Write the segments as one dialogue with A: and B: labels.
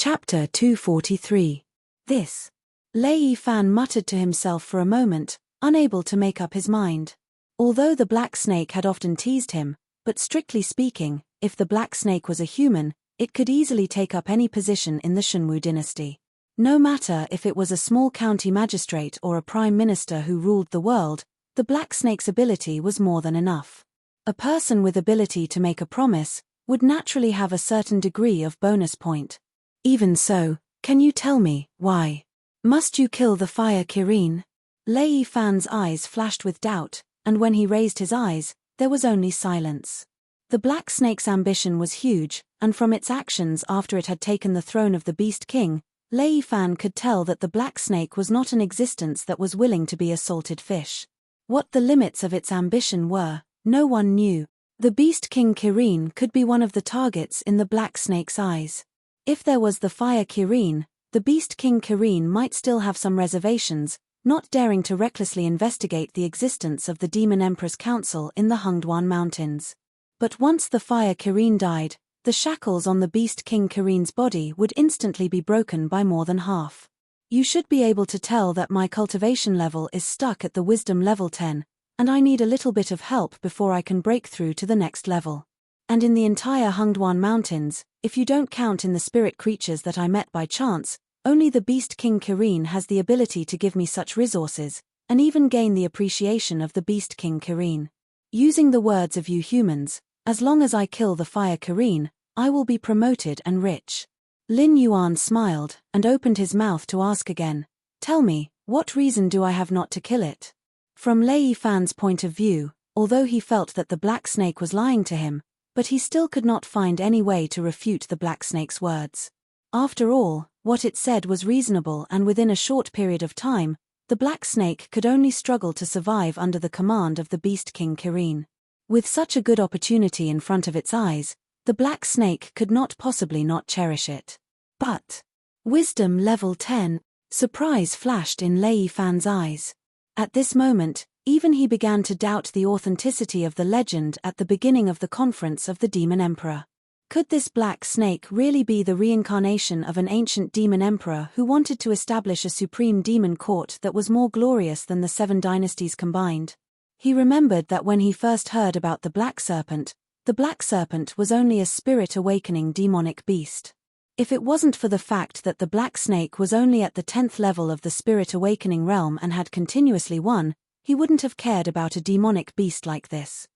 A: Chapter 243. This. Lei Fan muttered to himself for a moment, unable to make up his mind. Although the black snake had often teased him, but strictly speaking, if the black snake was a human, it could easily take up any position in the Shunwu dynasty. No matter if it was a small county magistrate or a prime minister who ruled the world, the black snake's ability was more than enough. A person with ability to make a promise would naturally have a certain degree of bonus point. Even so, can you tell me, why? Must you kill the fire Kirin? Lei Fan's eyes flashed with doubt, and when he raised his eyes, there was only silence. The black snake's ambition was huge, and from its actions after it had taken the throne of the Beast King, Lei Fan could tell that the black snake was not an existence that was willing to be a salted fish. What the limits of its ambition were, no one knew. The Beast King Kirin could be one of the targets in the black snake's eyes. If there was the fire Kirin, the Beast King Kirin might still have some reservations, not daring to recklessly investigate the existence of the Demon Emperor's Council in the Hungduan Mountains. But once the fire Kirin died, the shackles on the Beast King Kirin's body would instantly be broken by more than half. You should be able to tell that my cultivation level is stuck at the wisdom level 10, and I need a little bit of help before I can break through to the next level. And in the entire Hungduan Mountains, if you don't count in the spirit creatures that I met by chance, only the Beast King Kirin has the ability to give me such resources, and even gain the appreciation of the Beast King Kirin. Using the words of you humans, as long as I kill the fire Kirin, I will be promoted and rich. Lin Yuan smiled, and opened his mouth to ask again, tell me, what reason do I have not to kill it? From Lei Fan's point of view, although he felt that the black snake was lying to him, but he still could not find any way to refute the black snake's words. After all, what it said was reasonable, and within a short period of time, the black snake could only struggle to survive under the command of the Beast King Kirin. With such a good opportunity in front of its eyes, the black snake could not possibly not cherish it. But wisdom level 10, surprise flashed in Lei Fan's eyes. At this moment, even he began to doubt the authenticity of the legend at the beginning of the conference of the Demon Emperor. Could this black snake really be the reincarnation of an ancient demon emperor who wanted to establish a supreme demon court that was more glorious than the 7 dynasties combined? He remembered that when he first heard about the black serpent was only a spirit awakening demonic beast. If it wasn't for the fact that the black snake was only at the 10th level of the spirit awakening realm and had continuously won, he wouldn't have cared about a demonic beast like this.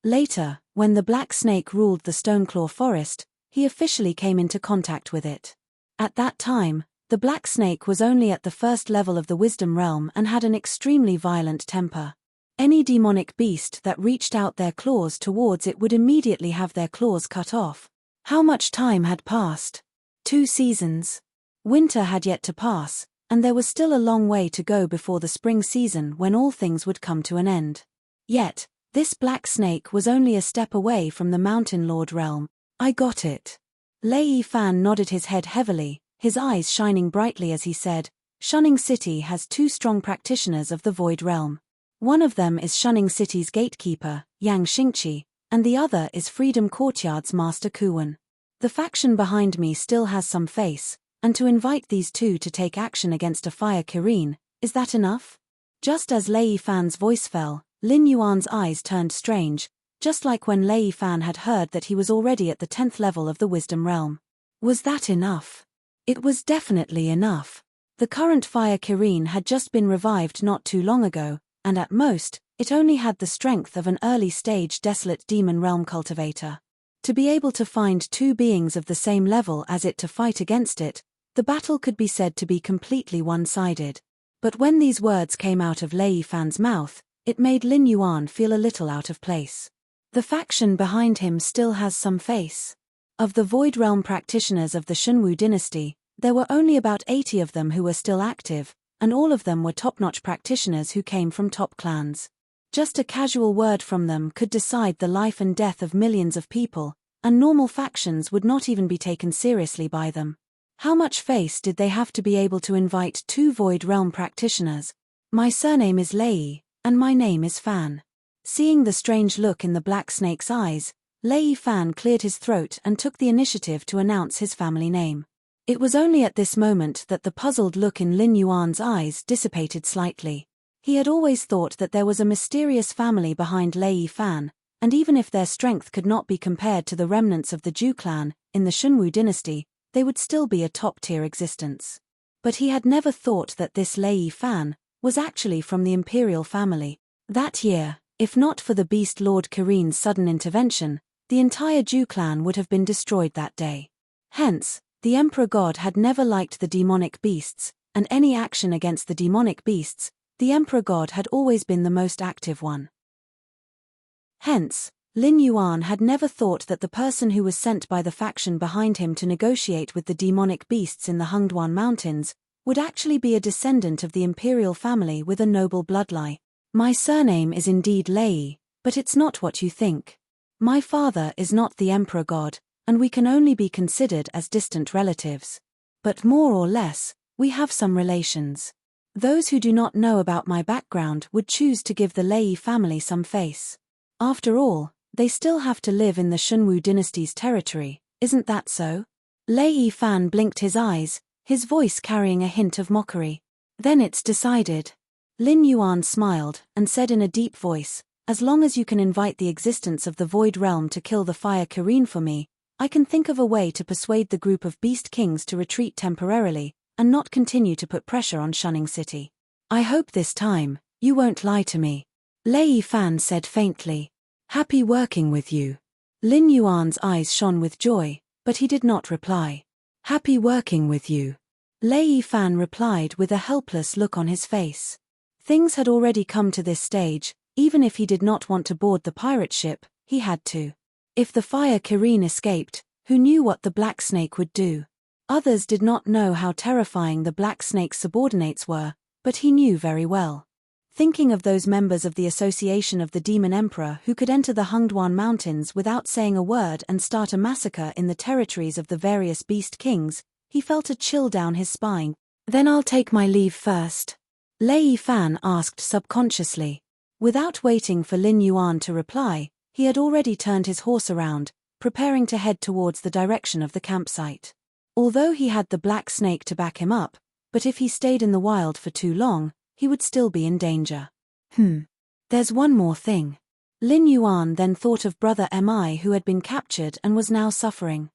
A: Later, when the black snake ruled the Stoneclaw Forest, he officially came into contact with it. At that time, the black snake was only at the 1st level of the wisdom realm and had an extremely violent temper. Any demonic beast that reached out their claws towards it would immediately have their claws cut off. How much time had passed? 2 seasons. Winter had yet to pass, and there was still a long way to go before the spring season when all things would come to an end. Yet, this black snake was only a step away from the Mountain Lord realm. I got it. Lei Fan nodded his head heavily, his eyes shining brightly as he said, Shunning City has 2 strong practitioners of the Void Realm. One of them is Shunning City's gatekeeper, Yang Xingqi, and the other is Freedom Courtyard's Master Kuwen. The faction behind me still has some face, and to invite these 2 to take action against a fire Kirin, is that enough? Just as Lei Fan's voice fell, Lin Yuan's eyes turned strange, just like when Lei Fan had heard that he was already at the 10th level of the Wisdom Realm. Was that enough? It was definitely enough. The current fire Kirin had just been revived not too long ago, and at most, it only had the strength of an early-stage desolate demon realm cultivator. To be able to find 2 beings of the same level as it to fight against it, the battle could be said to be completely one-sided. But when these words came out of Lei Fan's mouth, it made Lin Yuan feel a little out of place. The faction behind him still has some face. Of the Void Realm practitioners of the Shunwu dynasty, there were only about 80 of them who were still active, and all of them were top-notch practitioners who came from top clans. Just a casual word from them could decide the life and death of millions of people, and normal factions would not even be taken seriously by them. How much face did they have to be able to invite 2 Void Realm practitioners? My surname is Lei, and my name is Fan. Seeing the strange look in the black snake's eyes, Lei Fan cleared his throat and took the initiative to announce his family name. It was only at this moment that the puzzled look in Lin Yuan's eyes dissipated slightly. He had always thought that there was a mysterious family behind Lei Fan, and even if their strength could not be compared to the remnants of the Zhu clan in the Shunwu dynasty, they would still be a top-tier existence. But he had never thought that this Lei Fan was actually from the imperial family. That year, if not for the Beast Lord Kirin's sudden intervention, the entire Zhu clan would have been destroyed that day. Hence, the Emperor God had never liked the demonic beasts, and any action against the demonic beasts, the Emperor God had always been the most active one. Hence, Lin Yuan had never thought that the person who was sent by the faction behind him to negotiate with the demonic beasts in the Hengduan Mountains would actually be a descendant of the imperial family with a noble bloodline. My surname is indeed Lei, but it's not what you think. My father is not the Emperor God, and we can only be considered as distant relatives. But more or less, we have some relations. Those who do not know about my background would choose to give the Lei family some face. After all, they still have to live in the Shunwu dynasty's territory, isn't that so? Lei Fan blinked his eyes, his voice carrying a hint of mockery. Then it's decided. Lin Yuan smiled and said in a deep voice, as long as you can invite the existence of the Void Realm to kill the Fire Kirin for me, I can think of a way to persuade the group of Beast Kings to retreat temporarily, and not continue to put pressure on Shunning City. I hope this time, you won't lie to me. Lei Fan said faintly. Happy working with you. Lin Yuan's eyes shone with joy, but he did not reply. Happy working with you. Lei Fan replied with a helpless look on his face. Things had already come to this stage, even if he did not want to board the pirate ship, he had to. If the Fire Kirin escaped, who knew what the Black Snake would do? Others did not know how terrifying the Black Snake's subordinates were, but he knew very well. Thinking of those members of the Association of the Demon Emperor who could enter the Hengduan Mountains without saying a word and start a massacre in the territories of the various Beast Kings, he felt a chill down his spine. Then I'll take my leave first. Lei Fan asked subconsciously. Without waiting for Lin Yuan to reply, he had already turned his horse around, preparing to head towards the direction of the campsite. Although he had the Black Snake to back him up, but if he stayed in the wild for too long, he would still be in danger. There's one more thing. Lin Yuan then thought of Brother Mi who had been captured and was now suffering.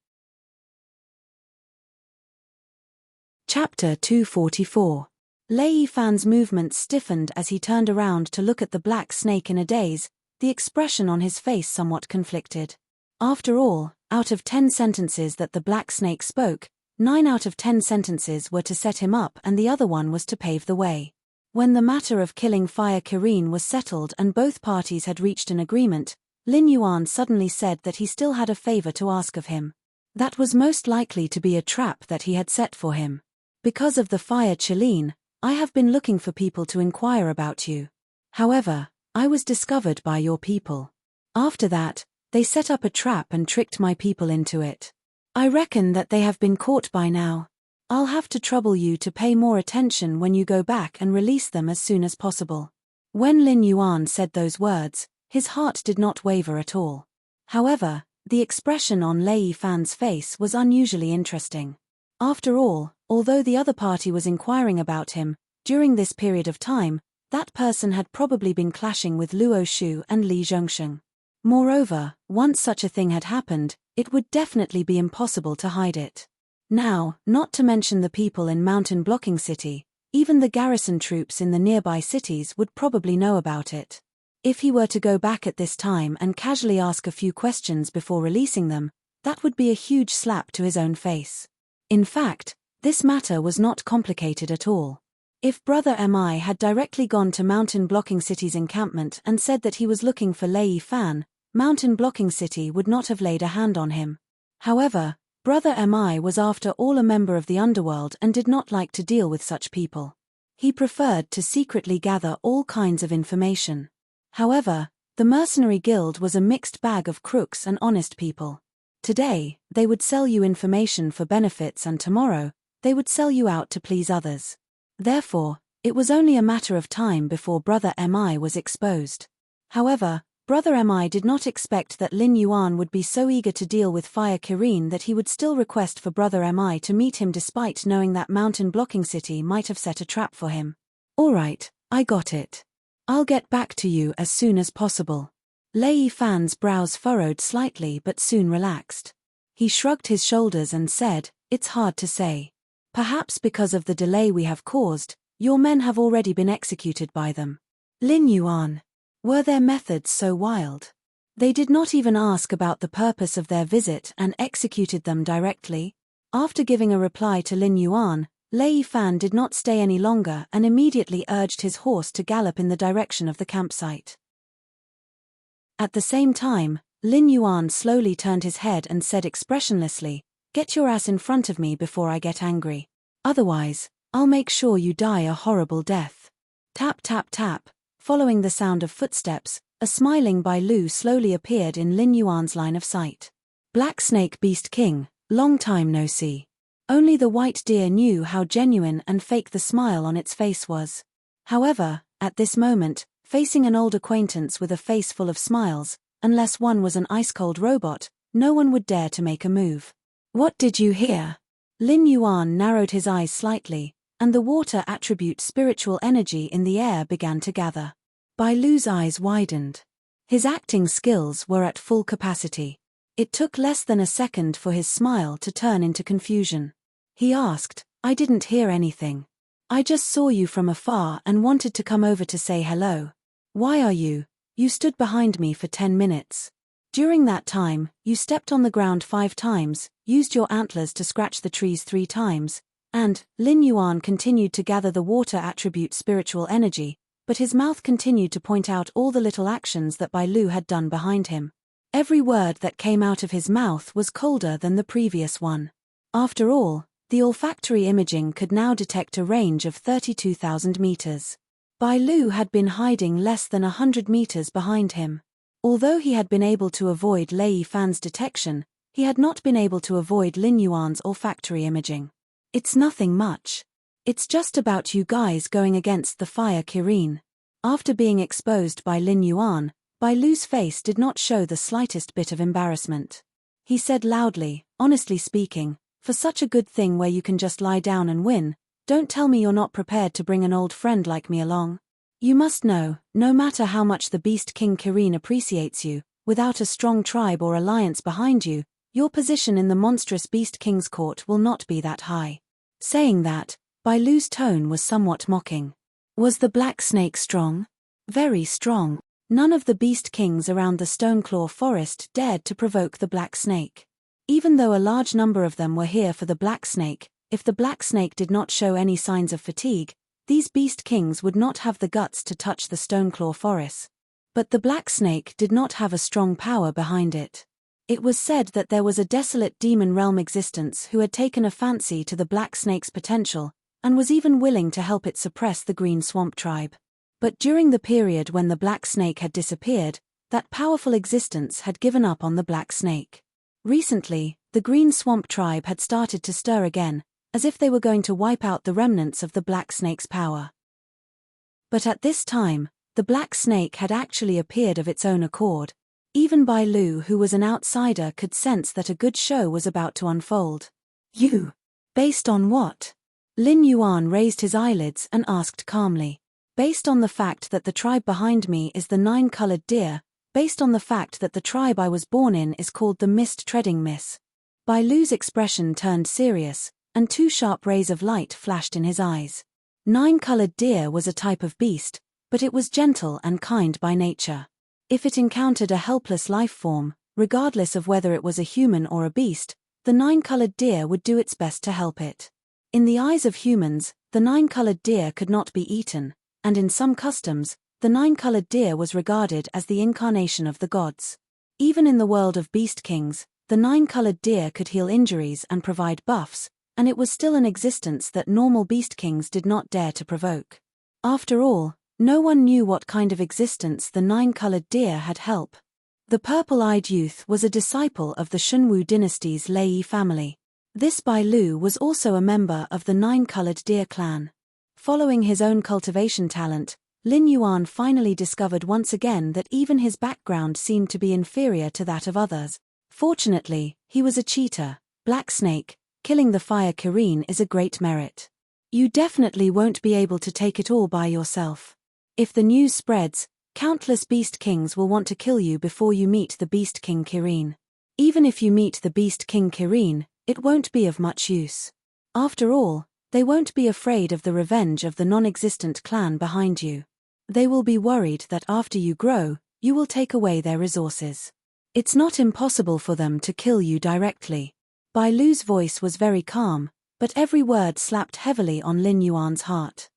A: Chapter 244. Lei Fan's movements stiffened as he turned around to look at the Black Snake in a daze, the expression on his face somewhat conflicted. After all, out of 10 sentences that the Black Snake spoke, 9 out of 10 sentences were to set him up and the other one was to pave the way. When the matter of killing Fire Kirin was settled and both parties had reached an agreement, Lin Yuan suddenly said that he still had a favor to ask of him. That was most likely to be a trap that he had set for him. Because of the Fire Qilin, I have been looking for people to inquire about you. However, I was discovered by your people. After that, they set up a trap and tricked my people into it. I reckon that they have been caught by now. I'll have to trouble you to pay more attention when you go back and release them as soon as possible. When Lin Yuan said those words, his heart did not waver at all. However, the expression on Lei Fan's face was unusually interesting. After all, although the other party was inquiring about him, during this period of time, that person had probably been clashing with Luo Shu and Li Zhongsheng. Moreover, once such a thing had happened, it would definitely be impossible to hide it. Now, not to mention the people in Mountain Blocking City, even the garrison troops in the nearby cities would probably know about it. If he were to go back at this time and casually ask a few questions before releasing them, that would be a huge slap to his own face. In fact, this matter was not complicated at all. If Brother Mi had directly gone to Mountain Blocking City's encampment and said that he was looking for Lei Fan, Mountain Blocking City would not have laid a hand on him. However, Brother Mi was after all a member of the underworld and did not like to deal with such people. He preferred to secretly gather all kinds of information. However, the mercenary guild was a mixed bag of crooks and honest people. Today, they would sell you information for benefits and tomorrow, they would sell you out to please others. Therefore, it was only a matter of time before Brother Mi was exposed. However, Brother Mi did not expect that Lin Yuan would be so eager to deal with Fire Kirin that he would still request for Brother Mi to meet him despite knowing that Mountain Blocking City might have set a trap for him. "Alright, I got it. I'll get back to you as soon as possible." Lei Fan's brows furrowed slightly but soon relaxed. He shrugged his shoulders and said, "It's hard to say. Perhaps because of the delay we have caused, your men have already been executed by them." Lin Yuan. Were their methods so wild? They did not even ask about the purpose of their visit and executed them directly? After giving a reply to Lin Yuan, Lei Fan did not stay any longer and immediately urged his horse to gallop in the direction of the campsite. At the same time, Lin Yuan slowly turned his head and said expressionlessly, "Get your ass in front of me before I get angry. Otherwise, I'll make sure you die a horrible death." Tap tap tap, following the sound of footsteps, a smiling Bai Lu slowly appeared in Lin Yuan's line of sight. "Black Snake Beast King, long time no see." Only the white deer knew how genuine and fake the smile on its face was. However, at this moment, facing an old acquaintance with a face full of smiles, unless one was an ice-cold robot, no one would dare to make a move. "What did you hear?" Lin Yuan narrowed his eyes slightly, and the water attribute spiritual energy in the air began to gather. Bai Lu's eyes widened. His acting skills were at full capacity. It took less than a second for his smile to turn into confusion. He asked, "I didn't hear anything. I just saw you from afar and wanted to come over to say hello. Why are you? You stood behind me for 10 minutes. During that time, you stepped on the ground 5 times, used your antlers to scratch the trees 3 times, and," Lin Yuan continued to gather the water attribute spiritual energy, but his mouth continued to point out all the little actions that Bai Lu had done behind him. Every word that came out of his mouth was colder than the previous one. After all, the olfactory imaging could now detect a range of 32,000 meters. Bai Lu had been hiding less than 100 meters behind him. Although he had been able to avoid Lei Fan's detection, he had not been able to avoid Lin Yuan's olfactory imaging. "It's nothing much. It's just about you guys going against the Fire Kirin." After being exposed by Lin Yuan, Bai Lu's face did not show the slightest bit of embarrassment. He said loudly, "Honestly speaking, for such a good thing where you can just lie down and win, don't tell me you're not prepared to bring an old friend like me along. You must know, no matter how much the Beast King Kirin appreciates you, without a strong tribe or alliance behind you, your position in the monstrous Beast King's court will not be that high." Saying that, Bai Lu's tone was somewhat mocking. Was the Black Snake strong? Very strong. None of the Beast Kings around the Stoneclaw Forest dared to provoke the Black Snake. Even though a large number of them were here for the Black Snake, if the Black Snake did not show any signs of fatigue, these Beast Kings would not have the guts to touch the Stoneclaw Forest. But the Black Snake did not have a strong power behind it. It was said that there was a desolate demon realm existence who had taken a fancy to the Black Snake's potential, and was even willing to help it suppress the Green Swamp tribe. But during the period when the Black Snake had disappeared, that powerful existence had given up on the Black Snake. Recently, the Green Swamp tribe had started to stir again, as if they were going to wipe out the remnants of the Black Snake's power. But at this time, the Black Snake had actually appeared of its own accord. Even Bai Lu, who was an outsider, could sense that a good show was about to unfold. "You? Based on what?" Lin Yuan raised his eyelids and asked calmly. "Based on the fact that the tribe behind me is the 9-colored deer, based on the fact that the tribe I was born in is called the Mist Treading Miss." Bai Lu's expression turned serious, and 2 sharp rays of light flashed in his eyes. 9-colored deer was a type of beast, but it was gentle and kind by nature. If it encountered a helpless life form, regardless of whether it was a human or a beast, the 9-colored deer would do its best to help it. In the eyes of humans, the 9-colored deer could not be eaten, and in some customs, the 9-colored deer was regarded as the incarnation of the gods. Even in the world of beast kings, the 9-colored deer could heal injuries and provide buffs, and it was still an existence that normal beast kings did not dare to provoke. After all, no one knew what kind of existence the 9-colored deer had help. The purple-eyed youth was a disciple of the Shunwu dynasty's Lei family. This Bai Lu was also a member of the 9-colored deer clan. Following his own cultivation talent, Lin Yuan finally discovered once again that even his background seemed to be inferior to that of others. Fortunately, he was a cheater. Black Snake, killing the fire Kirin is a great merit. You definitely won't be able to take it all by yourself. If the news spreads, countless Beast Kings will want to kill you before you meet the Beast King Kirin. Even if you meet the Beast King Kirin, it won't be of much use. After all, they won't be afraid of the revenge of the non-existent clan behind you. They will be worried that after you grow, you will take away their resources. It's not impossible for them to kill you directly. Bai Lu's voice was very calm, but every word slapped heavily on Lin Yuan's heart.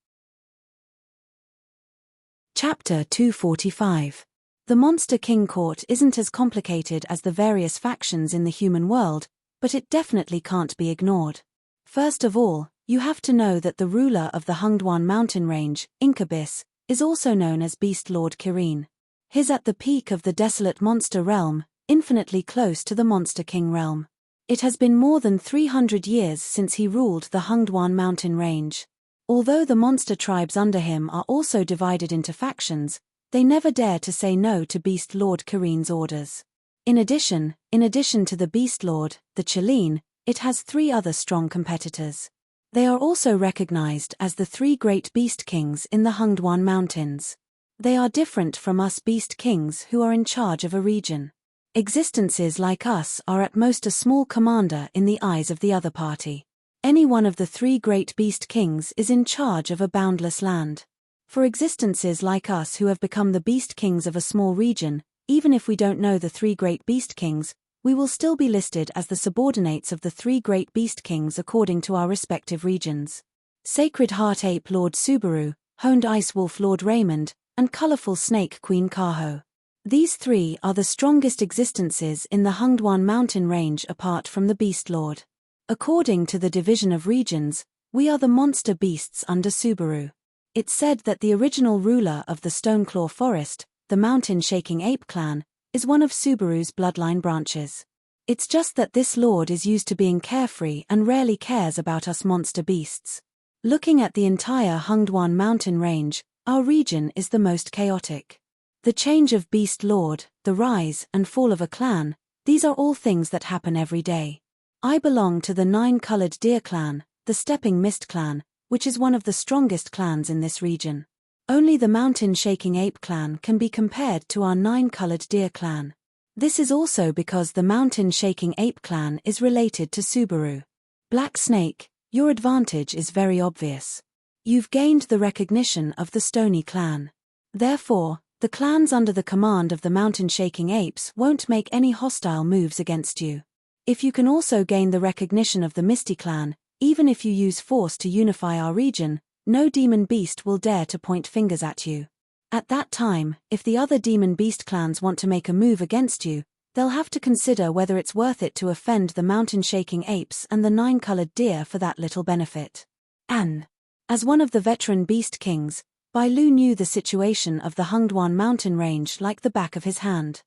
A: Chapter 245. The Monster King Court isn't as complicated as the various factions in the human world, but it definitely can't be ignored. First of all, you have to know that the ruler of the Hungduan mountain range, Incubus, is also known as Beast Lord Kirin. He's at the peak of the desolate monster realm, infinitely close to the Monster King realm. It has been more than 300 years since he ruled the Hungduan mountain range. Although the monster tribes under him are also divided into factions, they never dare to say no to Beast Lord Kirin's orders. In addition to the Beast Lord, the Qilin, it has 3 other strong competitors. They are also recognized as the 3 great Beast Kings in the Hungduan Mountains. They are different from us Beast Kings who are in charge of a region. Existences like us are at most a small commander in the eyes of the other party. Any one of the 3 great Beast Kings is in charge of a boundless land. For existences like us who have become the Beast Kings of a small region, even if we don't know the 3 great Beast Kings, we will still be listed as the subordinates of the 3 great Beast Kings according to our respective regions. Sacred Heart Ape Lord Subaru, Honed Ice Wolf Lord Raymond, and Colorful Snake Queen Kaho. These 3 are the strongest existences in the Hungduan mountain range apart from the Beast Lord. According to the division of regions, we are the monster beasts under Subaru. It's said that the original ruler of the Stoneclaw Forest, the mountain-shaking ape clan, is one of Subaru's bloodline branches. It's just that this lord is used to being carefree and rarely cares about us monster beasts. Looking at the entire Hungduan mountain range, our region is the most chaotic. The change of Beast Lord, the rise and fall of a clan, these are all things that happen every day. I belong to the 9-colored deer clan, the stepping mist clan, which is one of the strongest clans in this region. Only the mountain-shaking ape clan can be compared to our 9-colored deer clan. This is also because the mountain-shaking ape clan is related to Subaru. Black Snake, your advantage is very obvious. You've gained the recognition of the Stony clan. Therefore, the clans under the command of the mountain-shaking apes won't make any hostile moves against you. If you can also gain the recognition of the Misty clan, even if you use force to unify our region, no demon beast will dare to point fingers at you. At that time, if the other demon beast clans want to make a move against you, they'll have to consider whether it's worth it to offend the mountain-shaking apes and the 9-colored deer for that little benefit. As one of the veteran beast kings, Bai Lu knew the situation of the Hungduan mountain range like the back of his hand.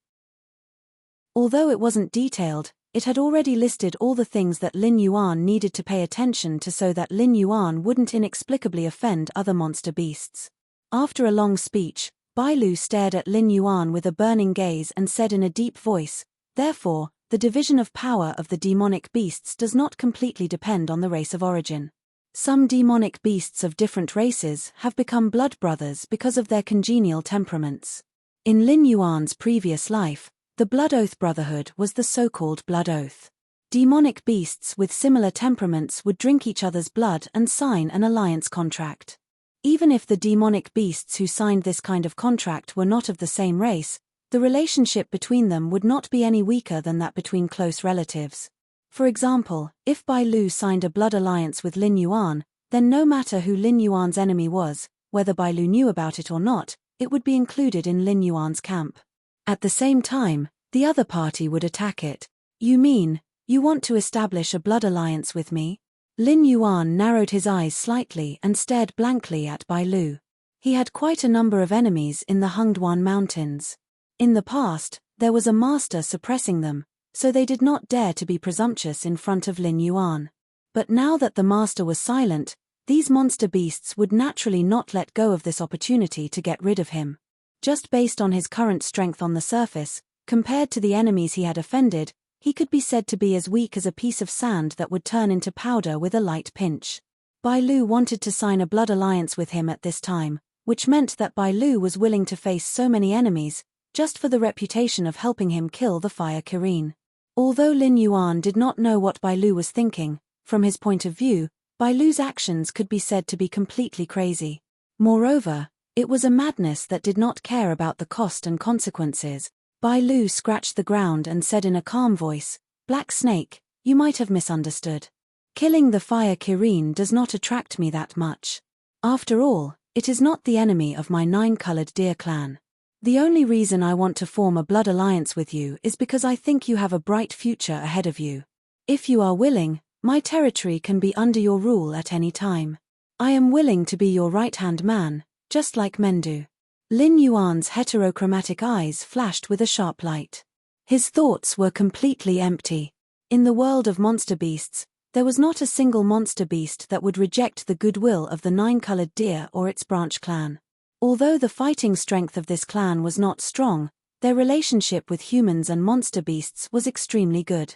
A: Although it wasn't detailed, it had already listed all the things that Lin Yuan needed to pay attention to so that Lin Yuan wouldn't inexplicably offend other monster beasts. After a long speech, Bai Lu stared at Lin Yuan with a burning gaze and said in a deep voice, "Therefore, the division of power of the demonic beasts does not completely depend on the race of origin. Some demonic beasts of different races have become blood brothers because of their congenial temperaments. In Lin Yuan's previous life, the Blood Oath Brotherhood was the so-called Blood Oath. Demonic beasts with similar temperaments would drink each other's blood and sign an alliance contract. Even if the demonic beasts who signed this kind of contract were not of the same race, the relationship between them would not be any weaker than that between close relatives. For example, if Bai Lu signed a blood alliance with Lin Yuan, then no matter who Lin Yuan's enemy was, whether Bai Lu knew about it or not, it would be included in Lin Yuan's camp. At the same time, the other party would attack it. You mean, you want to establish a blood alliance with me? Lin Yuan narrowed his eyes slightly and stared blankly at Bai Lu. He had quite a number of enemies in the Hungduan Mountains. In the past, there was a master suppressing them, so they did not dare to be presumptuous in front of Lin Yuan. But now that the master was silent, these monster beasts would naturally not let go of this opportunity to get rid of him. Just based on his current strength on the surface, compared to the enemies he had offended, he could be said to be as weak as a piece of sand that would turn into powder with a light pinch. Bai Lu wanted to sign a blood alliance with him at this time, which meant that Bai Lu was willing to face so many enemies, just for the reputation of helping him kill the Fire Kirin. Although Lin Yuan did not know what Bai Lu was thinking, from his point of view, Bai Lu's actions could be said to be completely crazy. Moreover, it was a madness that did not care about the cost and consequences. Bai Lu scratched the ground and said in a calm voice, "Black Snake, you might have misunderstood. Killing the Fire Kirin does not attract me that much. After all, it is not the enemy of my nine-colored deer clan. The only reason I want to form a blood alliance with you is because I think you have a bright future ahead of you. If you are willing, my territory can be under your rule at any time. I am willing to be your right-hand man, just like men do." Lin Yuan's heterochromatic eyes flashed with a sharp light. His thoughts were completely empty. In the world of monster beasts, there was not a single monster beast that would reject the goodwill of the nine-colored deer or its branch clan. Although the fighting strength of this clan was not strong, their relationship with humans and monster beasts was extremely good.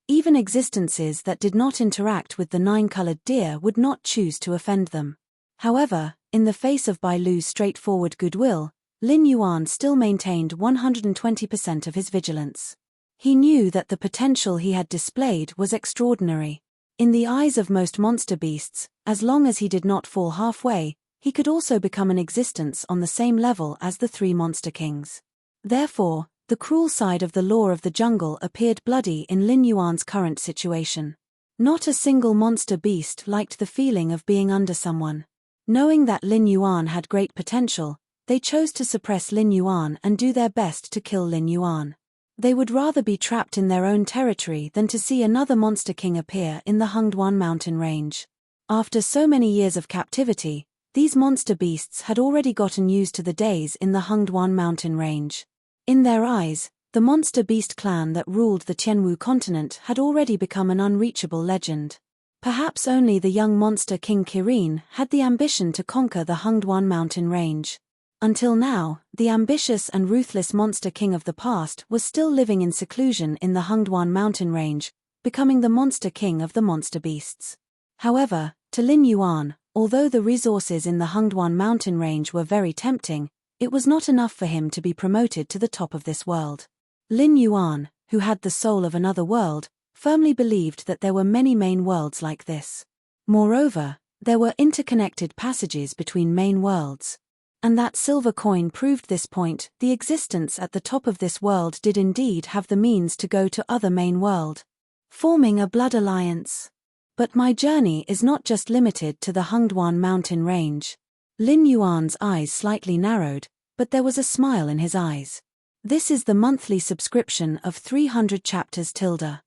A: Even existences that did not interact with the nine-colored deer would not choose to offend them. However, in the face of Bai Lu's straightforward goodwill, Lin Yuan still maintained 120% of his vigilance. He knew that the potential he had displayed was extraordinary. In the eyes of most monster beasts, as long as he did not fall halfway, he could also become an existence on the same level as the three monster kings. Therefore, the cruel side of the law of the jungle appeared bloody in Lin Yuan's current situation. Not a single monster beast liked the feeling of being under someone. Knowing that Lin Yuan had great potential, they chose to suppress Lin Yuan and do their best to kill Lin Yuan. They would rather be trapped in their own territory than to see another monster king appear in the Hengduan mountain range. After so many years of captivity, these monster beasts had already gotten used to the days in the Hengduan mountain range. In their eyes, the monster beast clan that ruled the Tianwu continent had already become an unreachable legend. Perhaps only the young monster king Kirin had the ambition to conquer the Hengduan mountain range. Until now, the ambitious and ruthless monster king of the past was still living in seclusion in the Hengduan mountain range, becoming the monster king of the monster beasts. However, to Lin Yuan, although the resources in the Hengduan mountain range were very tempting, it was not enough for him to be promoted to the top of this world. Lin Yuan, who had the soul of another world, firmly believed that there were many main worlds like this. Moreover, there were interconnected passages between main worlds. And that silver coin proved this point. The existence at the top of this world did indeed have the means to go to other main world, forming a blood alliance. But my journey is not just limited to the Hengduan mountain range. Lin Yuan's eyes slightly narrowed, but there was a smile in his eyes. This is the monthly subscription of 300 chapters tilde.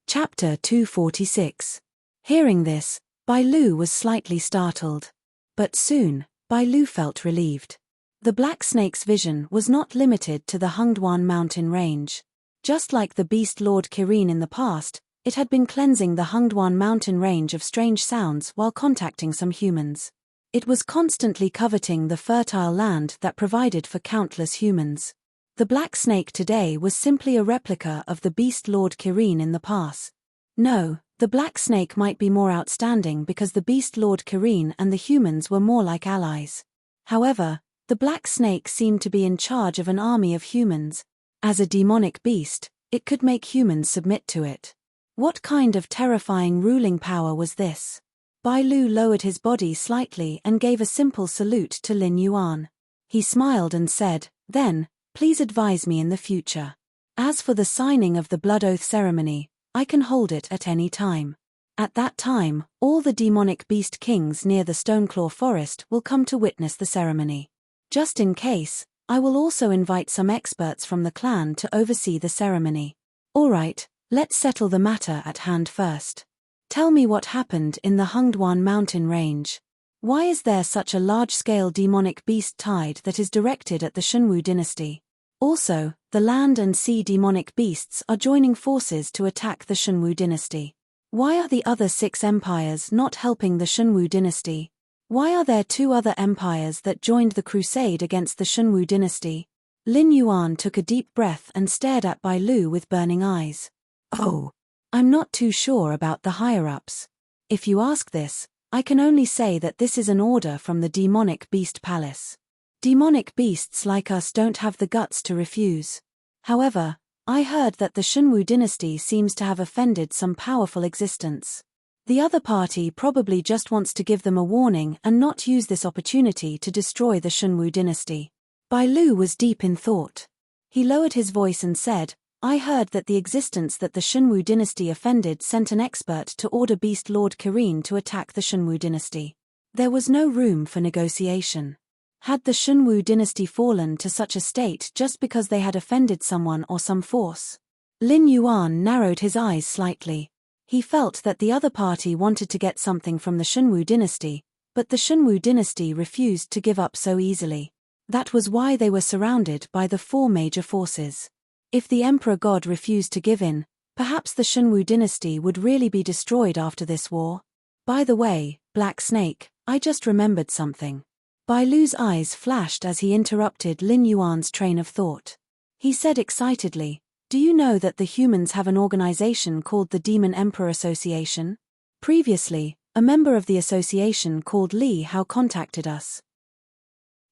A: Chapter 246. Hearing this, Bai Lu was slightly startled. But soon, Bai Lu felt relieved. The black snake's vision was not limited to the Hengduan mountain range. Just like the beast Lord Kirin in the past, it had been cleansing the Hengduan mountain range of strange sounds while contacting some humans. It was constantly coveting the fertile land that provided for countless humans. The black snake today was simply a replica of the beast Lord Kirin in the past. No, the black snake might be more outstanding because the beast Lord Kirin and the humans were more like allies. However, the black snake seemed to be in charge of an army of humans. As a demonic beast, it could make humans submit to it. What kind of terrifying ruling power was this? Bai Lu lowered his body slightly and gave a simple salute to Lin Yuan. He smiled and said, "Then, please advise me in the future. As for the signing of the blood oath ceremony, I can hold it at any time. At that time, all the demonic beast kings near the Stoneclaw forest will come to witness the ceremony. Just in case, I will also invite some experts from the clan to oversee the ceremony. Alright, let's settle the matter at hand first. Tell me what happened in the Hengduan mountain range. Why is there such a large-scale demonic beast tide that is directed at the Shenwu dynasty? Also, the land and sea demonic beasts are joining forces to attack the Shunwu dynasty. Why are the other 6 empires not helping the Shunwu dynasty? Why are there 2 other empires that joined the crusade against the Shunwu dynasty? Lin Yuan took a deep breath and stared at Bai Lu with burning eyes. Oh, I'm not too sure about the higher-ups. If you ask this, I can only say that this is an order from the demonic beast palace. Demonic beasts like us don't have the guts to refuse. However, I heard that the Shunwu dynasty seems to have offended some powerful existence. The other party probably just wants to give them a warning and not use this opportunity to destroy the Shunwu dynasty. Bai Lu was deep in thought. He lowered his voice and said, I heard that the existence that the Shunwu dynasty offended sent an expert to order Beast Lord Kirin to attack the Shunwu dynasty. There was no room for negotiation. Had the Shunwu dynasty fallen to such a state just because they had offended someone or some force? Lin Yuan narrowed his eyes slightly. He felt that the other party wanted to get something from the Shunwu dynasty, but the Shunwu dynasty refused to give up so easily. That was why they were surrounded by the 4 major forces. If the Emperor God refused to give in, perhaps the Shunwu dynasty would really be destroyed after this war. By the way, Black Snake, I just remembered something. Bai Lu's eyes flashed as he interrupted Lin Yuan's train of thought. He said excitedly, do you know that the humans have an organization called the Demon Emperor Association? Previously, a member of the association called Li Hao contacted us.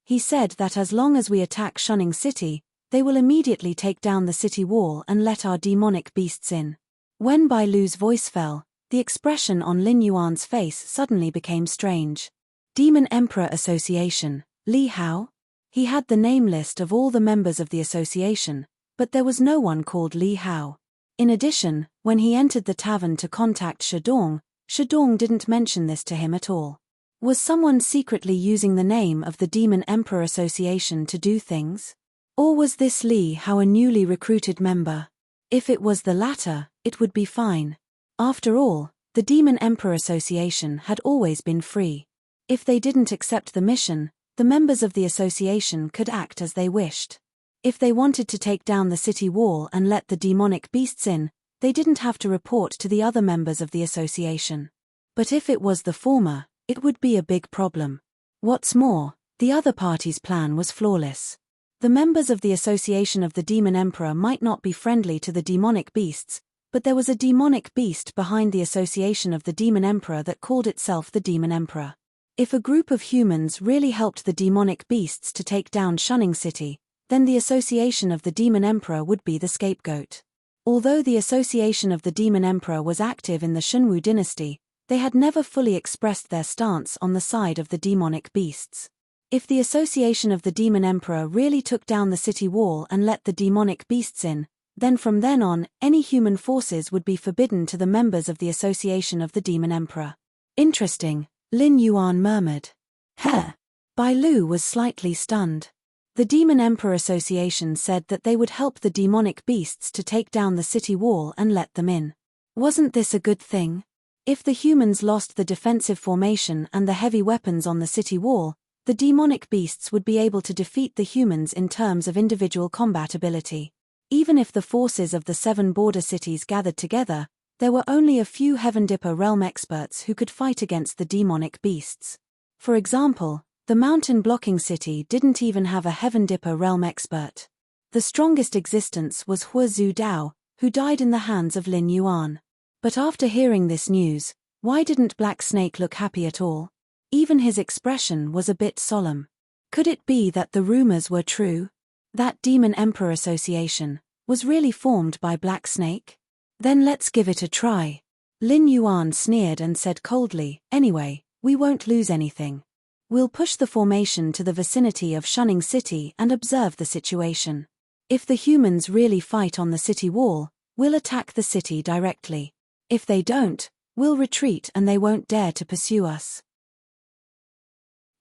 A: He said that as long as we attack Shunning City, they will immediately take down the city wall and let our demonic beasts in. When Bai Lu's voice fell, the expression on Lin Yuan's face suddenly became strange. Demon Emperor Association, Li Hao? He had the name list of all the members of the association, but there was no one called Li Hao. In addition, when he entered the tavern to contact Shadong didn't mention this to him at all. Was someone secretly using the name of the Demon Emperor Association to do things? Or was this Li Hao a newly recruited member? If it was the latter, it would be fine. After all, the Demon Emperor Association had always been free. If they didn't accept the mission, the members of the association could act as they wished. If they wanted to take down the city wall and let the demonic beasts in, they didn't have to report to the other members of the association. But if it was the former, it would be a big problem. What's more, the other party's plan was flawless. The members of the association of the Demon Emperor might not be friendly to the demonic beasts, but there was a demonic beast behind the association of the Demon Emperor that called itself the Demon Emperor. If a group of humans really helped the demonic beasts to take down Shunning City, then the association of the Demon Emperor would be the scapegoat. Although the association of the Demon Emperor was active in the Shunwu dynasty, they had never fully expressed their stance on the side of the demonic beasts. If the association of the Demon Emperor really took down the city wall and let the demonic beasts in, then from then on, any human forces would be forbidden to the members of the association of the Demon Emperor. Interesting, Lin Yuan murmured. Heh. Bai Lu was slightly stunned. The Demon Emperor Association said that they would help the demonic beasts to take down the city wall and let them in. Wasn't this a good thing? If the humans lost the defensive formation and the heavy weapons on the city wall, the demonic beasts would be able to defeat the humans in terms of individual combat ability. Even if the forces of the 7 border cities gathered together, there were only a few Heaven Dipper realm experts who could fight against the demonic beasts. For example, the mountain blocking city didn't even have a Heaven Dipper realm expert. The strongest existence was Hua Zhu Dao, who died in the hands of Lin Yuan. But after hearing this news, why didn't Black Snake look happy at all? Even his expression was a bit solemn. Could it be that the rumors were true? That Demon Emperor Association was really formed by Black Snake? Then let's give it a try. Lin Yuan sneered and said coldly, anyway, we won't lose anything. We'll push the formation to the vicinity of Shunning City and observe the situation. If the humans really fight on the city wall, we'll attack the city directly. If they don't, we'll retreat and they won't dare to pursue us.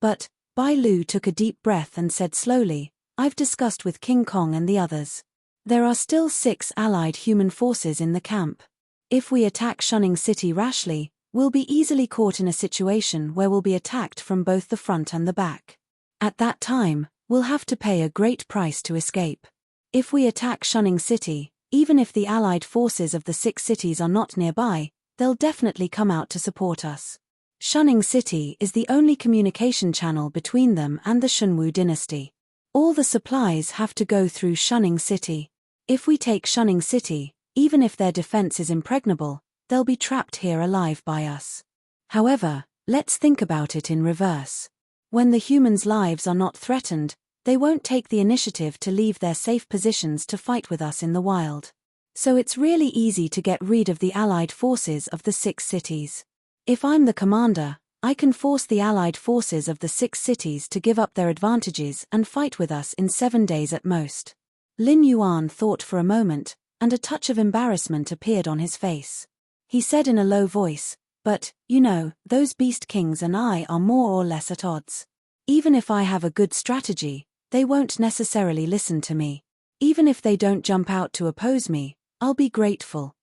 A: But, Bai Lu took a deep breath and said slowly, I've discussed with King Kong and the others. There are still 6 allied human forces in the camp. If we attack Shunning City rashly, we'll be easily caught in a situation where we'll be attacked from both the front and the back. At that time, we'll have to pay a great price to escape. If we attack Shunning City, even if the allied forces of the 6 cities are not nearby, they'll definitely come out to support us. Shunning City is the only communication channel between them and the Shunwu dynasty. All the supplies have to go through Shunning City. If we take Shunning City, even if their defense is impregnable, they'll be trapped here alive by us. However, let's think about it in reverse. When the humans' lives are not threatened, they won't take the initiative to leave their safe positions to fight with us in the wild. So it's really easy to get rid of the allied forces of the 6 cities. If I'm the commander, I can force the allied forces of the 6 cities to give up their advantages and fight with us in 7 days at most. Lin Yuan thought for a moment, and a touch of embarrassment appeared on his face. He said in a low voice, "But, those beast kings and I are more or less at odds. Even if I have a good strategy, they won't necessarily listen to me. Even if they don't jump out to oppose me, I'll be grateful."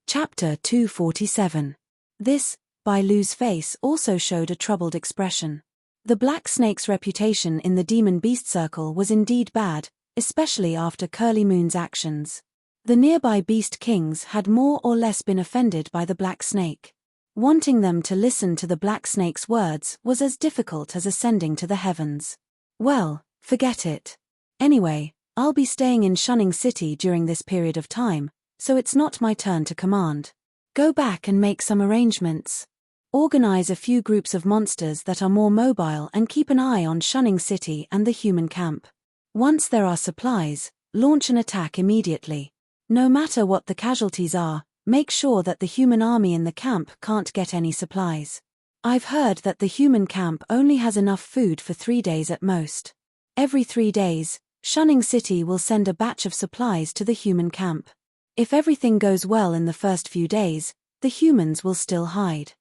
A: Chapter 247. This, Bai Lu's face also showed a troubled expression. The Black Snake's reputation in the Demon Beast Circle was indeed bad, especially after Curly Moon's actions. The nearby Beast Kings had more or less been offended by the Black Snake. Wanting them to listen to the Black Snake's words was as difficult as ascending to the heavens. Well, forget it. Anyway, I'll be staying in Shunning City during this period of time, so it's not my turn to command. Go back and make some arrangements. Organize a few groups of monsters that are more mobile and keep an eye on Shunning City and the human camp. Once there are supplies, launch an attack immediately. No matter what the casualties are, make sure that the human army in the camp can't get any supplies. I've heard that the human camp only has enough food for 3 days at most. Every 3 days, Shunning City will send a batch of supplies to the human camp. If everything goes well in the first few days, the humans will still hide.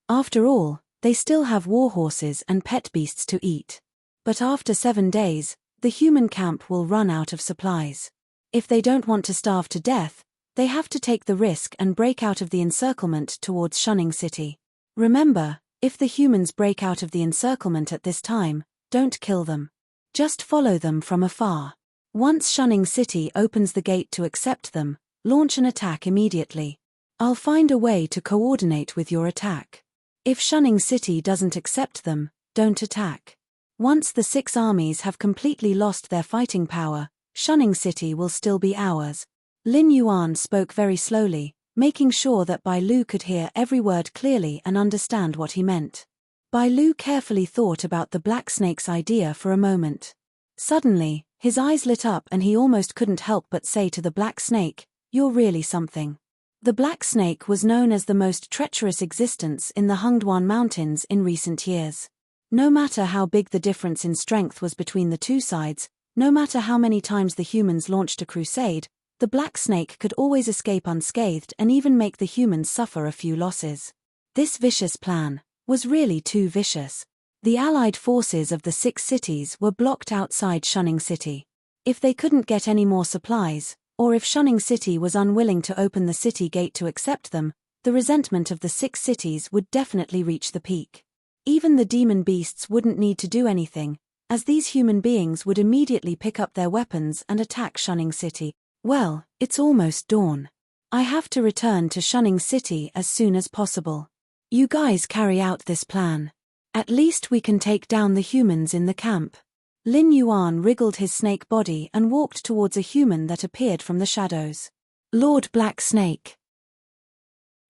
A: After all, they still have warhorses and pet beasts to eat. But after 7 days, the human camp will run out of supplies. If they don't want to starve to death, they have to take the risk and break out of the encirclement towards Shunning City. Remember, if the humans break out of the encirclement at this time, don't kill them. Just follow them from afar. Once Shunning City opens the gate to accept them, launch an attack immediately. I'll find a way to coordinate with your attack. If Shunning City doesn't accept them, don't attack. Once the 6 armies have completely lost their fighting power, Shunning City will still be ours. Lin Yuan spoke very slowly, making sure that Bai Lu could hear every word clearly and understand what he meant. Bai Lu carefully thought about the Black Snake's idea for a moment. Suddenly, his eyes lit up and he almost couldn't help but say to the Black Snake, "You're really something." The Black Snake was known as the most treacherous existence in the Hungduan Mountains in recent years. No matter how big the difference in strength was between the two sides, no matter how many times the humans launched a crusade, the Black Snake could always escape unscathed and even make the humans suffer a few losses. This vicious plan was really too vicious. The allied forces of the 6 cities were blocked outside Shunning City. If they couldn't get any more supplies, or if Shunning City was unwilling to open the city gate to accept them, the resentment of the 6 cities would definitely reach the peak. Even the demon beasts wouldn't need to do anything, as these human beings would immediately pick up their weapons and attack Shunning City. Well, it's almost dawn. I have to return to Shunning City as soon as possible. You guys carry out this plan. At least we can take down the humans in the camp. Lin Yuan wriggled his snake body and walked towards a human that appeared from the shadows. Lord Black Snake.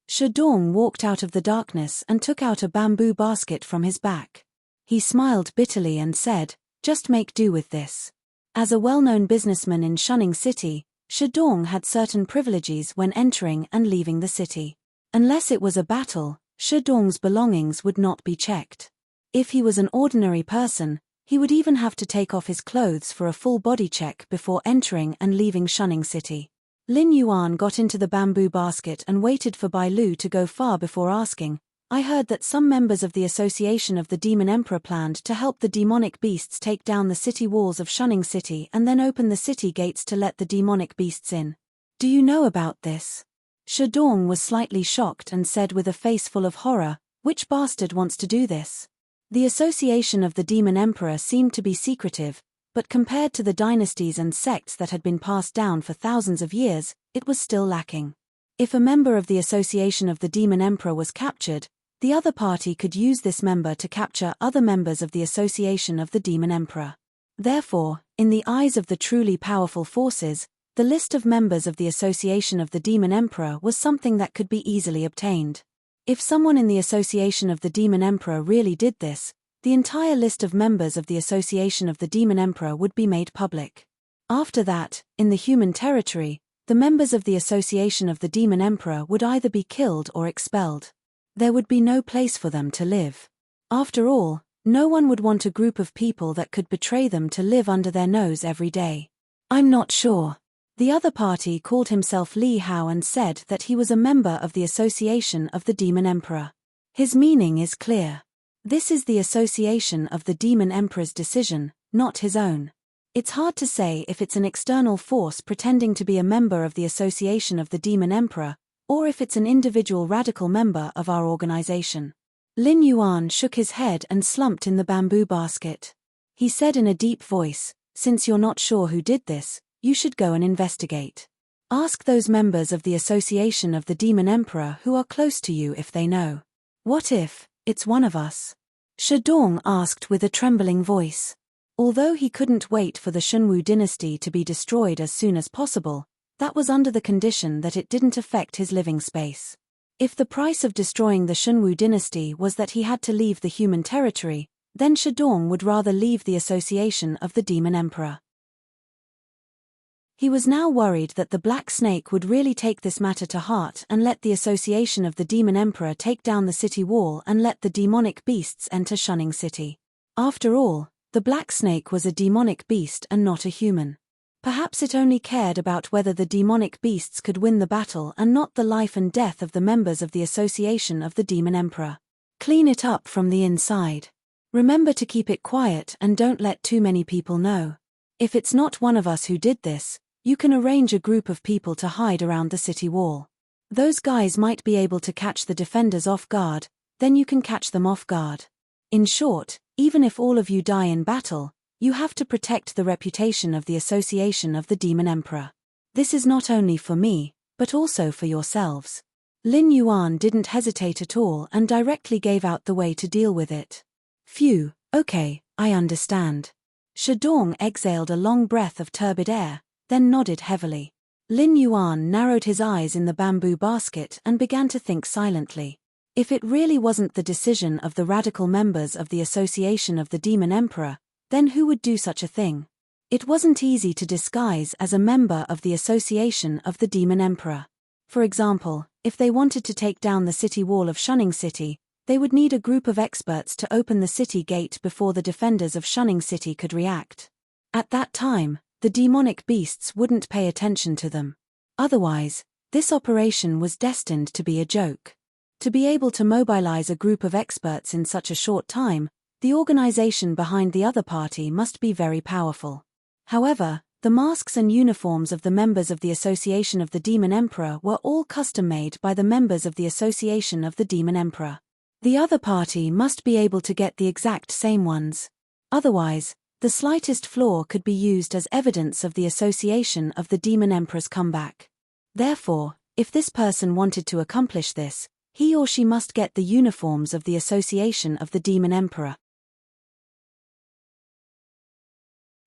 A: Shadong walked out of the darkness and took out a bamboo basket from his back. He smiled bitterly and said, "Just make do with this." As a well-known businessman in Shunning City, Shadong had certain privileges when entering and leaving the city. Unless it was a battle, Shadong's belongings would not be checked. If he was an ordinary person, he would even have to take off his clothes for a full body check before entering and leaving Shunning City. Lin Yuan got into the bamboo basket and waited for Bai Lu to go far before asking, "I heard that some members of the Association of the Demon Emperor planned to help the demonic beasts take down the city walls of Shunning City and then open the city gates to let the demonic beasts in. Do you know about this?" Shadong was slightly shocked and said with a face full of horror, "Which bastard wants to do this?" The Association of the Demon Emperor seemed to be secretive, but compared to the dynasties and sects that had been passed down for thousands of years, it was still lacking. If a member of the association of the Demon Emperor was captured, the other party could use this member to capture other members of the association of the Demon Emperor. Therefore, in the eyes of the truly powerful forces, the list of members of the association of the Demon Emperor was something that could be easily obtained. If someone in the association of the Demon Emperor really did this, the entire list of members of the association of the Demon Emperor would be made public. After that, in the human territory, the members of the association of the Demon Emperor would either be killed or expelled. There would be no place for them to live. After all, no one would want a group of people that could betray them to live under their nose every day. I'm not sure. The other party called himself Li Hao and said that he was a member of the association of the Demon Emperor. His meaning is clear. This is the association of the Demon Emperor's decision, not his own. It's hard to say if it's an external force pretending to be a member of the association of the Demon Emperor, or if it's an individual radical member of our organization. Lin Yuan shook his head and slumped in the bamboo basket. He said in a deep voice, "Since you're not sure who did this, you should go and investigate. Ask those members of the association of the Demon Emperor who are close to you if they know. What if it's one of us?" Shedong asked with a trembling voice. Although he couldn't wait for the Shunwu dynasty to be destroyed as soon as possible, that was under the condition that it didn't affect his living space. If the price of destroying the Shunwu dynasty was that he had to leave the human territory, then Shedong would rather leave the association of the Demon Emperor. He was now worried that the Black Snake would really take this matter to heart and let the association of the Demon Emperor take down the city wall and let the demonic beasts enter Shunning City. After all, the Black Snake was a demonic beast and not a human. Perhaps it only cared about whether the demonic beasts could win the battle and not the life and death of the members of the association of the Demon Emperor. Clean it up from the inside. Remember to keep it quiet and don't let too many people know. If it's not one of us who did this, you can arrange a group of people to hide around the city wall. Those guys might be able to catch the defenders off guard, then you can catch them off guard. In short, even if all of you die in battle, you have to protect the reputation of the association of the Demon Emperor. This is not only for me, but also for yourselves. Lin Yuan didn't hesitate at all and directly gave out the way to deal with it. Phew, okay, I understand. Shedong exhaled a long breath of turbid air, then nodded heavily. Lin Yuan narrowed his eyes in the bamboo basket and began to think silently. If it really wasn't the decision of the radical members of the association of the Demon Emperor, then who would do such a thing? It wasn't easy to disguise as a member of the association of the Demon Emperor. For example, if they wanted to take down the city wall of Shunning City, they would need a group of experts to open the city gate before the defenders of Shunning City could react. At that time, the demonic beasts wouldn't pay attention to them. Otherwise, this operation was destined to be a joke. To be able to mobilize a group of experts in such a short time, the organization behind the other party must be very powerful. However, the masks and uniforms of the members of the Association of the Demon Emperor were all custom-made by the members of the Association of the Demon Emperor. The other party must be able to get the exact same ones. Otherwise, the slightest flaw could be used as evidence of the association of the Demon Emperor's comeback. Therefore, if this person wanted to accomplish this, he or she must get the uniforms of the association of the Demon Emperor.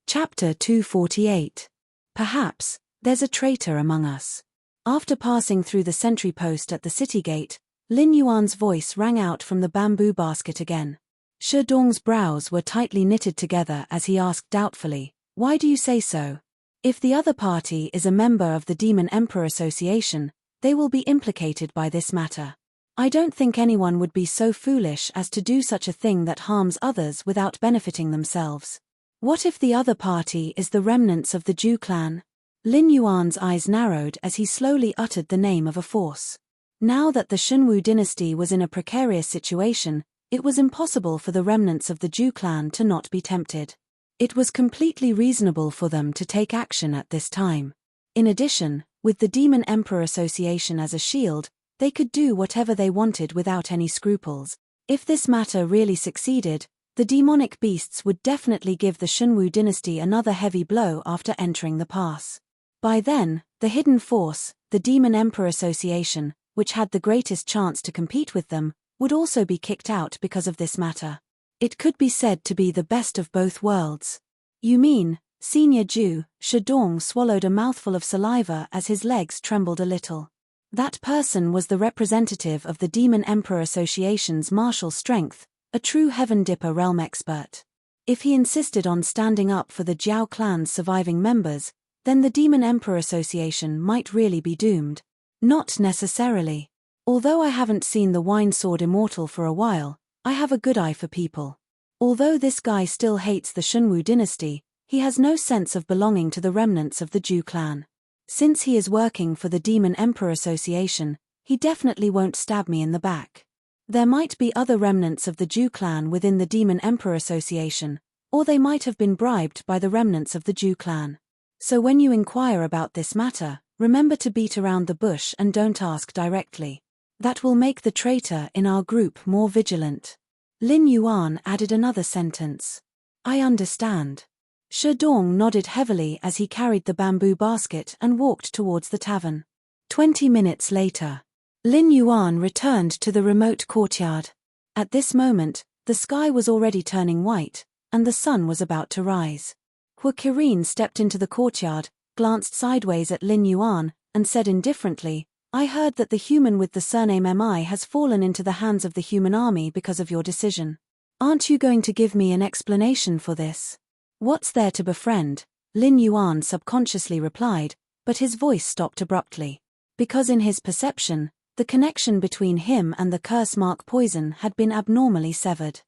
A: Chapter 248. Perhaps there's a traitor among us. After passing through the sentry post at the city gate, Lin Yuan's voice rang out from the bamboo basket again. Shedong's brows were tightly knitted together as he asked doubtfully, "Why do you say so? If the other party is a member of the Demon Emperor Association, they will be implicated by this matter. I don't think anyone would be so foolish as to do such a thing that harms others without benefiting themselves. What if the other party is the remnants of the Zhu clan?" Lin Yuan's eyes narrowed as he slowly uttered the name of a force. Now that the Shunwu dynasty was in a precarious situation, it was impossible for the remnants of the Zhu clan to not be tempted. It was completely reasonable for them to take action at this time. In addition, with the Demon Emperor Association as a shield, they could do whatever they wanted without any scruples. If this matter really succeeded, The demonic beasts would definitely give the Shunwu dynasty another heavy blow after entering the pass. By then, the hidden force, the Demon Emperor Association, which had the greatest chance to compete with them, would also be kicked out because of this matter. It could be said to be the best of both worlds. You mean, Senior Ju, Shedong swallowed a mouthful of saliva as his legs trembled a little. That person was the representative of the Demon Emperor Association's martial strength, a true Heaven Dipper realm expert. If he insisted on standing up for the Jiao clan's surviving members, then the Demon Emperor Association might really be doomed. Not necessarily. Although I haven't seen the Wine Sword Immortal for a while, I have a good eye for people. Although this guy still hates the Shunwu dynasty, he has no sense of belonging to the remnants of the Ju clan. Since he is working for the Demon Emperor Association, he definitely won't stab me in the back. There might be other remnants of the Ju clan within the Demon Emperor Association, or they might have been bribed by the remnants of the Ju clan. So when you inquire about this matter, remember to beat around the bush and don't ask directly. That will make the traitor in our group more vigilant. Lin Yuan added another sentence. I understand. Shedong nodded heavily as he carried the bamboo basket and walked towards the tavern. 20 minutes later, Lin Yuan returned to the remote courtyard. At this moment, the sky was already turning white, and the sun was about to rise. Hua Kirin stepped into the courtyard, glanced sideways at Lin Yuan, and said indifferently, I heard that the human with the surname Mi has fallen into the hands of the human army because of your decision. Aren't you going to give me an explanation for this? What's there to befriend? Lin Yuan subconsciously replied, but his voice stopped abruptly. Because in his perception, the connection between him and the curse mark poison had been abnormally severed.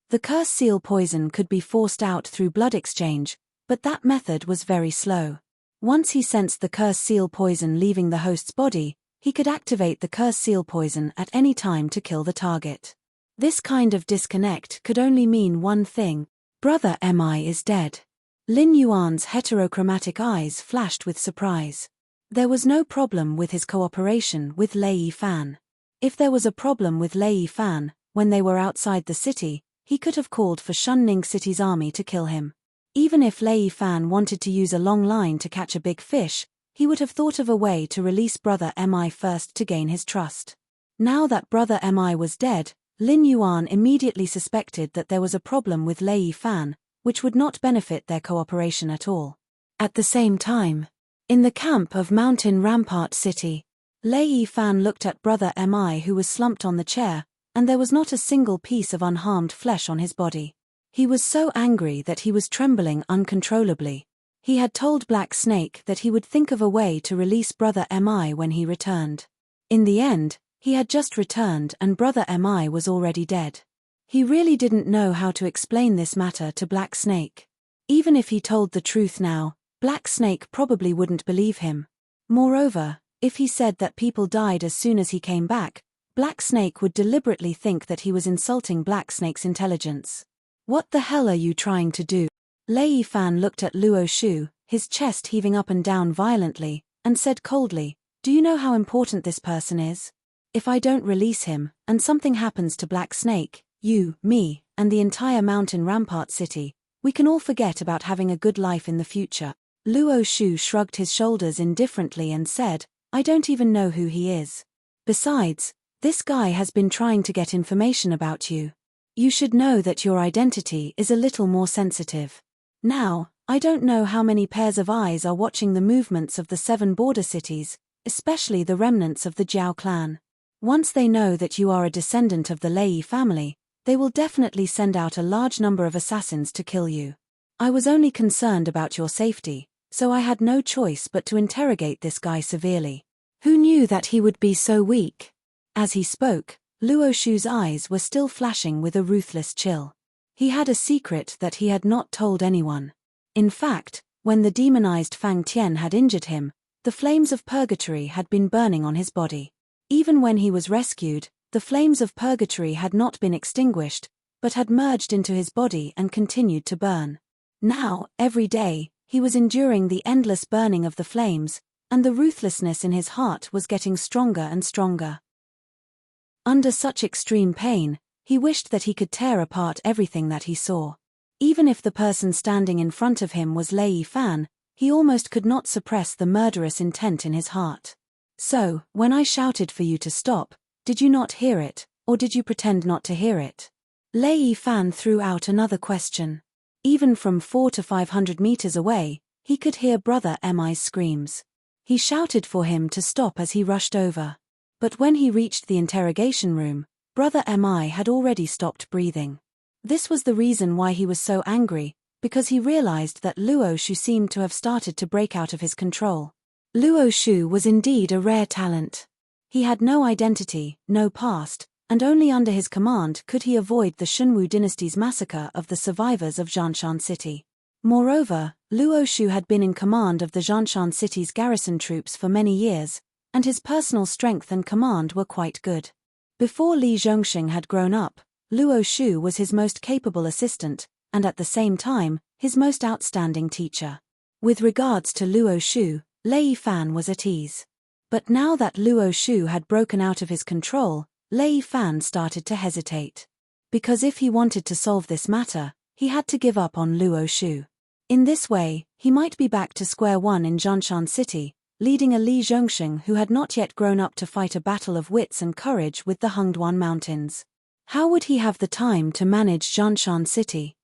A: The curse seal poison could be forced out through blood exchange, but that method was very slow. Once he sensed the curse seal poison leaving the host's body, he could activate the curse seal poison at any time to kill the target. This kind of disconnect could only mean one thing: Brother Mi is dead. Lin Yuan's heterochromatic eyes flashed with surprise. There was no problem with his cooperation with Lei Fan. If there was a problem with Lei Fan, when they were outside the city, he could have called for Shunning City's army to kill him. Even if Lei Fan wanted to use a long line to catch a big fish, he would have thought of a way to release Brother Mi first to gain his trust. Now that Brother Mi was dead, Lin Yuan immediately suspected that there was a problem with Lei Fan, which would not benefit their cooperation at all. At the same time, in the camp of Mountain Rampart City, Lei Fan looked at Brother Mi who was slumped on the chair, and there was not a single piece of unharmed flesh on his body. He was so angry that he was trembling uncontrollably. He had told Black Snake that he would think of a way to release Brother Mi when he returned. In the end, he had just returned and Brother Mi was already dead. He really didn't know how to explain this matter to Black Snake. Even if he told the truth now, Black Snake probably wouldn't believe him. Moreover, if he said that people died as soon as he came back, Black Snake would deliberately think that he was insulting Black Snake's intelligence. What the hell are you trying to do? Lei Fan looked at Luo Shu, his chest heaving up and down violently, and said coldly, do you know how important this person is? If I don't release him, and something happens to Black Snake, you, me, and the entire Mountain Rampart City, we can all forget about having a good life in the future. Luo Shu shrugged his shoulders indifferently and said, I don't even know who he is. Besides, this guy has been trying to get information about you. You should know that your identity is a little more sensitive. Now, I don't know how many pairs of eyes are watching the movements of the 7 border cities, especially the remnants of the Jiao clan. Once they know that you are a descendant of the Lei family, they will definitely send out a large number of assassins to kill you. I was only concerned about your safety, so I had no choice but to interrogate this guy severely. Who knew that he would be so weak? As he spoke, Luo Shu's eyes were still flashing with a ruthless chill. He had a secret that he had not told anyone. In fact, when the demonized Fang Tian had injured him, the flames of purgatory had been burning on his body. Even when he was rescued, the flames of purgatory had not been extinguished, but had merged into his body and continued to burn. Now, every day, he was enduring the endless burning of the flames, and the ruthlessness in his heart was getting stronger and stronger. Under such extreme pain, He wished that he could tear apart everything that he saw. Even if the person standing in front of him was Lei Fan, he almost could not suppress the murderous intent in his heart. So, when I shouted for you to stop, did you not hear it, or did you pretend not to hear it? Lei Fan threw out another question. Even from 400 to 500 meters away, he could hear Brother Mi's screams. He shouted for him to stop as he rushed over. But when he reached the interrogation room, Brother Mi had already stopped breathing. This was the reason why he was so angry, because he realized that Luo Shu seemed to have started to break out of his control. Luo Shu was indeed a rare talent. He had no identity, no past, and only under his command could he avoid the Shunwu dynasty's massacre of the survivors of Zhanshan City. Moreover, Luo Shu had been in command of the Zhanshan City's garrison troops for many years, and his personal strength and command were quite good. Before Li Zhongxing had grown up, Luo Shu was his most capable assistant, and at the same time, his most outstanding teacher. With regards to Luo Shu, Lei Fan was at ease. But now that Luo Shu had broken out of his control, Lei Fan started to hesitate. Because if he wanted to solve this matter, he had to give up on Luo Shu. In this way, he might be back to square one in Zhanshan City, leading a Li Zhongxing who had not yet grown up to fight a battle of wits and courage with the Hengduan Mountains. How would he have the time to manage Zhanshan City?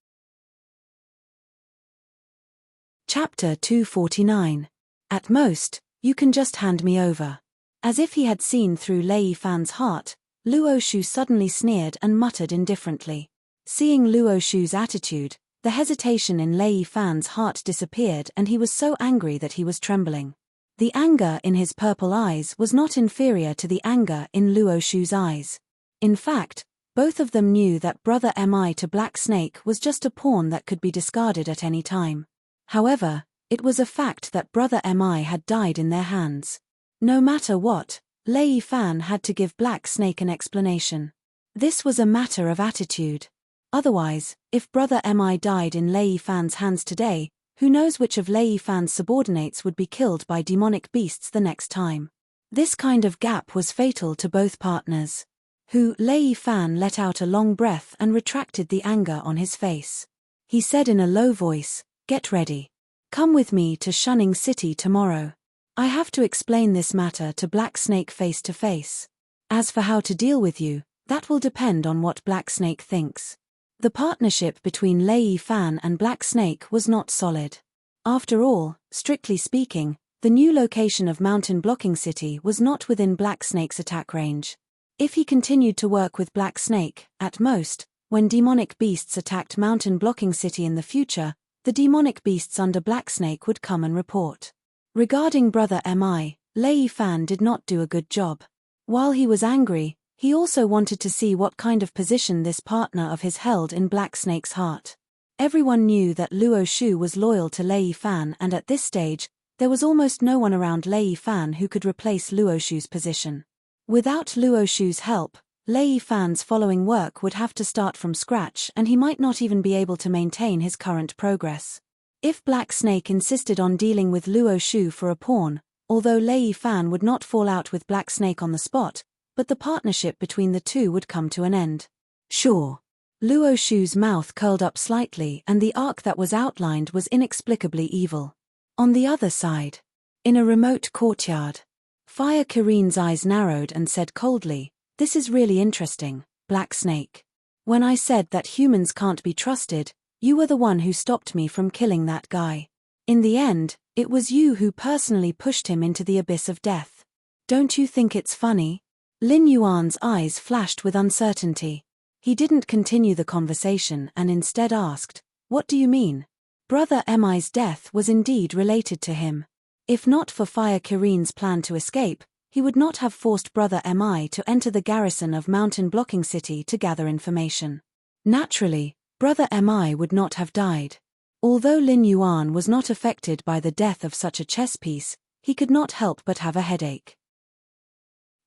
A: Chapter 249. At most, you can just hand me over. As if he had seen through Lei Fan's heart, Luo Shu suddenly sneered and muttered indifferently. Seeing Luo Shu's attitude, the hesitation in Lei Fan's heart disappeared and he was so angry that he was trembling. The anger in his purple eyes was not inferior to the anger in Luo Shu's eyes. In fact, both of them knew that Brother Mi to Black Snake was just a pawn that could be discarded at any time. However, it was a fact that Brother Mi had died in their hands. No matter what, Lei Fan had to give Black Snake an explanation. This was a matter of attitude. Otherwise, if Brother Mi died in Lei Fan's hands today, who knows which of Lei Fan's subordinates would be killed by demonic beasts the next time. This kind of gap was fatal to both partners. Lei Fan let out a long breath and retracted the anger on his face. He said in a low voice, "Get ready. Come with me to Shunning City tomorrow. I have to explain this matter to Black Snake face to face. As for how to deal with you, that will depend on what Black Snake thinks." The partnership between Lei Fan and Black Snake was not solid. After all, strictly speaking, the new location of Mountain Blocking City was not within Black Snake's attack range. If he continued to work with Black Snake, at most, when demonic beasts attacked Mountain Blocking City in the future, the demonic beasts under Black Snake would come and report. Regarding Brother Mi, Lei Fan did not do a good job. While he was angry, he also wanted to see what kind of position this partner of his held in Black Snake's heart. Everyone knew that Luo Shu was loyal to Lei Fan, and at this stage, there was almost no one around Lei Fan who could replace Luo Shu's position. Without Luo Shu's help, Lei Fan's following work would have to start from scratch and he might not even be able to maintain his current progress. If Black Snake insisted on dealing with Luo Shu for a pawn, although Lei Fan would not fall out with Black Snake on the spot, but the partnership between the two would come to an end. Sure. Luo Shu's mouth curled up slightly and the arc that was outlined was inexplicably evil. On the other side, in a remote courtyard, Fire Kirin's eyes narrowed and said coldly, "This is really interesting, Black Snake. When I said that humans can't be trusted, you were the one who stopped me from killing that guy. In the end, it was you who personally pushed him into the abyss of death. Don't you think it's funny?" Lin Yuan's eyes flashed with uncertainty. He didn't continue the conversation and instead asked, "What do you mean?" Brother Mi's death was indeed related to him. If not for Fire Kirin's plan to escape, he would not have forced Brother Mi to enter the garrison of Mountain Blocking City to gather information. Naturally, Brother Mi would not have died. Although Lin Yuan was not affected by the death of such a chess piece, he could not help but have a headache.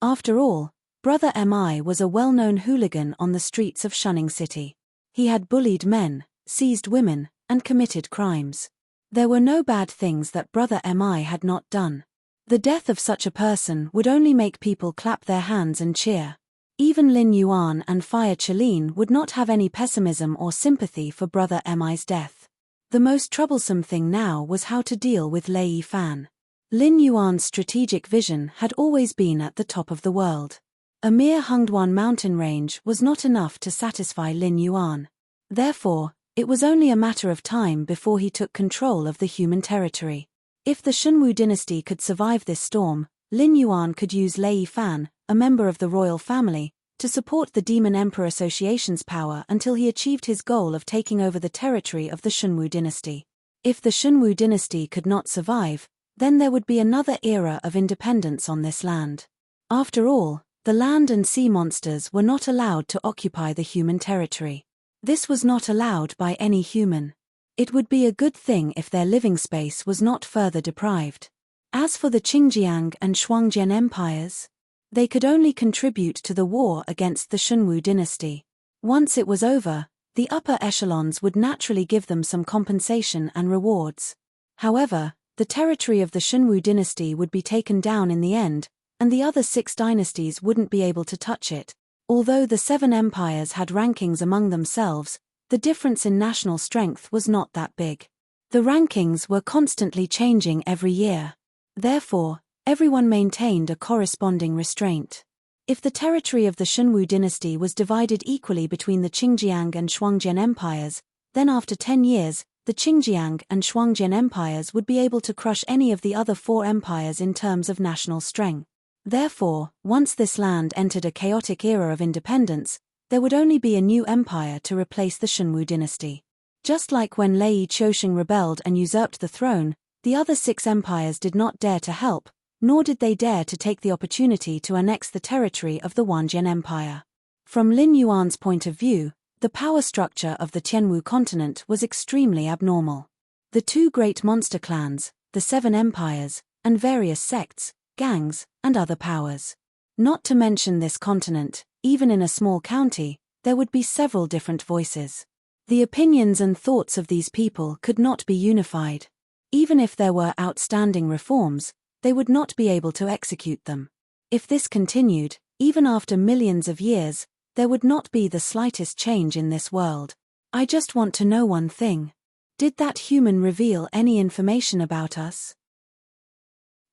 A: After all, Brother Mi was a well-known hooligan on the streets of Shunning City. He had bullied men, seized women, and committed crimes. There were no bad things that Brother Mi had not done. The death of such a person would only make people clap their hands and cheer. Even Lin Yuan and Fire Chelin would not have any pessimism or sympathy for Brother Mi's death. The most troublesome thing now was how to deal with Lei Yifan. Lin Yuan's strategic vision had always been at the top of the world. A mere Hengduan mountain range was not enough to satisfy Lin Yuan. Therefore, it was only a matter of time before he took control of the human territory. If the Shunwu dynasty could survive this storm, Lin Yuan could use Lei Yifan, a member of the royal family, to support the Demon Emperor Association's power until he achieved his goal of taking over the territory of the Shunwu dynasty. If the Shunwu dynasty could not survive, then there would be another era of independence on this land. After all, the land and sea monsters were not allowed to occupy the human territory. This was not allowed by any human. It would be a good thing if their living space was not further deprived. As for the Qingjiang and Shuangjian empires, they could only contribute to the war against the Shunwu dynasty. Once it was over, the upper echelons would naturally give them some compensation and rewards. However, the territory of the Shunwu dynasty would be taken down in the end, and the other 6 dynasties wouldn't be able to touch it. Although the 7 empires had rankings among themselves, the difference in national strength was not that big. The rankings were constantly changing every year. Therefore, everyone maintained a corresponding restraint. If the territory of the Shunwu dynasty was divided equally between the Qingjiang and Shuangjian empires, then after 10 years, the Qingjiang and Shuangjian empires would be able to crush any of the other 4 empires in terms of national strength. Therefore, once this land entered a chaotic era of independence, there would only be a new empire to replace the Shunwu dynasty. Just like when Lei Qiusheng rebelled and usurped the throne, the other 6 empires did not dare to help, nor did they dare to take the opportunity to annex the territory of the Wanjian Empire. From Lin Yuan's point of view, the power structure of the Tianwu continent was extremely abnormal. The 2 great monster clans, the 7 empires, and various sects, gangs, and other powers. Not to mention this continent, even in a small county, there would be several different voices. The opinions and thoughts of these people could not be unified. Even if there were outstanding reforms, they would not be able to execute them. If this continued, even after millions of years, there would not be the slightest change in this world. I just want to know one thing. Did that human reveal any information about us?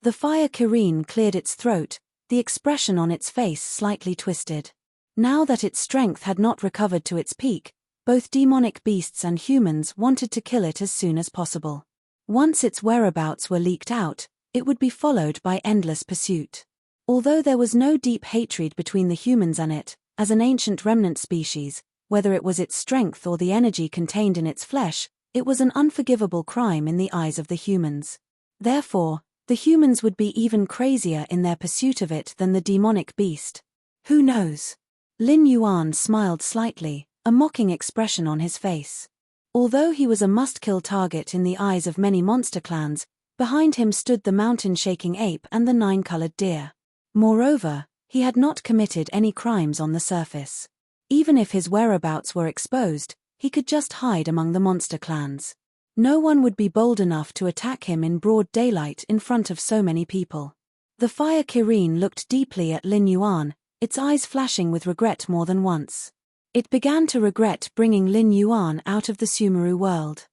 A: The fire Kirin cleared its throat, the expression on its face slightly twisted. Now that its strength had not recovered to its peak, both demonic beasts and humans wanted to kill it as soon as possible. Once its whereabouts were leaked out, it would be followed by endless pursuit. Although there was no deep hatred between the humans and it, as an ancient remnant species, whether it was its strength or the energy contained in its flesh, it was an unforgivable crime in the eyes of the humans. Therefore, the humans would be even crazier in their pursuit of it than the demonic beast. Who knows? Lin Yuan smiled slightly, a mocking expression on his face. Although he was a must-kill target in the eyes of many monster clans, behind him stood the mountain-shaking ape and the 9-colored deer. Moreover, he had not committed any crimes on the surface. Even if his whereabouts were exposed, he could just hide among the monster clans. No one would be bold enough to attack him in broad daylight in front of so many people. The fire Kirin looked deeply at Lin Yuan, its eyes flashing with regret more than once. It began to regret bringing Lin Yuan out of the Sumeru world.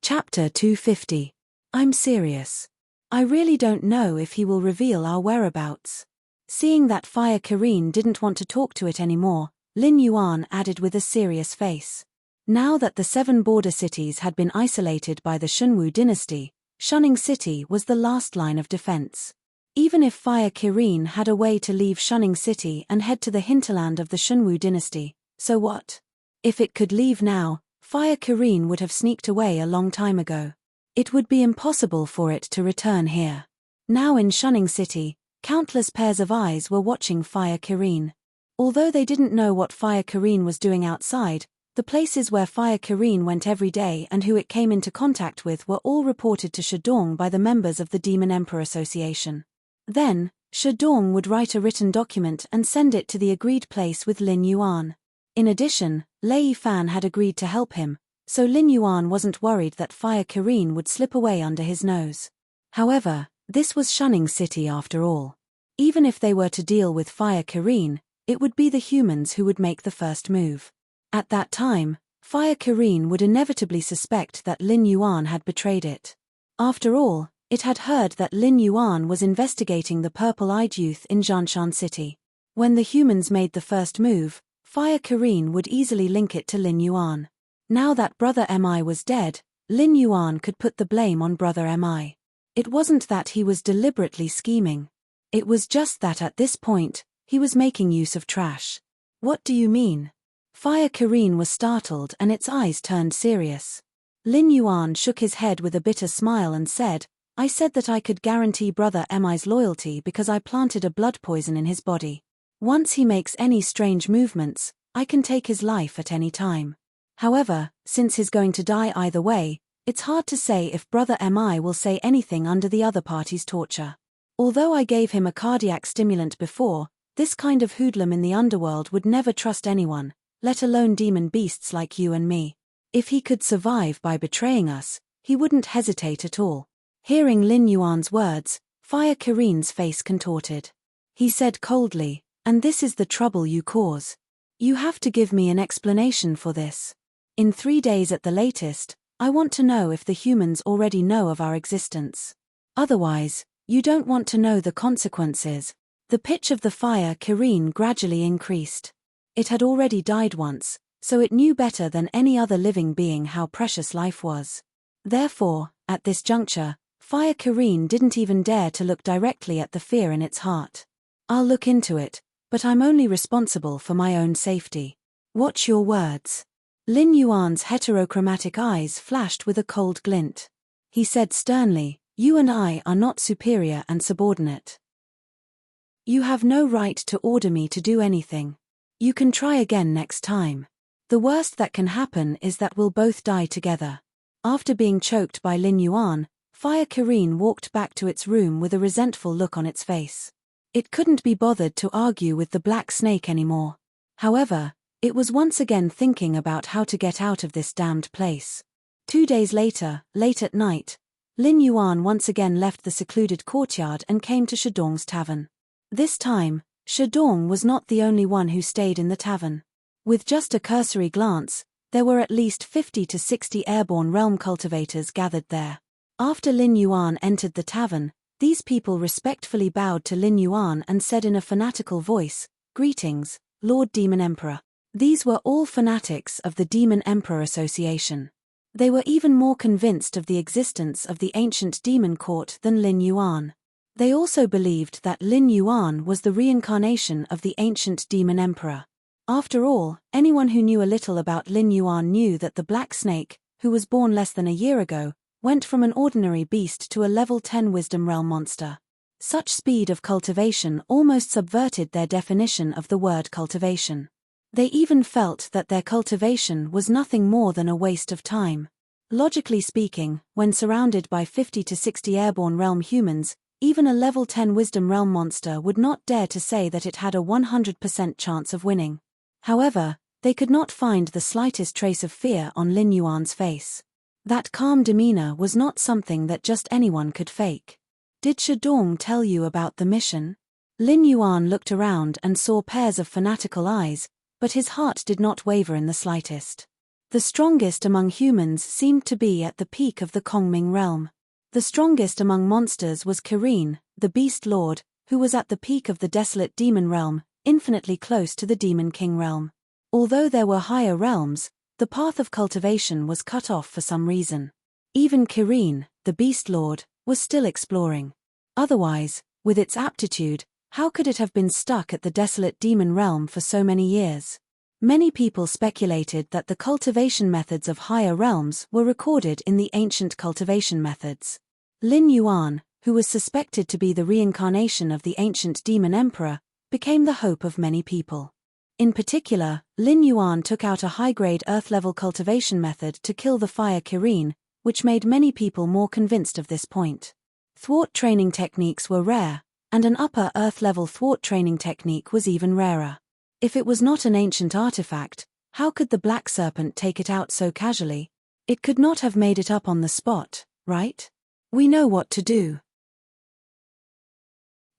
A: Chapter 250. I'm serious. I really don't know if he will reveal our whereabouts. Seeing that fire Kirin didn't want to talk to it anymore, Lin Yuan added with a serious face. Now that the 7 border cities had been isolated by the Shunwu dynasty, Shunning City was the last line of defense. Even if Fire Kirin had a way to leave Shunning City and head to the hinterland of the Shunwu dynasty, so what? If it could leave now, Fire Kirin would have sneaked away a long time ago. It would be impossible for it to return here. Now in Shunning City, countless pairs of eyes were watching Fire Kirin. Although they didn't know what Fire Kirin was doing outside, the places where Fire Kirin went every day and who it came into contact with were all reported to Shedong by the members of the Demon Emperor Association. Then, Shedong would write a written document and send it to the agreed place with Lin Yuan. In addition, Lei Yifan had agreed to help him, so Lin Yuan wasn't worried that Fire Kirin would slip away under his nose. However, this was Shunning City after all. Even if they were to deal with Fire Kirene, it would be the humans who would make the first move. At that time, Fire Kirene would inevitably suspect that Lin Yuan had betrayed it. After all, it had heard that Lin Yuan was investigating the purple-eyed youth in Zhanshan City. When the humans made the first move, Fire Kirene would easily link it to Lin Yuan. Now that Brother Mi was dead, Lin Yuan could put the blame on Brother Mi. It wasn't that he was deliberately scheming. It was just that at this point, he was making use of trash. What do you mean? Fire Kirene was startled and its eyes turned serious. Lin Yuan shook his head with a bitter smile and said, I said that I could guarantee Brother Mi's loyalty because I planted a blood poison in his body. Once he makes any strange movements, I can take his life at any time. However, since he's going to die either way, it's hard to say if Brother Mi will say anything under the other party's torture. Although I gave him a cardiac stimulant before, this kind of hoodlum in the underworld would never trust anyone, let alone demon beasts like you and me. If he could survive by betraying us, he wouldn't hesitate at all. Hearing Lin Yuan's words, Fire Kirene's face contorted. He said coldly, and this is the trouble you cause. You have to give me an explanation for this. In 3 days at the latest, I want to know if the humans already know of our existence. Otherwise, you don't want to know the consequences. The pitch of the Fire Kirene gradually increased. It had already died once, so it knew better than any other living being how precious life was. Therefore, at this juncture, Fire Kirene didn't even dare to look directly at the fear in its heart. I'll look into it, but I'm only responsible for my own safety. Watch your words. Lin Yuan's heterochromatic eyes flashed with a cold glint. He said sternly, you and I are not superior and subordinate. You have no right to order me to do anything. You can try again next time. The worst that can happen is that we'll both die together. After being choked by Lin Yuan, Fire Kirene walked back to its room with a resentful look on its face. It couldn't be bothered to argue with the black snake anymore. However, it was once again thinking about how to get out of this damned place. 2 days later, late at night, Lin Yuan once again left the secluded courtyard and came to Shedong's tavern. This time, Shedong was not the only one who stayed in the tavern. With just a cursory glance, there were at least 50 to 60 airborne realm cultivators gathered there. After Lin Yuan entered the tavern, these people respectfully bowed to Lin Yuan and said in a fanatical voice, Greetings, Lord Demon Emperor. These were all fanatics of the Demon Emperor Association. They were even more convinced of the existence of the ancient demon court than Lin Yuan. They also believed that Lin Yuan was the reincarnation of the ancient demon emperor. After all, anyone who knew a little about Lin Yuan knew that the black snake, who was born less than a year ago, went from an ordinary beast to a level 10 wisdom realm monster. Such speed of cultivation almost subverted their definition of the word cultivation. They even felt that their cultivation was nothing more than a waste of time. Logically speaking, when surrounded by 50 to 60 airborne realm humans, even a level 10 wisdom realm monster would not dare to say that it had a 100% chance of winning. However, they could not find the slightest trace of fear on Lin Yuan's face. That calm demeanor was not something that just anyone could fake. Did Shedong tell you about the mission? Lin Yuan looked around and saw pairs of fanatical eyes, but his heart did not waver in the slightest. The strongest among humans seemed to be at the peak of the Kongming realm. The strongest among monsters was Kirene, the Beast Lord, who was at the peak of the desolate demon realm, infinitely close to the Demon King realm. Although there were higher realms, the path of cultivation was cut off for some reason. Even Kirene, the Beast Lord, was still exploring. Otherwise, with its aptitude, how could it have been stuck at the desolate demon realm for so many years? Many people speculated that the cultivation methods of higher realms were recorded in the ancient cultivation methods. Lin Yuan, who was suspected to be the reincarnation of the ancient demon emperor, became the hope of many people. In particular, Lin Yuan took out a high-grade earth-level cultivation method to kill the Fire Kirene, which made many people more convinced of this point. Thwart training techniques were rare, and an upper earth-level thwart training technique was even rarer. If it was not an ancient artifact, how could the Black Serpent take it out so casually? It could not have made it up on the spot, right? We know what to do.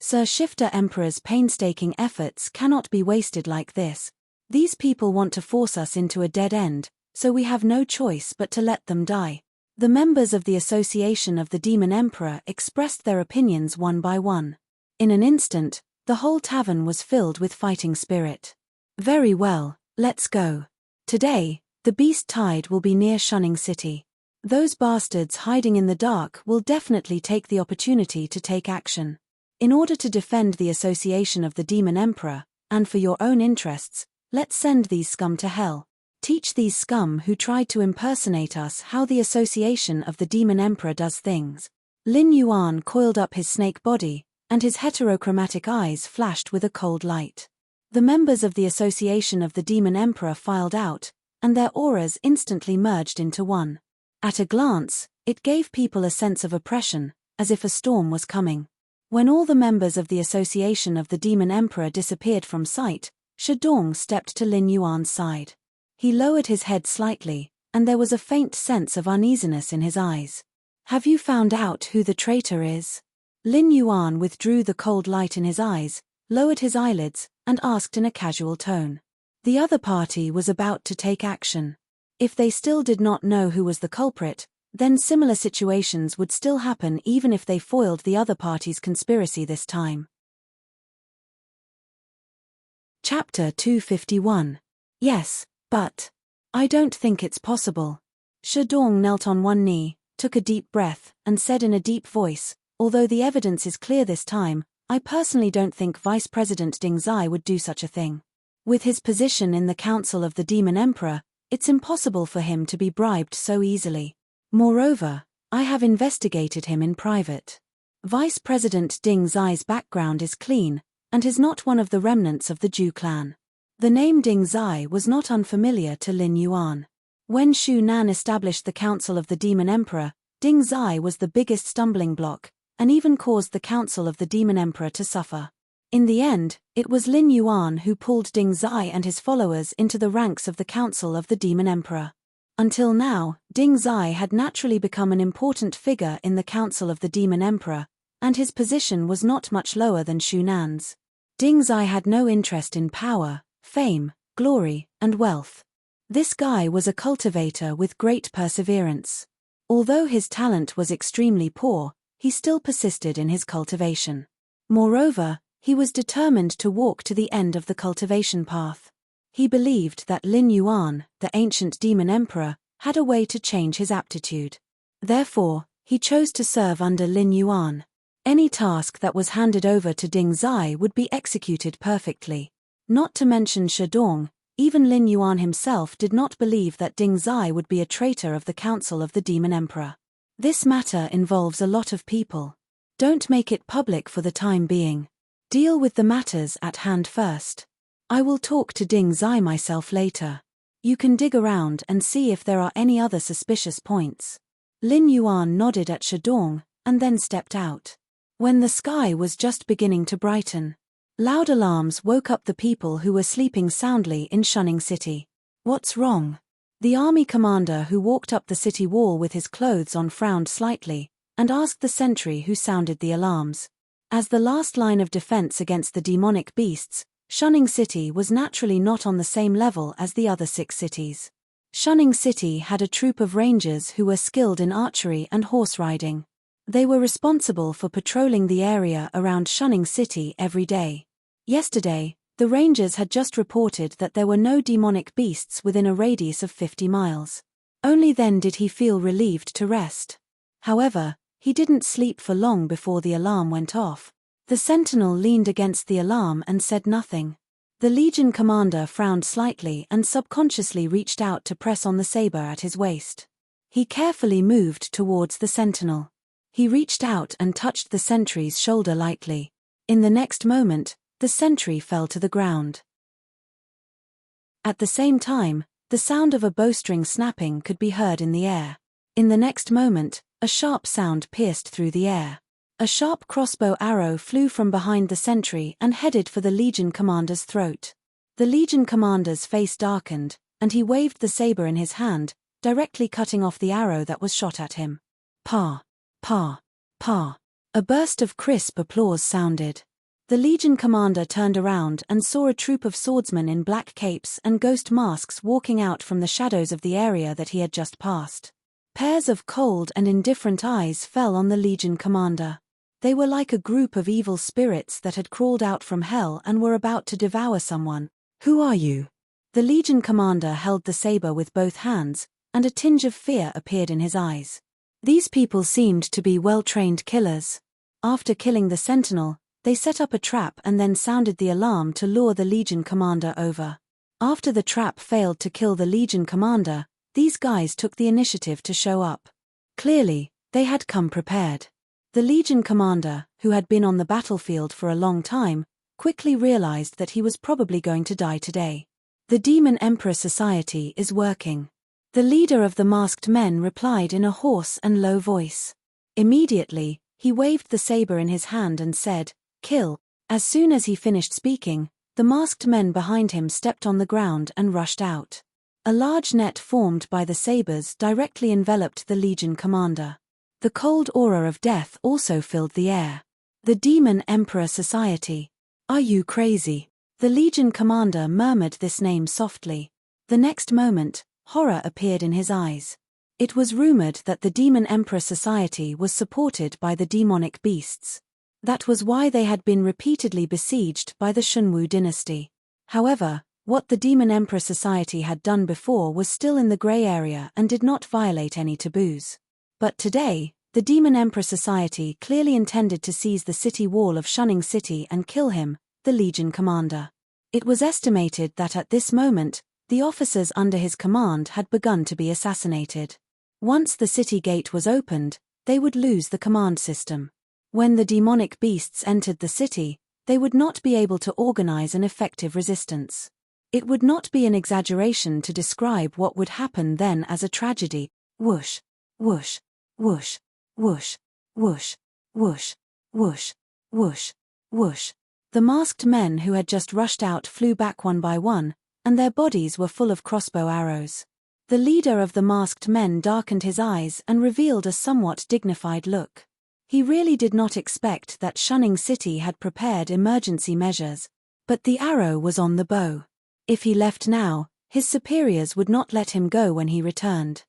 A: Sir Shifter Emperor's painstaking efforts cannot be wasted like this. These people want to force us into a dead end, so we have no choice but to let them die. The members of the Association of the Demon Emperor expressed their opinions one by one. In an instant, the whole tavern was filled with fighting spirit. Very well, let's go. Today, the beast tide will be near Shunning City. Those bastards hiding in the dark will definitely take the opportunity to take action. In order to defend the Association of the Demon Emperor, and for your own interests, let's send these scum to hell. Teach these scum who tried to impersonate us how the Association of the Demon Emperor does things. Lin Yuan coiled up his snake body, and his heterochromatic eyes flashed with a cold light. The members of the Association of the Demon Emperor filed out, and their auras instantly merged into one. At a glance, it gave people a sense of oppression, as if a storm was coming. When all the members of the Association of the Demon Emperor disappeared from sight, Shadong stepped to Lin Yuan's side. He lowered his head slightly, and there was a faint sense of uneasiness in his eyes. Have you found out who the traitor is? Lin Yuan withdrew the cold light in his eyes, lowered his eyelids, and asked in a casual tone. The other party was about to take action. If they still did not know who was the culprit, then similar situations would still happen even if they foiled the other party's conspiracy this time. Chapter 251. Yes, but I don't think it's possible. Shadong knelt on one knee, took a deep breath, and said in a deep voice, although the evidence is clear this time, I personally don't think Vice President Ding Zai would do such a thing. With his position in the Council of the Demon Emperor, it's impossible for him to be bribed so easily. Moreover, I have investigated him in private. Vice President Ding Zai's background is clean, and is not one of the remnants of the Zhu clan. The name Ding Zai was not unfamiliar to Lin Yuan. When Shu Nan established the Council of the Demon Emperor, Ding Zai was the biggest stumbling block, and even caused the Council of the Demon Emperor to suffer. In the end, it was Lin Yuan who pulled Ding Zai and his followers into the ranks of the Council of the Demon Emperor. Until now, Ding Zai had naturally become an important figure in the Council of the Demon Emperor, and his position was not much lower than Shu Nan's. Ding Zai had no interest in power, fame, glory, and wealth. This guy was a cultivator with great perseverance. Although his talent was extremely poor, he still persisted in his cultivation. Moreover, he was determined to walk to the end of the cultivation path. He believed that Lin Yuan, the ancient demon emperor, had a way to change his aptitude. Therefore, he chose to serve under Lin Yuan. Any task that was handed over to Ding Zai would be executed perfectly. Not to mention Shadong, even Lin Yuan himself did not believe that Ding Zai would be a traitor of the Council of the Demon Emperor. This matter involves a lot of people. Don't make it public for the time being. Deal with the matters at hand first. I will talk to Ding Zai myself later. You can dig around and see if there are any other suspicious points. Lin Yuan nodded at Shadong, and then stepped out. When the sky was just beginning to brighten, loud alarms woke up the people who were sleeping soundly in Shunning City. What's wrong? The army commander who walked up the city wall with his clothes on frowned slightly, and asked the sentry who sounded the alarms. As the last line of defense against the demonic beasts, Shunning City was naturally not on the same level as the other 6 cities. Shunning City had a troop of rangers who were skilled in archery and horse riding. They were responsible for patrolling the area around Shunning City every day. Yesterday, the rangers had just reported that there were no demonic beasts within a radius of 50 miles. Only then did he feel relieved to rest. However, he didn't sleep for long before the alarm went off. The sentinel leaned against the alarm and said nothing. The Legion commander frowned slightly and subconsciously reached out to press on the saber at his waist. He carefully moved towards the sentinel. He reached out and touched the sentry's shoulder lightly. In the next moment, the sentry fell to the ground. At the same time, the sound of a bowstring snapping could be heard in the air. In the next moment, a sharp sound pierced through the air. A sharp crossbow arrow flew from behind the sentry and headed for the Legion commander's throat. The Legion commander's face darkened, and he waved the saber in his hand, directly cutting off the arrow that was shot at him. Pa! Pa! Pa! A burst of crisp applause sounded. The Legion commander turned around and saw a troop of swordsmen in black capes and ghost masks walking out from the shadows of the area that he had just passed. Pairs of cold and indifferent eyes fell on the Legion commander. They were like a group of evil spirits that had crawled out from hell and were about to devour someone. "Who are you?" The Legion commander held the saber with both hands, and a tinge of fear appeared in his eyes. These people seemed to be well-trained killers. After killing the sentinel, they set up a trap and then sounded the alarm to lure the Legion commander over. After the trap failed to kill the Legion commander, these guys took the initiative to show up. Clearly, they had come prepared. The Legion commander, who had been on the battlefield for a long time, quickly realized that he was probably going to die today. "The Demon Emperor Society is working." The leader of the masked men replied in a hoarse and low voice. Immediately, he waved the saber in his hand and said, "Kill." As soon as he finished speaking, the masked men behind him stepped on the ground and rushed out. A large net formed by the sabers directly enveloped the Legion commander. The cold aura of death also filled the air. "The Demon Emperor Society. Are you crazy?" The Legion commander murmured this name softly. The next moment, horror appeared in his eyes. It was rumored that the Demon Emperor Society was supported by the demonic beasts. That was why they had been repeatedly besieged by the Shunwu dynasty. However, what the Demon Emperor Society had done before was still in the gray area and did not violate any taboos. But today, the Demon Emperor Society clearly intended to seize the city wall of Shunning City and kill him, the Legion commander. It was estimated that at this moment, the officers under his command had begun to be assassinated. Once the city gate was opened, they would lose the command system. When the demonic beasts entered the city, they would not be able to organize an effective resistance. It would not be an exaggeration to describe what would happen then as a tragedy. Whoosh, whoosh, whoosh, whoosh, whoosh, whoosh, whoosh, whoosh, whoosh. The masked men who had just rushed out flew back one by one, and their bodies were full of crossbow arrows. The leader of the masked men darkened his eyes and revealed a somewhat dignified look. He really did not expect that Shunning City had prepared emergency measures, but the arrow was on the bow. If he left now, his superiors would not let him go when he returned.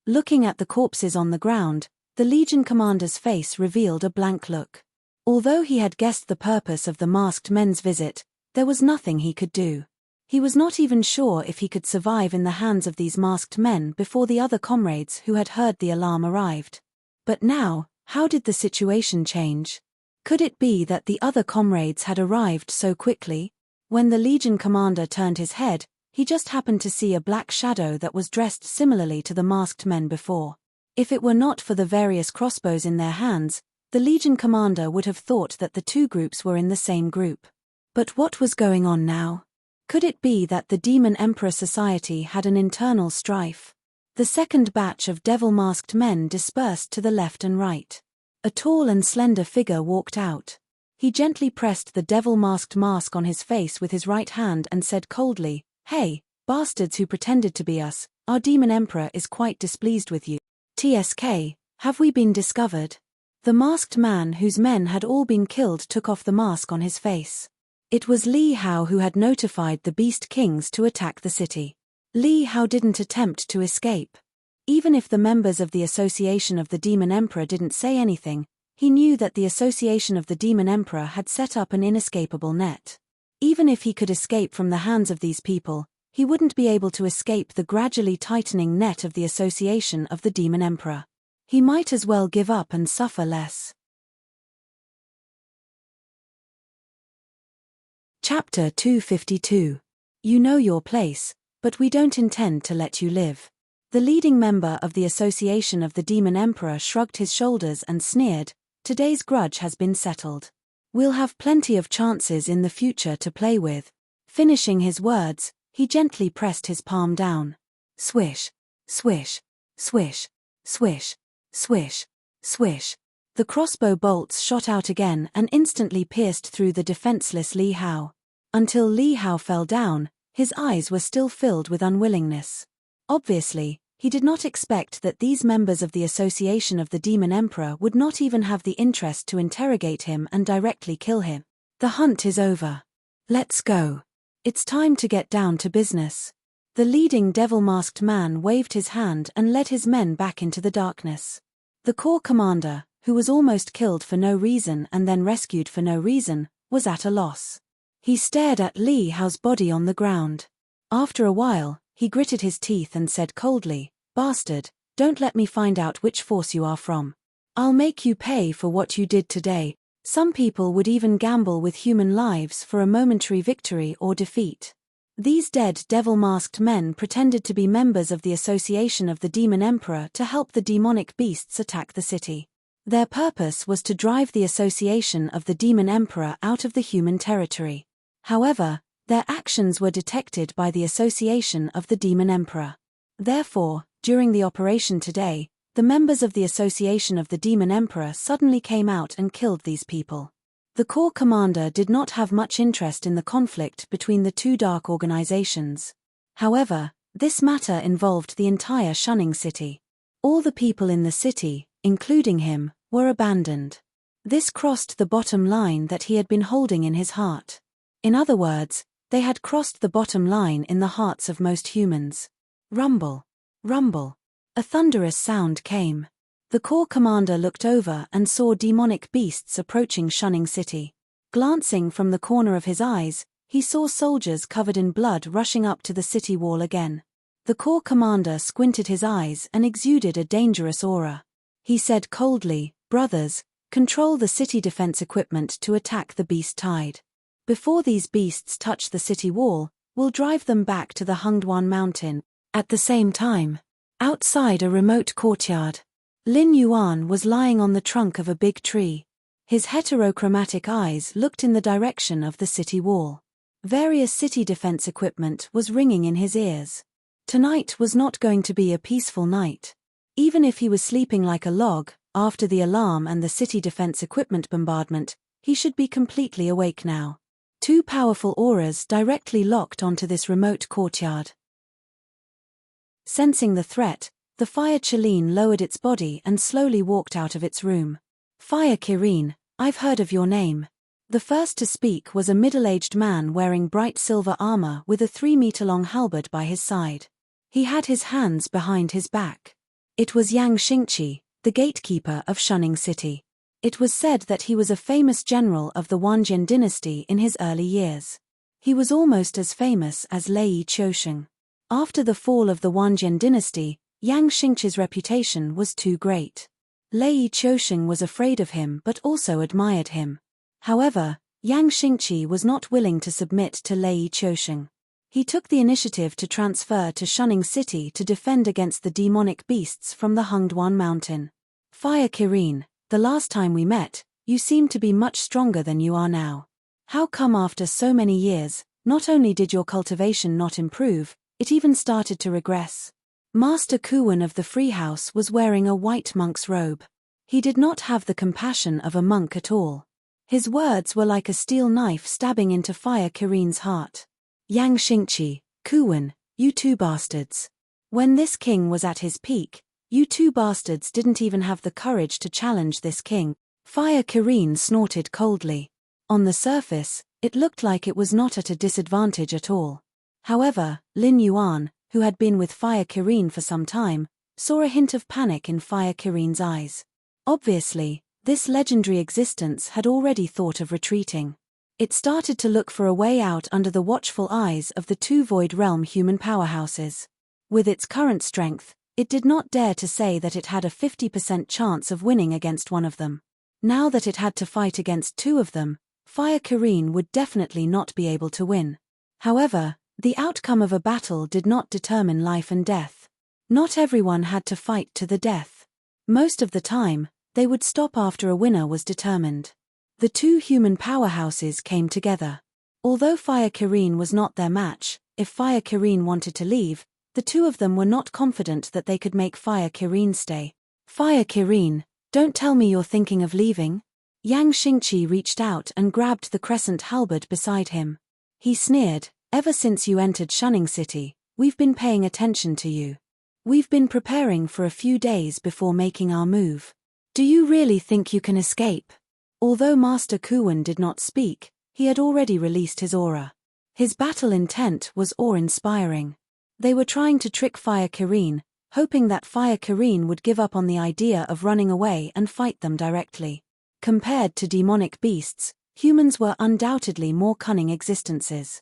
A: Looking at the corpses on the ground, the Legion commander's face revealed a blank look. Although he had guessed the purpose of the masked men's visit, there was nothing he could do. He was not even sure if he could survive in the hands of these masked men before the other comrades who had heard the alarm arrived. But now, how did the situation change? Could it be that the other comrades had arrived so quickly? When the Legion commander turned his head, he just happened to see a black shadow that was dressed similarly to the masked men before. If it were not for the various crossbows in their hands, the Legion commander would have thought that the two groups were in the same group. But what was going on now? Could it be that the Demon Emperor Society had an internal strife? The second batch of devil-masked men dispersed to the left and right. A tall and slender figure walked out. He gently pressed the devil-masked mask on his face with his right hand and said coldly, "Hey, bastards who pretended to be us, our Demon Emperor is quite displeased with you. TSK, have we been discovered?" The masked man whose men had all been killed took off the mask on his face. It was Li Hao who had notified the Beast Kings to attack the city. Li Hao didn't attempt to escape. Even if the members of the Association of the Demon Emperor didn't say anything, he knew that the Association of the Demon Emperor had set up an inescapable net. Even if he could escape from the hands of these people, he wouldn't be able to escape the gradually tightening net of the Association of the Demon Emperor. He might as well give up and suffer less. Chapter 252. You know your place, but we don't intend to let you live. The leading member of the Association of the Demon Emperor shrugged his shoulders and sneered, "Today's grudge has been settled. We'll have plenty of chances in the future to play with." Finishing his words, he gently pressed his palm down. Swish, swish, swish, swish, swish, swish. The crossbow bolts shot out again and instantly pierced through the defenseless Li Hao. Until Li Hao fell down, his eyes were still filled with unwillingness. Obviously, He did not expect that these members of the Association of the Demon Emperor would not even have the interest to interrogate him and directly kill him. The hunt is over. Let's go. It's time to get down to business. The leading devil-masked man waved his hand and led his men back into the darkness. The corps commander, who was almost killed for no reason and then rescued for no reason, was at a loss. He stared at Li Hao's body on the ground. After a while, he gritted his teeth and said coldly, "Bastard, don't let me find out which force you are from. I'll make you pay for what you did today." Some people would even gamble with human lives for a momentary victory or defeat. These dead devil-masked men pretended to be members of the Association of the Demon Emperor to help the demonic beasts attack the city. Their purpose was to drive the Association of the Demon Emperor out of the human territory. However, their actions were detected by the Association of the Demon Emperor. Therefore, during the operation today, the members of the Association of the Demon Emperor suddenly came out and killed these people. The corps commander did not have much interest in the conflict between the two dark organizations. However, this matter involved the entire Shunning City. All the people in the city, including him, were abandoned. This crossed the bottom line that he had been holding in his heart. In other words, they had crossed the bottom line in the hearts of most humans. Rumble. Rumble. A thunderous sound came. The corps commander looked over and saw demonic beasts approaching Shunning City. Glancing from the corner of his eyes, he saw soldiers covered in blood rushing up to the city wall again. The corps commander squinted his eyes and exuded a dangerous aura. He said coldly, "Brothers, control the city defense equipment to attack the beast tide. Before these beasts touch the city wall, we'll drive them back to the Hungduan mountain." At the same time, outside a remote courtyard, Lin Yuan was lying on the trunk of a big tree. His heterochromatic eyes looked in the direction of the city wall. Various city defense equipment was ringing in his ears. Tonight was not going to be a peaceful night. Even if he was sleeping like a log, after the alarm and the city defense equipment bombardment, he should be completely awake now. Two powerful auras directly locked onto this remote courtyard. Sensing the threat, the Fire Chelene lowered its body and slowly walked out of its room. "Fire Kirin, I've heard of your name." The first to speak was a middle-aged man wearing bright silver armor with a 3-meter-long halberd by his side. He had his hands behind his back. It was Yang Xingqi, the gatekeeper of Shunning City. It was said that he was a famous general of the Wanjian dynasty in his early years. He was almost as famous as Lei Qiusheng. After the fall of the Wanjian dynasty, Yang Xingqi's reputation was too great. Lei Qiusheng was afraid of him but also admired him. However, Yang Xingqi was not willing to submit to Lei Qiusheng. He took the initiative to transfer to Shunning City to defend against the demonic beasts from the Hungduan mountain. "Fire Kirin, the last time we met, you seemed to be much stronger than you are now. How come after so many years, not only did your cultivation not improve, it even started to regress?" Master Kuwen of the Free House was wearing a white monk's robe. He did not have the compassion of a monk at all. His words were like a steel knife stabbing into Fire Kirin's heart. "Yang Xingqi, Kuwen, you two bastards. When this king was at his peak, you two bastards didn't even have the courage to challenge this king." Fire Kirin snorted coldly. On the surface, it looked like it was not at a disadvantage at all. However, Lin Yuan, who had been with Fire Kirin for some time, saw a hint of panic in Fire Kirin's eyes. Obviously, this legendary existence had already thought of retreating. It started to look for a way out under the watchful eyes of the two Void Realm human powerhouses. With its current strength, it did not dare to say that it had a 50% chance of winning against one of them. Now that it had to fight against two of them, Fire Kirin would definitely not be able to win. However, the outcome of a battle did not determine life and death. Not everyone had to fight to the death. Most of the time, they would stop after a winner was determined. The two human powerhouses came together. Although Fire Kirin was not their match, if Fire Kirin wanted to leave, the two of them were not confident that they could make Fire Kirin stay. "Fire Kirin, don't tell me you're thinking of leaving?" Yang Xingqi reached out and grabbed the crescent halberd beside him. He sneered, "Ever since you entered Shunning City, we've been paying attention to you. We've been preparing for a few days before making our move. Do you really think you can escape? Although Master Kuwen did not speak, he had already released his aura. His battle intent was awe-inspiring. They were trying to trick Fire Kirene, hoping that Fire Kirene would give up on the idea of running away and fight them directly. Compared to demonic beasts, humans were undoubtedly more cunning existences.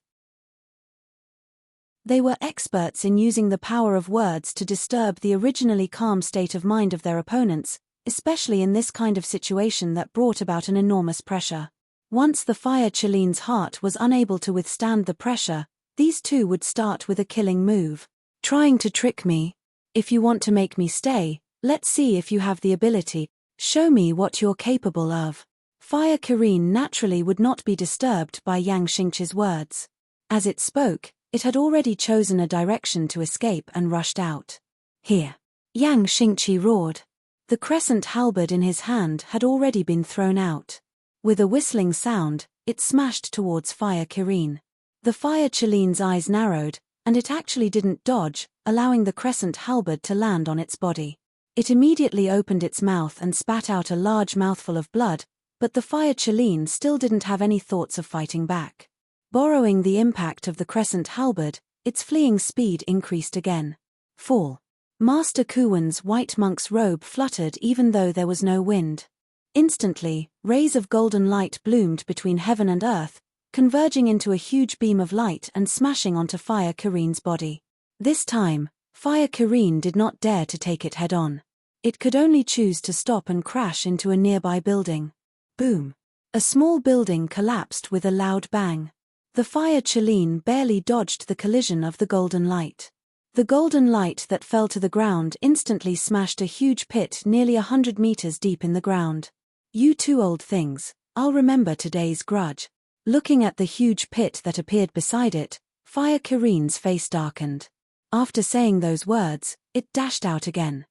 A: They were experts in using the power of words to disturb the originally calm state of mind of their opponents, especially in this kind of situation that brought about an enormous pressure. Once the Fire Chilene's heart was unable to withstand the pressure, these two would start with a killing move. Trying to trick me? If you want to make me stay, let's see if you have the ability. Show me what you're capable of. Fire Kirene naturally would not be disturbed by Yang Xingqi's words. As it spoke, it had already chosen a direction to escape and rushed out. Here! Yang Xingqi roared. The crescent halberd in his hand had already been thrown out. With a whistling sound, it smashed towards Fire Kirene. The Fire Chilene's eyes narrowed, and it actually didn't dodge, allowing the crescent halberd to land on its body. It immediately opened its mouth and spat out a large mouthful of blood, but the Fire Chilene still didn't have any thoughts of fighting back. Borrowing the impact of the crescent halberd, its fleeing speed increased again. Fall. Master Kuwen's white monk's robe fluttered even though there was no wind. Instantly, rays of golden light bloomed between heaven and earth, converging into a huge beam of light and smashing onto Fire Kirene's body. This time, Fire Kirene did not dare to take it head-on. It could only choose to stop and crash into a nearby building. Boom! A small building collapsed with a loud bang. The Fire Chilene barely dodged the collision of the golden light. The golden light that fell to the ground instantly smashed a huge pit nearly 100 meters deep in the ground. You two old things, I'll remember today's grudge. Looking at the huge pit that appeared beside it, Fire Kirene's face darkened. After saying those words, it dashed out again.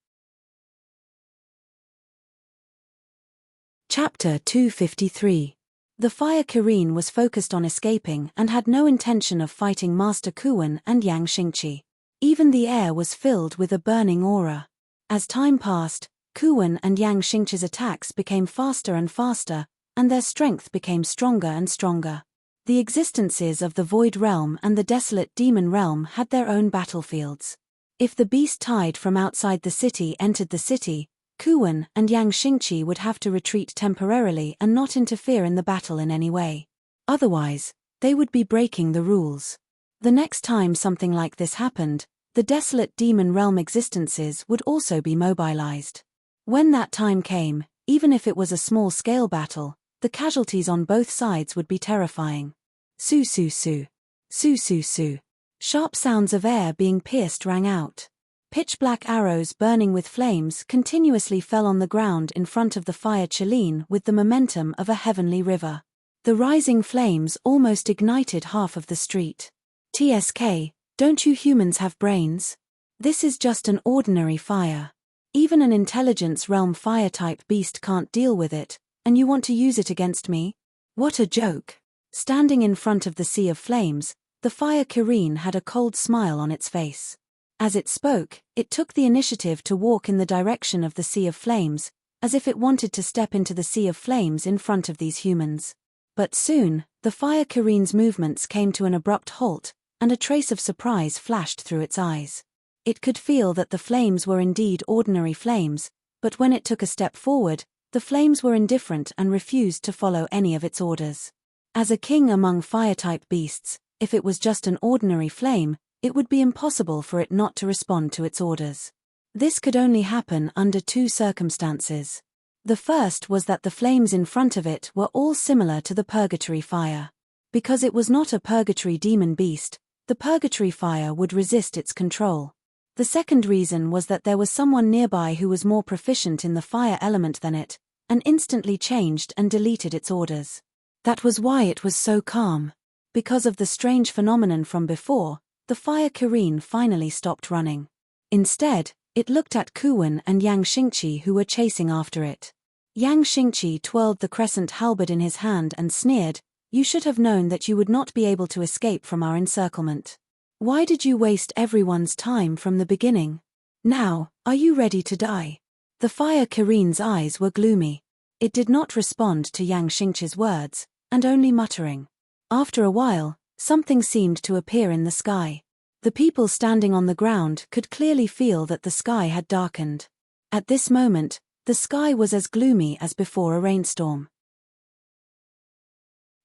A: Chapter 253. The Fire Kirene was focused on escaping and had no intention of fighting Master Kuwen and Yang Xingqi. Even the air was filled with a burning aura. As time passed, Kuwen and Yang Xingqi's attacks became faster and faster, and their strength became stronger and stronger. The existences of the Void Realm and the Desolate Demon Realm had their own battlefields. If the beast tide from outside the city entered the city, Kuwen and Yang Xingqi would have to retreat temporarily and not interfere in the battle in any way. Otherwise, they would be breaking the rules. The next time something like this happened, the Desolate Demon Realm existences would also be mobilized. When that time came, even if it was a small-scale battle, the casualties on both sides would be terrifying. Su-su-su. Su-su-su. Sharp sounds of air being pierced rang out. Pitch-black arrows burning with flames continuously fell on the ground in front of the Fire Chilene with the momentum of a heavenly river. The rising flames almost ignited half of the street. TSK, don't you humans have brains? This is just an ordinary fire. Even an intelligence realm fire-type beast can't deal with it, and you want to use it against me? What a joke. Standing in front of the sea of flames, the Fire Kirene had a cold smile on its face. As it spoke, it took the initiative to walk in the direction of the sea of flames, as if it wanted to step into the sea of flames in front of these humans. But soon, the Fire Kirene's movements came to an abrupt halt, and a trace of surprise flashed through its eyes. It could feel that the flames were indeed ordinary flames, but when it took a step forward, the flames were indifferent and refused to follow any of its orders. As a king among fire-type beasts, if it was just an ordinary flame, it would be impossible for it not to respond to its orders. This could only happen under two circumstances. The first was that the flames in front of it were all similar to the purgatory fire. Because it was not a purgatory demon beast, the purgatory fire would resist its control. The second reason was that there was someone nearby who was more proficient in the fire element than it, and instantly changed and deleted its orders. That was why it was so calm. Because of the strange phenomenon from before, the Fire Kirene finally stopped running. Instead, it looked at Kuwen and Yang Xingqi who were chasing after it. Yang Xingqi twirled the crescent halberd in his hand and sneered, "You should have known that you would not be able to escape from our encirclement. Why did you waste everyone's time from the beginning? Now, are you ready to die? The fire Kirin's eyes were gloomy. It did not respond to Yang Xingqi's words, and only muttering. After a while, something seemed to appear in the sky. The people standing on the ground could clearly feel that the sky had darkened. At this moment, the sky was as gloomy as before a rainstorm.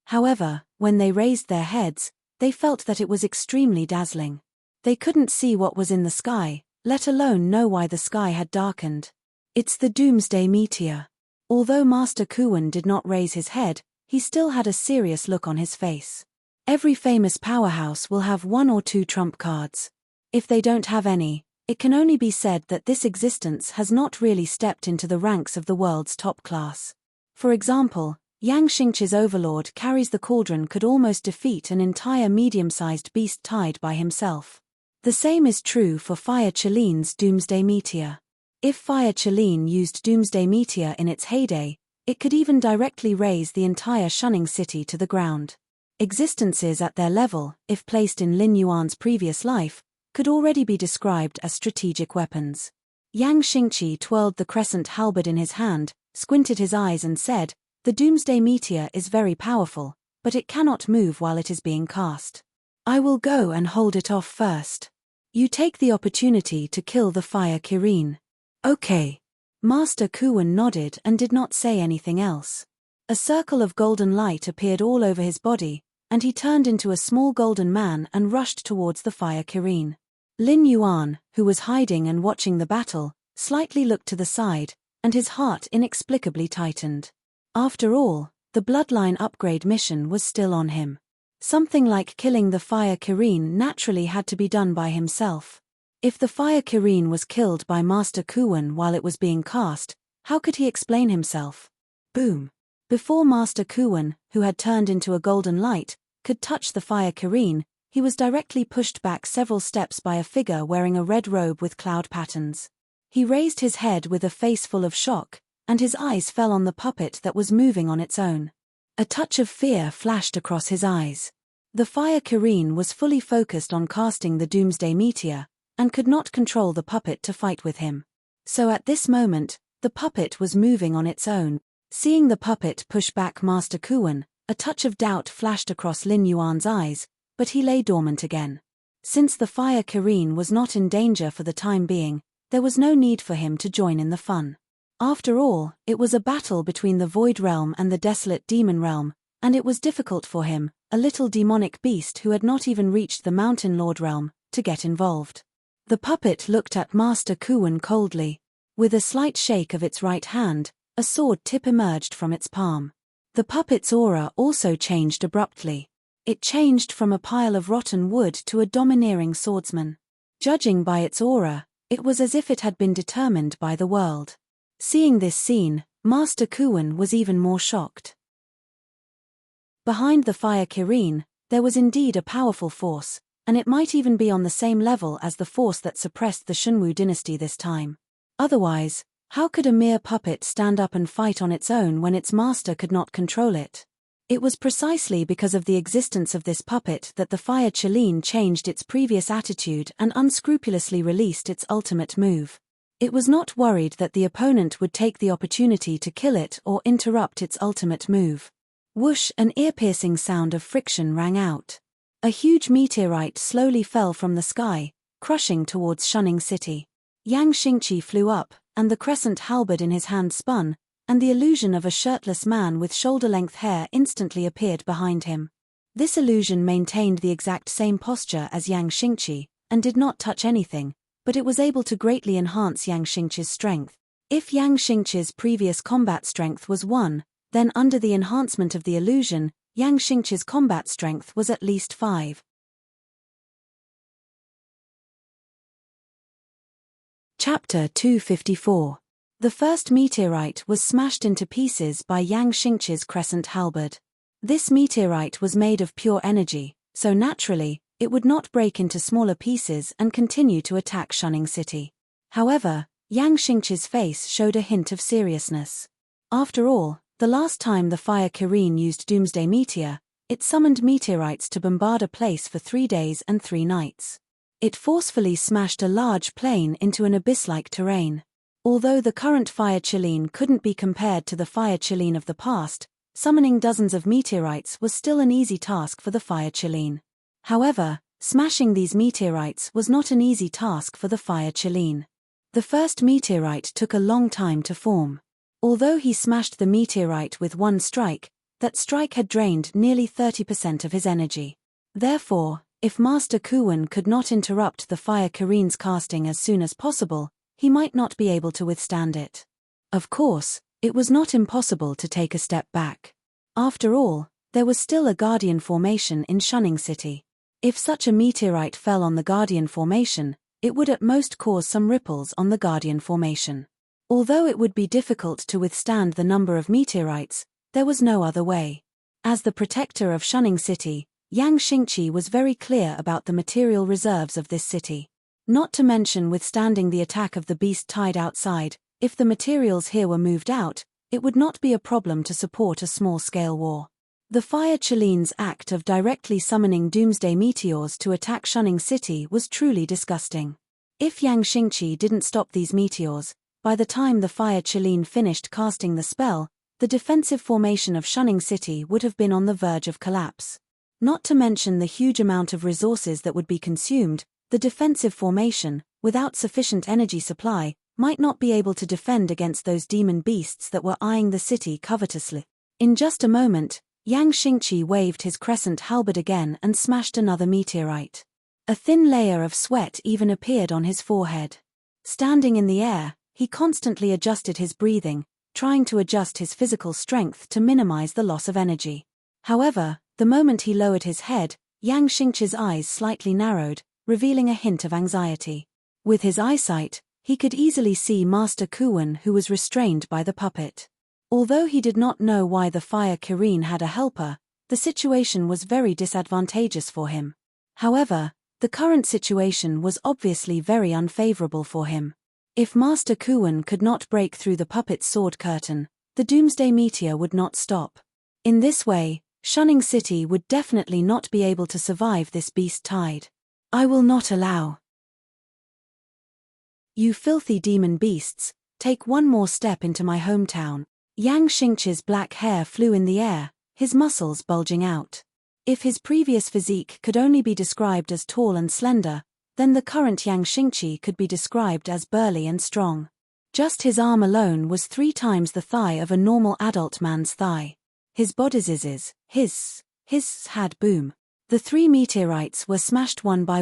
A: However, when they raised their heads, they felt that it was extremely dazzling. They couldn't see what was in the sky, let alone know why the sky had darkened. It's the doomsday meteor. Although Master Kuwen did not raise his head, he still had a serious look on his face. Every famous powerhouse will have one or two trump cards. If they don't have any, it can only be said that this existence has not really stepped into the ranks of the world's top class. For example, Yang Xingqi's overlord carries the cauldron could almost defeat an entire medium-sized beast tied by himself. The same is true for Fire Chilin's doomsday meteor. If Fire Chilin used doomsday meteor in its heyday, it could even directly raise the entire Shunning City to the ground. Existences at their level, if placed in Lin Yuan's previous life, could already be described as strategic weapons. Yang Xingqi twirled the crescent halberd in his hand, squinted his eyes and said, "The doomsday meteor is very powerful, but it cannot move while it is being cast. I will go and hold it off first. You take the opportunity to kill the fire Kirin." "Okay." Master Kuwen nodded and did not say anything else. A circle of golden light appeared all over his body, and he turned into a small golden man and rushed towards the fire Kirin. Lin Yuan, who was hiding and watching the battle, slightly looked to the side, and his heart inexplicably tightened. After all, the bloodline upgrade mission was still on him. Something like killing the fire Kirin naturally had to be done by himself. If the fire Kirin was killed by Master Kuwen while it was being cast, how could he explain himself? Boom. Before Master Kuwen, who had turned into a golden light, could touch the fire Kirin, he was directly pushed back several steps by a figure wearing a red robe with cloud patterns. He raised his head with a face full of shock, and his eyes fell on the puppet that was moving on its own. A touch of fear flashed across his eyes. The fire Kirin was fully focused on casting the doomsday meteor, and could not control the puppet to fight with him. So at this moment, the puppet was moving on its own. Seeing the puppet push back Master Kuwen, a touch of doubt flashed across Lin Yuan's eyes, but he lay dormant again. Since the fire Kirin was not in danger for the time being, there was no need for him to join in the fun. After all, it was a battle between the Void Realm and the Desolate Demon Realm, and it was difficult for him, a little demonic beast who had not even reached the Mountain Lord Realm, to get involved. The puppet looked at Master Kuwen coldly. With a slight shake of its right hand, a sword tip emerged from its palm. The puppet's aura also changed abruptly. It changed from a pile of rotten wood to a domineering swordsman. Judging by its aura, it was as if it had been determined by the world. Seeing this scene, Master Kuwen was even more shocked. Behind the fire Kirin, there was indeed a powerful force, and it might even be on the same level as the force that suppressed the Shunwu dynasty this time. Otherwise, how could a mere puppet stand up and fight on its own when its master could not control it? It was precisely because of the existence of this puppet that the fire Chilin changed its previous attitude and unscrupulously released its ultimate move. It was not worried that the opponent would take the opportunity to kill it or interrupt its ultimate move. Whoosh! An ear-piercing sound of friction rang out. A huge meteorite slowly fell from the sky, crushing towards Shunning City. Yang Xingqi flew up, and the crescent halberd in his hand spun, and the illusion of a shirtless man with shoulder-length hair instantly appeared behind him. This illusion maintained the exact same posture as Yang Xingqi, and did not touch anything, but it was able to greatly enhance Yang Xingqi's strength. If Yang Xingqi's previous combat strength was 1, then under the enhancement of the illusion, Yang Xingqi's combat strength was at least 5. Chapter 254. The first meteorite was smashed into pieces by Yang Xingqi's crescent halberd. This meteorite was made of pure energy, so naturally, it would not break into smaller pieces and continue to attack Shunning City. However, Yang Xingqi's face showed a hint of seriousness. After all, the last time the fire Kirin used Doomsday Meteor, it summoned meteorites to bombard a place for 3 days and 3 nights. It forcefully smashed a large plane into an abyss-like terrain. Although the current fire Chiline couldn't be compared to the fire Chiline of the past, summoning dozens of meteorites was still an easy task for the fire Chiline. However, smashing these meteorites was not an easy task for the fire Chiline. The first meteorite took a long time to form. Although he smashed the meteorite with one strike, that strike had drained nearly 30% of his energy. Therefore, if Master Kuwen could not interrupt the fire Kirine's casting as soon as possible, he might not be able to withstand it. Of course, it was not impossible to take a step back. After all, there was still a Guardian Formation in Shunning City. If such a meteorite fell on the Guardian Formation, it would at most cause some ripples on the Guardian Formation. Although it would be difficult to withstand the number of meteorites, there was no other way. As the protector of Shunning City, Yang Xingqi was very clear about the material reserves of this city. Not to mention withstanding the attack of the beast tide outside, if the materials here were moved out, it would not be a problem to support a small-scale war. The Fire Chiline's act of directly summoning doomsday meteors to attack Shunning City was truly disgusting. If Yang Xingqi didn't stop these meteors, by the time the Fire Chiline finished casting the spell, the defensive formation of Shunning City would have been on the verge of collapse. Not to mention the huge amount of resources that would be consumed, the defensive formation, without sufficient energy supply, might not be able to defend against those demon beasts that were eyeing the city covetously. In just a moment, Yang Xingqi waved his crescent halberd again and smashed another meteorite. A thin layer of sweat even appeared on his forehead. Standing in the air, he constantly adjusted his breathing, trying to adjust his physical strength to minimize the loss of energy. However, the moment he lowered his head, Yang Xingqi's eyes slightly narrowed, revealing a hint of anxiety. With his eyesight, he could easily see Master Kuwen, who was restrained by the puppet. Although he did not know why the Fire Kirine had a helper, the situation was very disadvantageous for him. However, the current situation was obviously very unfavorable for him. If Master Kuwen could not break through the puppet's sword curtain, the Doomsday Meteor would not stop. In this way, Shunning City would definitely not be able to survive this beast tide. I will not allow. You filthy demon beasts, take one more step into my hometown. Yang Xingqi's black hair flew in the air, his muscles bulging out. If his previous physique could only be described as tall and slender, then the current Yang Xingqi could be described as burly and strong. Just his arm alone was 3 times the thigh of a normal adult man's thigh. His body's his had boom. The 3 meteorites were smashed one by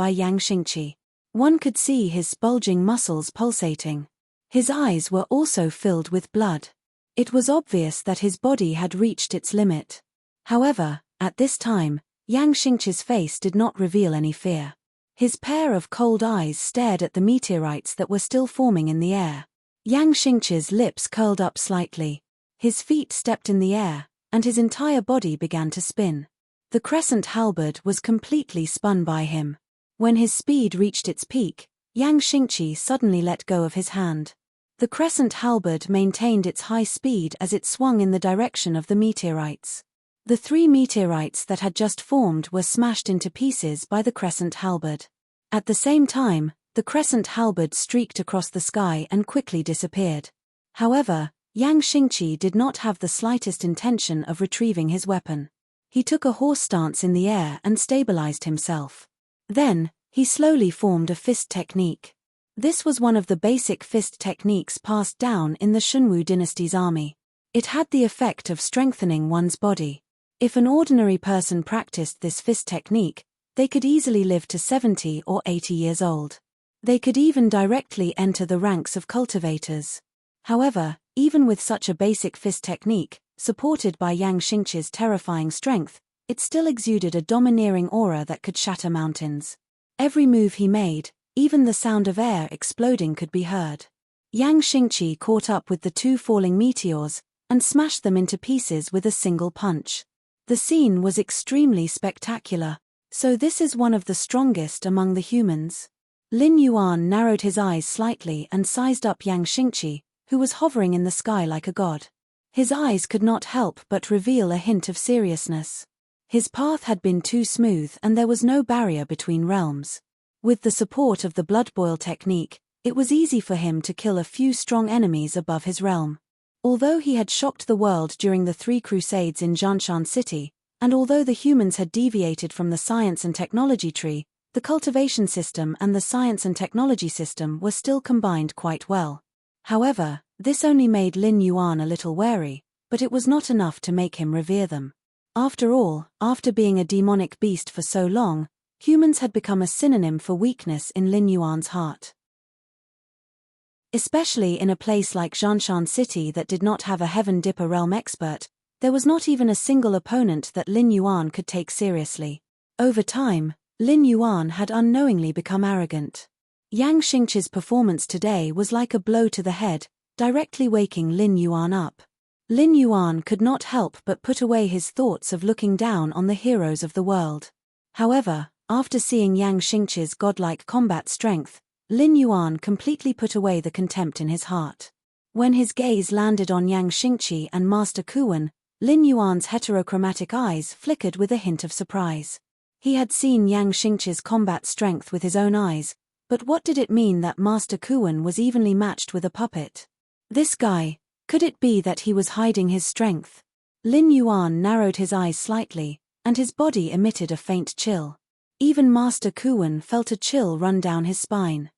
A: Yang Xingqi. One could see his bulging muscles pulsating. His eyes were also filled with blood. It was obvious that his body had reached its limit. However, at this time, Yang Xingqi's face did not reveal any fear. His pair of cold eyes stared at the meteorites that were still forming in the air. Yang Xingqi's lips curled up slightly. His feet stepped in the air, and his entire body began to spin. The crescent halberd was completely spun by him. When his speed reached its peak, Yang Xingqi suddenly let go of his hand. The crescent halberd maintained its high speed as it swung in the direction of the meteorites. The 3 meteorites that had just formed were smashed into pieces by the crescent halberd. At the same time, the crescent halberd streaked across the sky and quickly disappeared. However, Yang Xingqi did not have the slightest intention of retrieving his weapon. He took a horse stance in the air and stabilized himself. Then, he slowly formed a fist technique. This was one of the basic fist techniques passed down in the Shunwu dynasty's army. It had the effect of strengthening one's body. If an ordinary person practiced this fist technique, they could easily live to 70 or 80 years old. They could even directly enter the ranks of cultivators. However, even with such a basic fist technique, supported by Yang Xingqi's terrifying strength, it still exuded a domineering aura that could shatter mountains. Every move he made, even the sound of air exploding could be heard. Yang Xingqi caught up with the 2 falling meteors, and smashed them into pieces with a single punch. The scene was extremely spectacular. So this is one of the strongest among the humans. Lin Yuan narrowed his eyes slightly and sized up Yang Xingqi, who was hovering in the sky like a god. His eyes could not help but reveal a hint of seriousness. His path had been too smooth and there was no barrier between realms. With the support of the blood boil technique, it was easy for him to kill a few strong enemies above his realm. Although he had shocked the world during the 3 Crusades in Jianshan City, and although the humans had deviated from the science and technology tree, the cultivation system and the science and technology system were still combined quite well. However, this only made Lin Yuan a little wary, but it was not enough to make him revere them. After all, after being a demonic beast for so long, humans had become a synonym for weakness in Lin Yuan's heart. Especially in a place like Jianshan City that did not have a Heaven Dipper realm expert, there was not even a single opponent that Lin Yuan could take seriously. Over time, Lin Yuan had unknowingly become arrogant. Yang Xingqi's performance today was like a blow to the head, directly waking Lin Yuan up. Lin Yuan could not help but put away his thoughts of looking down on the heroes of the world. However, after seeing Yang Xingqi's godlike combat strength, Lin Yuan completely put away the contempt in his heart. When his gaze landed on Yang Xingqi and Master Kuwen, Lin Yuan's heterochromatic eyes flickered with a hint of surprise. He had seen Yang Xingqi's combat strength with his own eyes, but what did it mean that Master Kuwen was evenly matched with a puppet? This guy, could it be that he was hiding his strength? Lin Yuan narrowed his eyes slightly, and his body emitted a faint chill. Even Master Kuwen felt a chill run down his spine.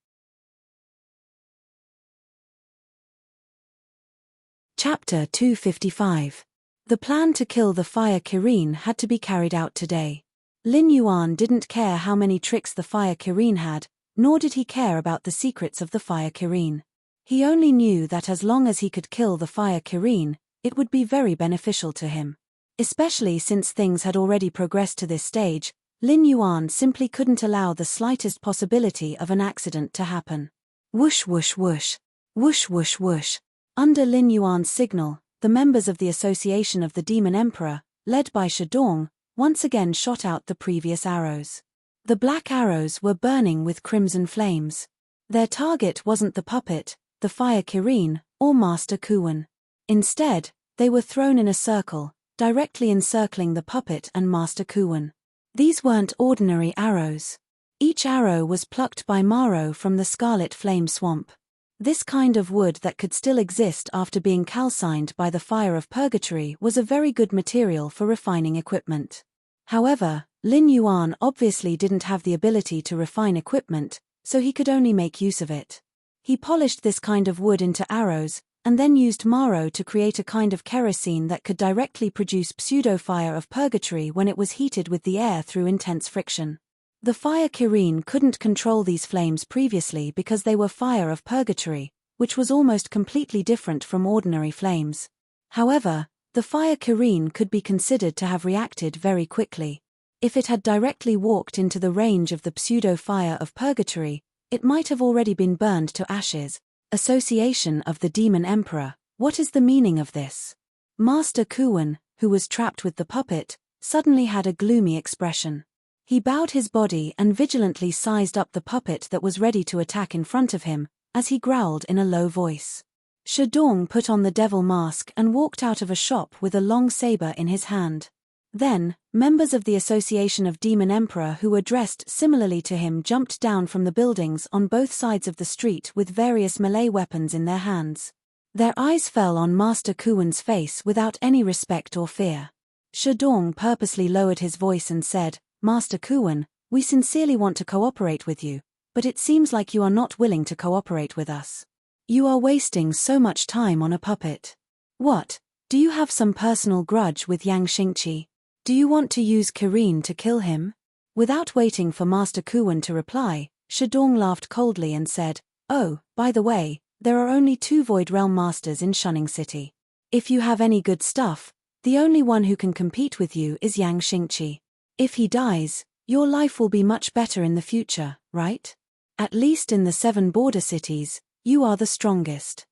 A: Chapter 255. The plan to kill the Fire Kirin had to be carried out today. Lin Yuan didn't care how many tricks the Fire Kirin had, nor did he care about the secrets of the Fire Kirin. He only knew that as long as he could kill the Fire Kirin, it would be very beneficial to him. Especially since things had already progressed to this stage, Lin Yuan simply couldn't allow the slightest possibility of an accident to happen. Whoosh whoosh whoosh. Whoosh whoosh whoosh. Under Lin Yuan's signal, the members of the Association of the Demon Emperor, led by Shidong, once again shot out the previous arrows. The black arrows were burning with crimson flames. Their target wasn't the puppet, the Fire Kirin, or Master Kuwen. Instead, they were thrown in a circle, directly encircling the puppet and Master Kuwen. These weren't ordinary arrows. Each arrow was plucked by Maro from the Scarlet Flame Swamp. This kind of wood that could still exist after being calcined by the fire of purgatory was a very good material for refining equipment. However, Lin Yuan obviously didn't have the ability to refine equipment, so he could only make use of it. He polished this kind of wood into arrows, and then used Maro to create a kind of kerosene that could directly produce pseudo-fire of purgatory when it was heated with the air through intense friction. The Fire Kirin couldn't control these flames previously because they were fire of purgatory, which was almost completely different from ordinary flames. However, the Fire Kirin could be considered to have reacted very quickly. If it had directly walked into the range of the pseudo-fire of purgatory, it might have already been burned to ashes. Association of the Demon Emperor, what is the meaning of this? Master Kuwen, who was trapped with the puppet, suddenly had a gloomy expression. He bowed his body and vigilantly sized up the puppet that was ready to attack in front of him, as he growled in a low voice. Shidong put on the devil mask and walked out of a shop with a long saber in his hand. Then, members of the Association of Demon Emperor who were dressed similarly to him jumped down from the buildings on both sides of the street with various melee weapons in their hands. Their eyes fell on Master Kuwen's face without any respect or fear. Shidong purposely lowered his voice and said, "Master Kuwen, we sincerely want to cooperate with you, but it seems like you are not willing to cooperate with us. You are wasting so much time on a puppet. What, do you have some personal grudge with Yang Xingqi? Do you want to use Kirin to kill him?" Without waiting for Master Kuwen to reply, Shidong laughed coldly and said, "Oh, by the way, there are only 2 Void Realm Masters in Shunning City. If you have any good stuff, the only one who can compete with you is Yang Xingqi. If he dies, your life will be much better in the future, right? At least in the 7 border cities, you are the strongest.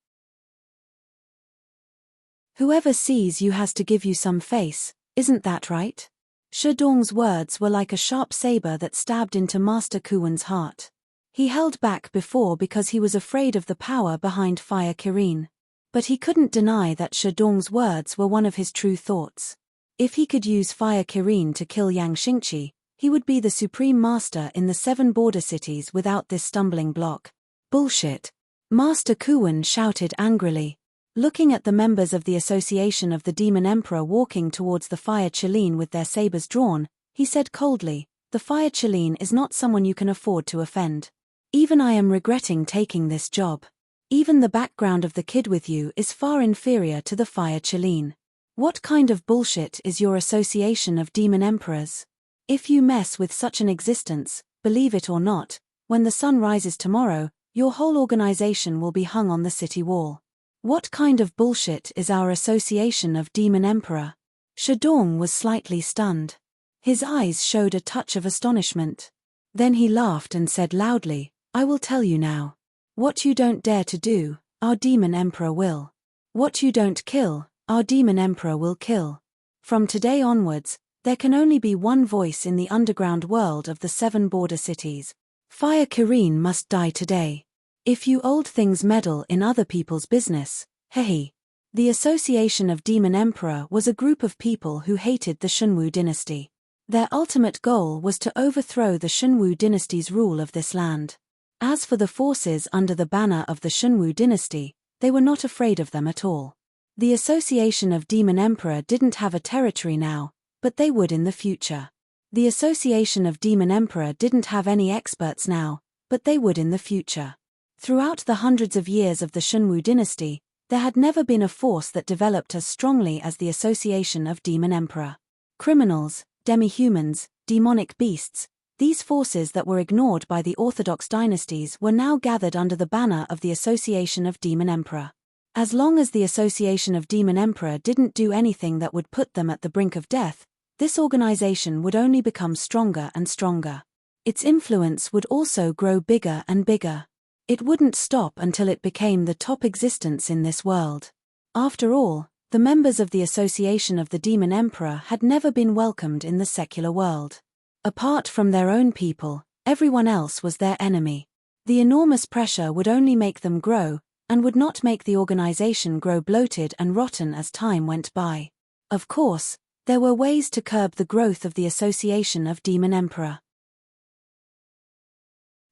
A: Whoever sees you has to give you some face, isn't that right?" Shidong's words were like a sharp saber that stabbed into Master Kuwen's heart. He held back before because he was afraid of the power behind Fire Kirin. But he couldn't deny that Shidong's words were one of his true thoughts. If he could use Fire Kirin to kill Yang Xingqi, he would be the supreme master in the 7 border cities without this stumbling block. Bullshit! Master Kuwen shouted angrily. Looking at the members of the Association of the Demon Emperor walking towards the Fire Chelin with their sabers drawn, he said coldly, "The Fire Chelin is not someone you can afford to offend. Even I am regretting taking this job. Even the background of the kid with you is far inferior to the Fire Chelin. What kind of bullshit is your Association of Demon Emperors? If you mess with such an existence, believe it or not, when the sun rises tomorrow, your whole organization will be hung on the city wall. What kind of bullshit is our Association of Demon Emperor?" Shadong was slightly stunned. His eyes showed a touch of astonishment. Then he laughed and said loudly, "I will tell you now. What you don't dare to do, our Demon Emperor will. What you don't kill, our Demon Emperor will kill. From today onwards, there can only be one voice in the underground world of the 7 border cities. Fire Kirin must die today. If you old things meddle in other people's business, hehe." The Association of Demon Emperor was a group of people who hated the Shunwu dynasty. Their ultimate goal was to overthrow the Shunwu dynasty's rule of this land. As for the forces under the banner of the Shunwu dynasty, they were not afraid of them at all. The Association of Demon Emperor didn't have a territory now, but they would in the future. The Association of Demon Emperor didn't have any experts now, but they would in the future. Throughout the hundreds of years of the Shunwu dynasty, there had never been a force that developed as strongly as the Association of Demon Emperor. Criminals, demi-humans, demonic beasts, these forces that were ignored by the orthodox dynasties were now gathered under the banner of the Association of Demon Emperor. As long as the Association of Demon Emperor didn't do anything that would put them at the brink of death, this organization would only become stronger and stronger. Its influence would also grow bigger and bigger. It wouldn't stop until it became the top existence in this world. After all, the members of the Association of the Demon Emperor had never been welcomed in the secular world. Apart from their own people, everyone else was their enemy. The enormous pressure would only make them grow, and would not make the organization grow bloated and rotten as time went by. Of course, there were ways to curb the growth of the Association of Demon Emperor.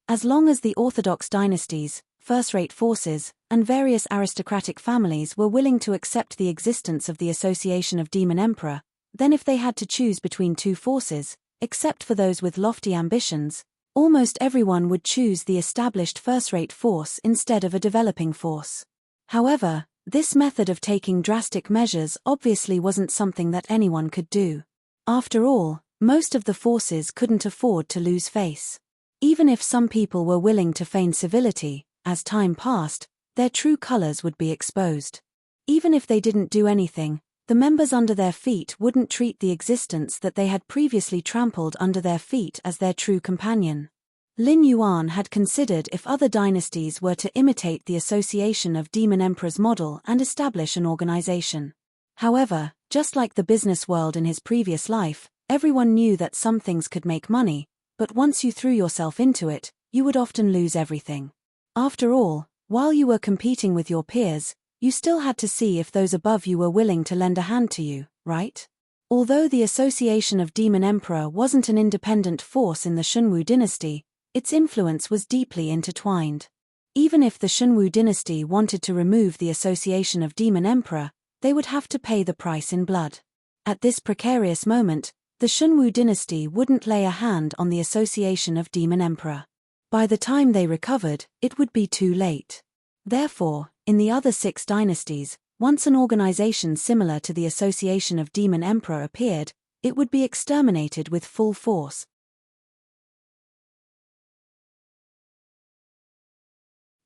A: As long as the orthodox dynasties, first-rate forces, and various aristocratic families were willing to accept the existence of the Association of Demon Emperor, then if they had to choose between 2 forces, except for those with lofty ambitions, almost everyone would choose the established first-rate force instead of a developing force. However, this method of taking drastic measures obviously wasn't something that anyone could do. After all, most of the forces couldn't afford to lose face. Even if some people were willing to feign civility, as time passed, their true colors would be exposed. Even if they didn't do anything, the members under their feet wouldn't treat the existence that they had previously trampled under their feet as their true companion. Lin Yuan had considered if other dynasties were to imitate the Association of Demon Emperor's model and establish an organization. However, just like the business world in his previous life, everyone knew that some things could make money, but once you threw yourself into it, you would often lose everything. After all, while you were competing with your peers, you still had to see if those above you were willing to lend a hand to you, right? Although the Association of Demon Emperor wasn't an independent force in the Shunwu dynasty, its influence was deeply intertwined. Even if the Shunwu dynasty wanted to remove the Association of Demon Emperor, they would have to pay the price in blood. At this precarious moment, the Shunwu dynasty wouldn't lay a hand on the Association of Demon Emperor. By the time they recovered, it would be too late. Therefore, in the other 6 dynasties, once an organization similar to the Association of Demon Emperor appeared, it would be exterminated with full force.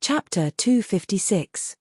A: Chapter 256.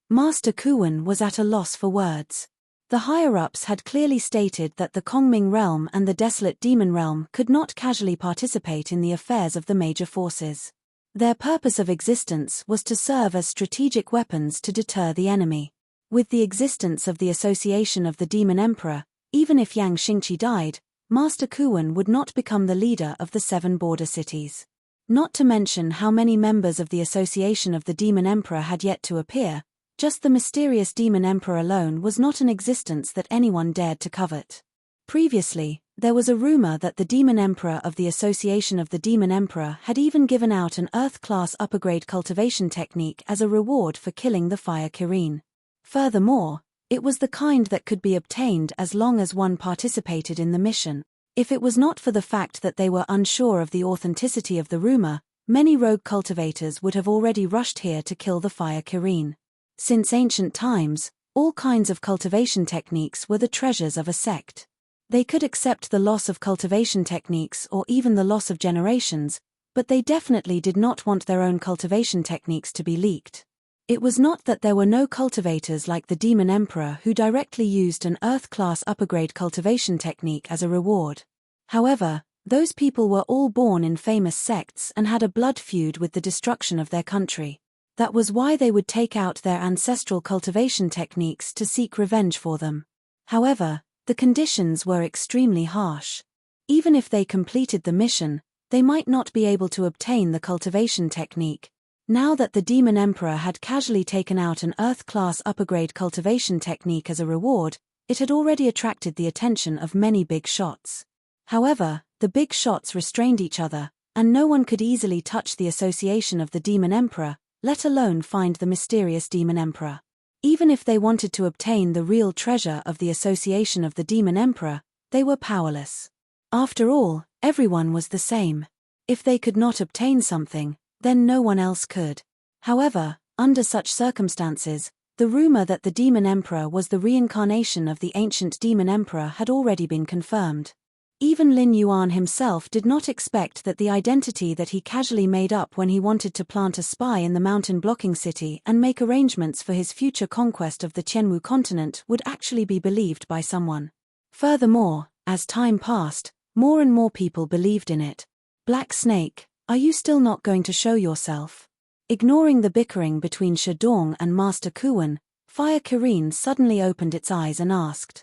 A: Master Kuwen was at a loss for words. The higher-ups had clearly stated that the Kongming realm and the Desolate Demon realm could not casually participate in the affairs of the major forces. Their purpose of existence was to serve as strategic weapons to deter the enemy. With the existence of the Association of the Demon Emperor, even if Yang Xingqi died, Master Kuwen would not become the leader of the 7 border cities. Not to mention how many members of the Association of the Demon Emperor had yet to appear, just the mysterious Demon Emperor alone was not an existence that anyone dared to covet. Previously, There was a rumor that the Demon Emperor of the Association of the Demon Emperor had even given out an Earth-class upper-grade cultivation technique as a reward for killing the Fire Kirin. Furthermore, it was the kind that could be obtained as long as one participated in the mission. If it was not for the fact that they were unsure of the authenticity of the rumor, many rogue cultivators would have already rushed here to kill the Fire Kirin. Since ancient times, all kinds of cultivation techniques were the treasures of a sect. They could accept the loss of cultivation techniques or even the loss of generations, but they definitely did not want their own cultivation techniques to be leaked. It was not that there were no cultivators like the Demon Emperor who directly used an Earth-class upper-grade cultivation technique as a reward. However, those people were all born in famous sects and had a blood feud with the destruction of their country. That was why they would take out their ancestral cultivation techniques to seek revenge for them. However, the conditions were extremely harsh. Even if they completed the mission, they might not be able to obtain the cultivation technique. Now that the Demon Emperor had casually taken out an Earth-class upper-grade cultivation technique as a reward, it had already attracted the attention of many big shots. However, the big shots restrained each other, and no one could easily touch the association of the Demon Emperor, let alone find the mysterious Demon Emperor. Even if they wanted to obtain the real treasure of the association of the Demon Emperor, they were powerless. After all, everyone was the same. If they could not obtain something, then no one else could. However, under such circumstances, the rumor that the Demon Emperor was the reincarnation of the ancient Demon Emperor had already been confirmed. Even Lin Yuan himself did not expect that the identity that he casually made up when he wanted to plant a spy in the mountain-blocking city and make arrangements for his future conquest of the Qianwu continent would actually be believed by someone. Furthermore, as time passed, more and more people believed in it. Black Snake, are you still not going to show yourself? Ignoring the bickering between Shadong and Master Kuan, Fire Kirin suddenly opened its eyes and asked.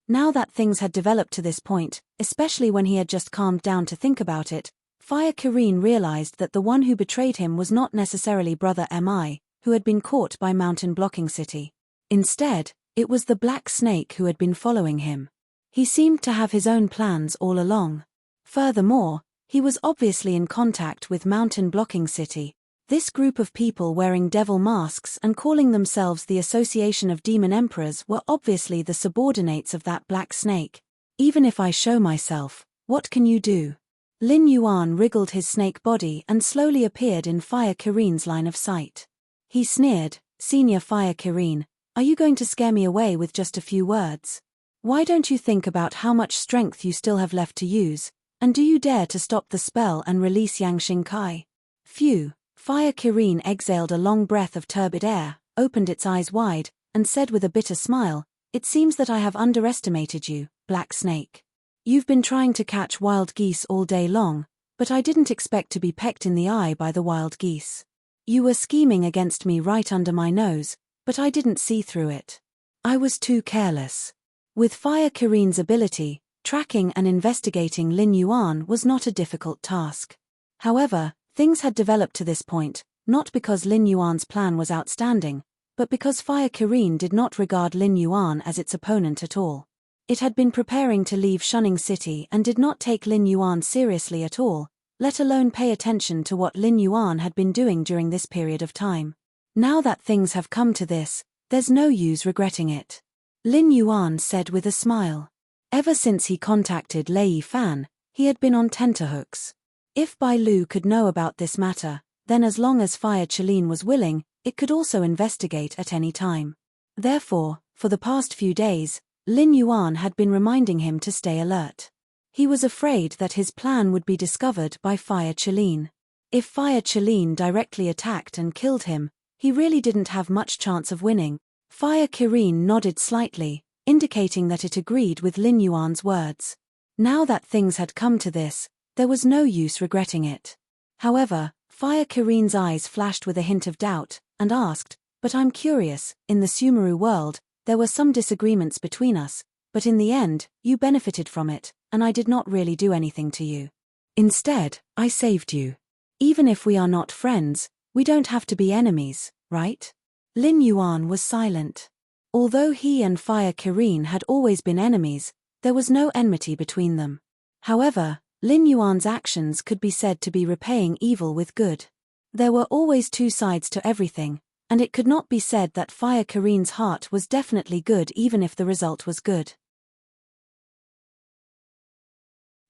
A: Now that things had developed to this point, especially when he had just calmed down to think about it, Fire Kirin realized that the one who betrayed him was not necessarily Brother Mi, who had been caught by Mountain Blocking City. Instead, it was the Black Snake who had been following him. He seemed to have his own plans all along. Furthermore, he was obviously in contact with Mountain Blocking City. This group of people wearing devil masks and calling themselves the Association of Demon Emperors were obviously the subordinates of that Black Snake. Even if I show myself, what can you do? Lin Yuan wriggled his snake body and slowly appeared in Fire Kirin's line of sight. He sneered, "Senior Fire Kirin, are you going to scare me away with just a few words? Why don't you think about how much strength you still have left to use, and do you dare to stop the spell and release Yang Xingkai?" Phew. Fire Kirin exhaled a long breath of turbid air, opened its eyes wide, and said with a bitter smile, "It seems that I have underestimated you, Black Snake. You've been trying to catch wild geese all day long, but I didn't expect to be pecked in the eye by the wild geese. You were scheming against me right under my nose, but I didn't see through it. I was too careless." With Fire Kirin's ability, tracking and investigating Lin Yuan was not a difficult task. However, things had developed to this point, not because Lin Yuan's plan was outstanding, but because Fire Kirin did not regard Lin Yuan as its opponent at all. It had been preparing to leave Shunning City and did not take Lin Yuan seriously at all, let alone pay attention to what Lin Yuan had been doing during this period of time. Now that things have come to this, there's no use regretting it. Lin Yuan said with a smile. Ever since he contacted Lei Fan, he had been on tenterhooks. If Bai Lu could know about this matter, then as long as Fire Qilin was willing, it could also investigate at any time. Therefore, for the past few days, Lin Yuan had been reminding him to stay alert. He was afraid that his plan would be discovered by Fire Qilin. If Fire Qilin directly attacked and killed him, he really didn't have much chance of winning. Fire Kirin nodded slightly, indicating that it agreed with Lin Yuan's words. Now that things had come to this, there was no use regretting it. However, Fire Kirin's eyes flashed with a hint of doubt, and asked, "But I'm curious, in the Sumeru world, there were some disagreements between us, but in the end, you benefited from it, and I did not really do anything to you. Instead, I saved you. Even if we are not friends, we don't have to be enemies, right?" Lin Yuan was silent. Although he and Fire Kirin had always been enemies, there was no enmity between them. However, Lin Yuan's actions could be said to be repaying evil with good. There were always two sides to everything, and it could not be said that Fire Kirin's heart was definitely good even if the result was good.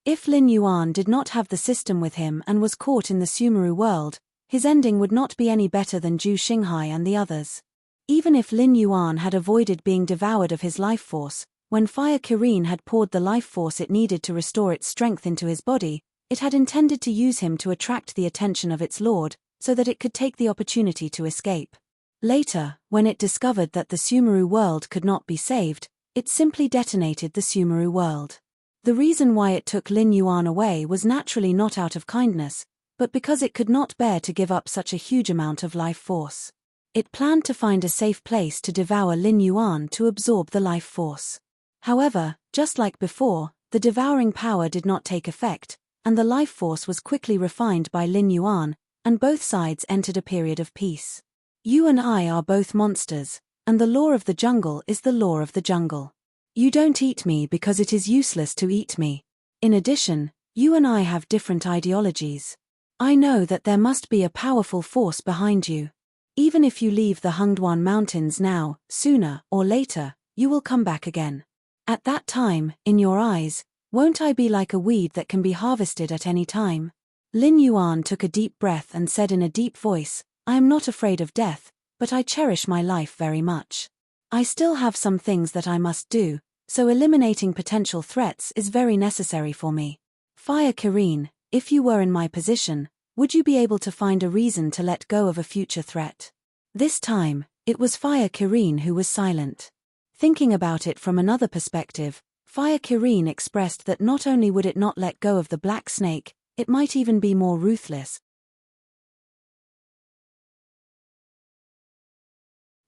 A: If Lin Yuan did not have the system with him and was caught in the Sumeru world, his ending would not be any better than Zhu Xinghai and the others. Even if Lin Yuan had avoided being devoured of his life force, when Fire Kirin had poured the life force it needed to restore its strength into his body, it had intended to use him to attract the attention of its lord, so that it could take the opportunity to escape. Later, when it discovered that the Sumeru world could not be saved, it simply detonated the Sumeru world. The reason why it took Lin Yuan away was naturally not out of kindness, but because it could not bear to give up such a huge amount of life force. It planned to find a safe place to devour Lin Yuan to absorb the life force. However, just like before, the devouring power did not take effect, and the life force was quickly refined by Lin Yuan, and both sides entered a period of peace. You and I are both monsters, and the law of the jungle is the law of the jungle. You don't eat me because it is useless to eat me. In addition, you and I have different ideologies. I know that there must be a powerful force behind you. Even if you leave the Hengduan Mountains now, sooner or later, you will come back again. At that time, in your eyes, won't I be like a weed that can be harvested at any time? Lin Yuan took a deep breath and said in a deep voice, I am not afraid of death, but I cherish my life very much. I still have some things that I must do, so eliminating potential threats is very necessary for me. Fire Kirin, if you were in my position, would you be able to find a reason to let go of a future threat? This time, it was Fire Kirin who was silent. Thinking about it from another perspective, Fire Kirin expressed that not only would it not let go of the black snake, it might even be more ruthless.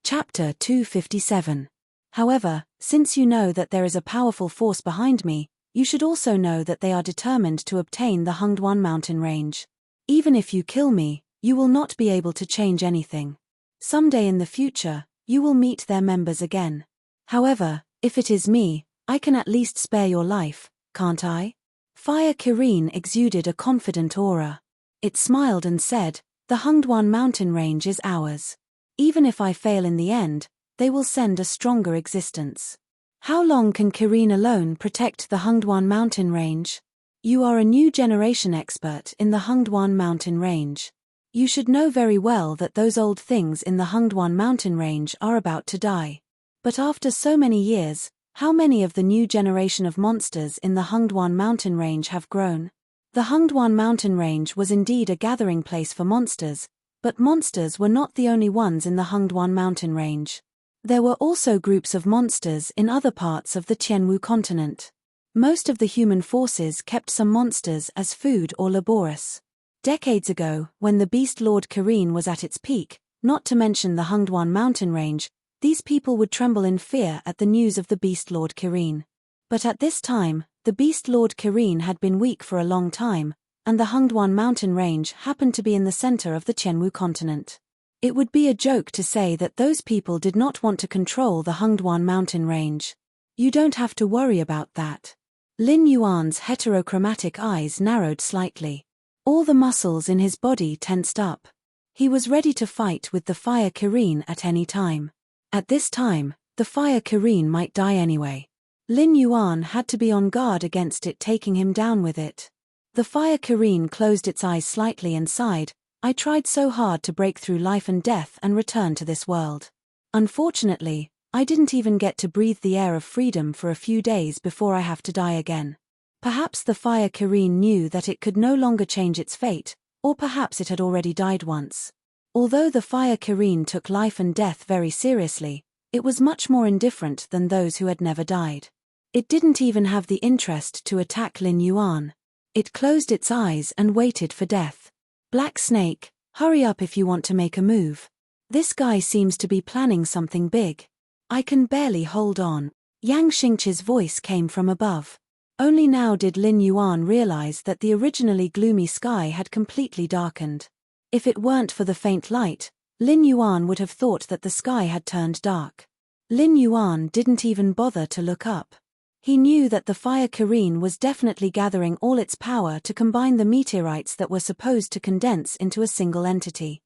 A: Chapter 257. However, since you know that there is a powerful force behind me, you should also know that they are determined to obtain the Hengduan mountain range. Even if you kill me, you will not be able to change anything. Someday in the future, you will meet their members again. However, if it is me, I can at least spare your life, can't I? Fire Kirin exuded a confident aura. It smiled and said, the Hengduan mountain range is ours. Even if I fail in the end, they will send a stronger existence. How long can Kirin alone protect the Hengduan mountain range? You are a new generation expert in the Hengduan mountain range. You should know very well that those old things in the Hengduan mountain range are about to die. But after so many years, how many of the new generation of monsters in the Hengduan mountain range have grown? The Hengduan mountain range was indeed a gathering place for monsters, but monsters were not the only ones in the Hengduan mountain range. There were also groups of monsters in other parts of the Tianwu continent. Most of the human forces kept some monsters as food or laborious. Decades ago, when the Beast Lord Kirin was at its peak, not to mention the Hengduan mountain range, these people would tremble in fear at the news of the Beast Lord Kirin. But at this time, the Beast Lord Kirin had been weak for a long time, and the Hengduan mountain range happened to be in the center of the Tianwu continent. It would be a joke to say that those people did not want to control the Hengduan mountain range. You don't have to worry about that. Lin Yuan's heterochromatic eyes narrowed slightly. All the muscles in his body tensed up. He was ready to fight with the Fire Kirin at any time. At this time, the Fire Kirin might die anyway. Lin Yuan had to be on guard against it taking him down with it. The Fire Kirin closed its eyes slightly and sighed, I tried so hard to break through life and death and return to this world. Unfortunately, I didn't even get to breathe the air of freedom for a few days before I have to die again. Perhaps the Fire Kirin knew that it could no longer change its fate, or perhaps it had already died once. Although the Fire Kirin took life and death very seriously, it was much more indifferent than those who had never died. It didn't even have the interest to attack Lin Yuan. It closed its eyes and waited for death. Black Snake, hurry up if you want to make a move. This guy seems to be planning something big. I can barely hold on. Yang Xingqi's voice came from above. Only now did Lin Yuan realize that the originally gloomy sky had completely darkened. If it weren't for the faint light, Lin Yuan would have thought that the sky had turned dark. Lin Yuan didn't even bother to look up. He knew that the fire Kirin was definitely gathering all its power to combine the meteorites that were supposed to condense into a single entity.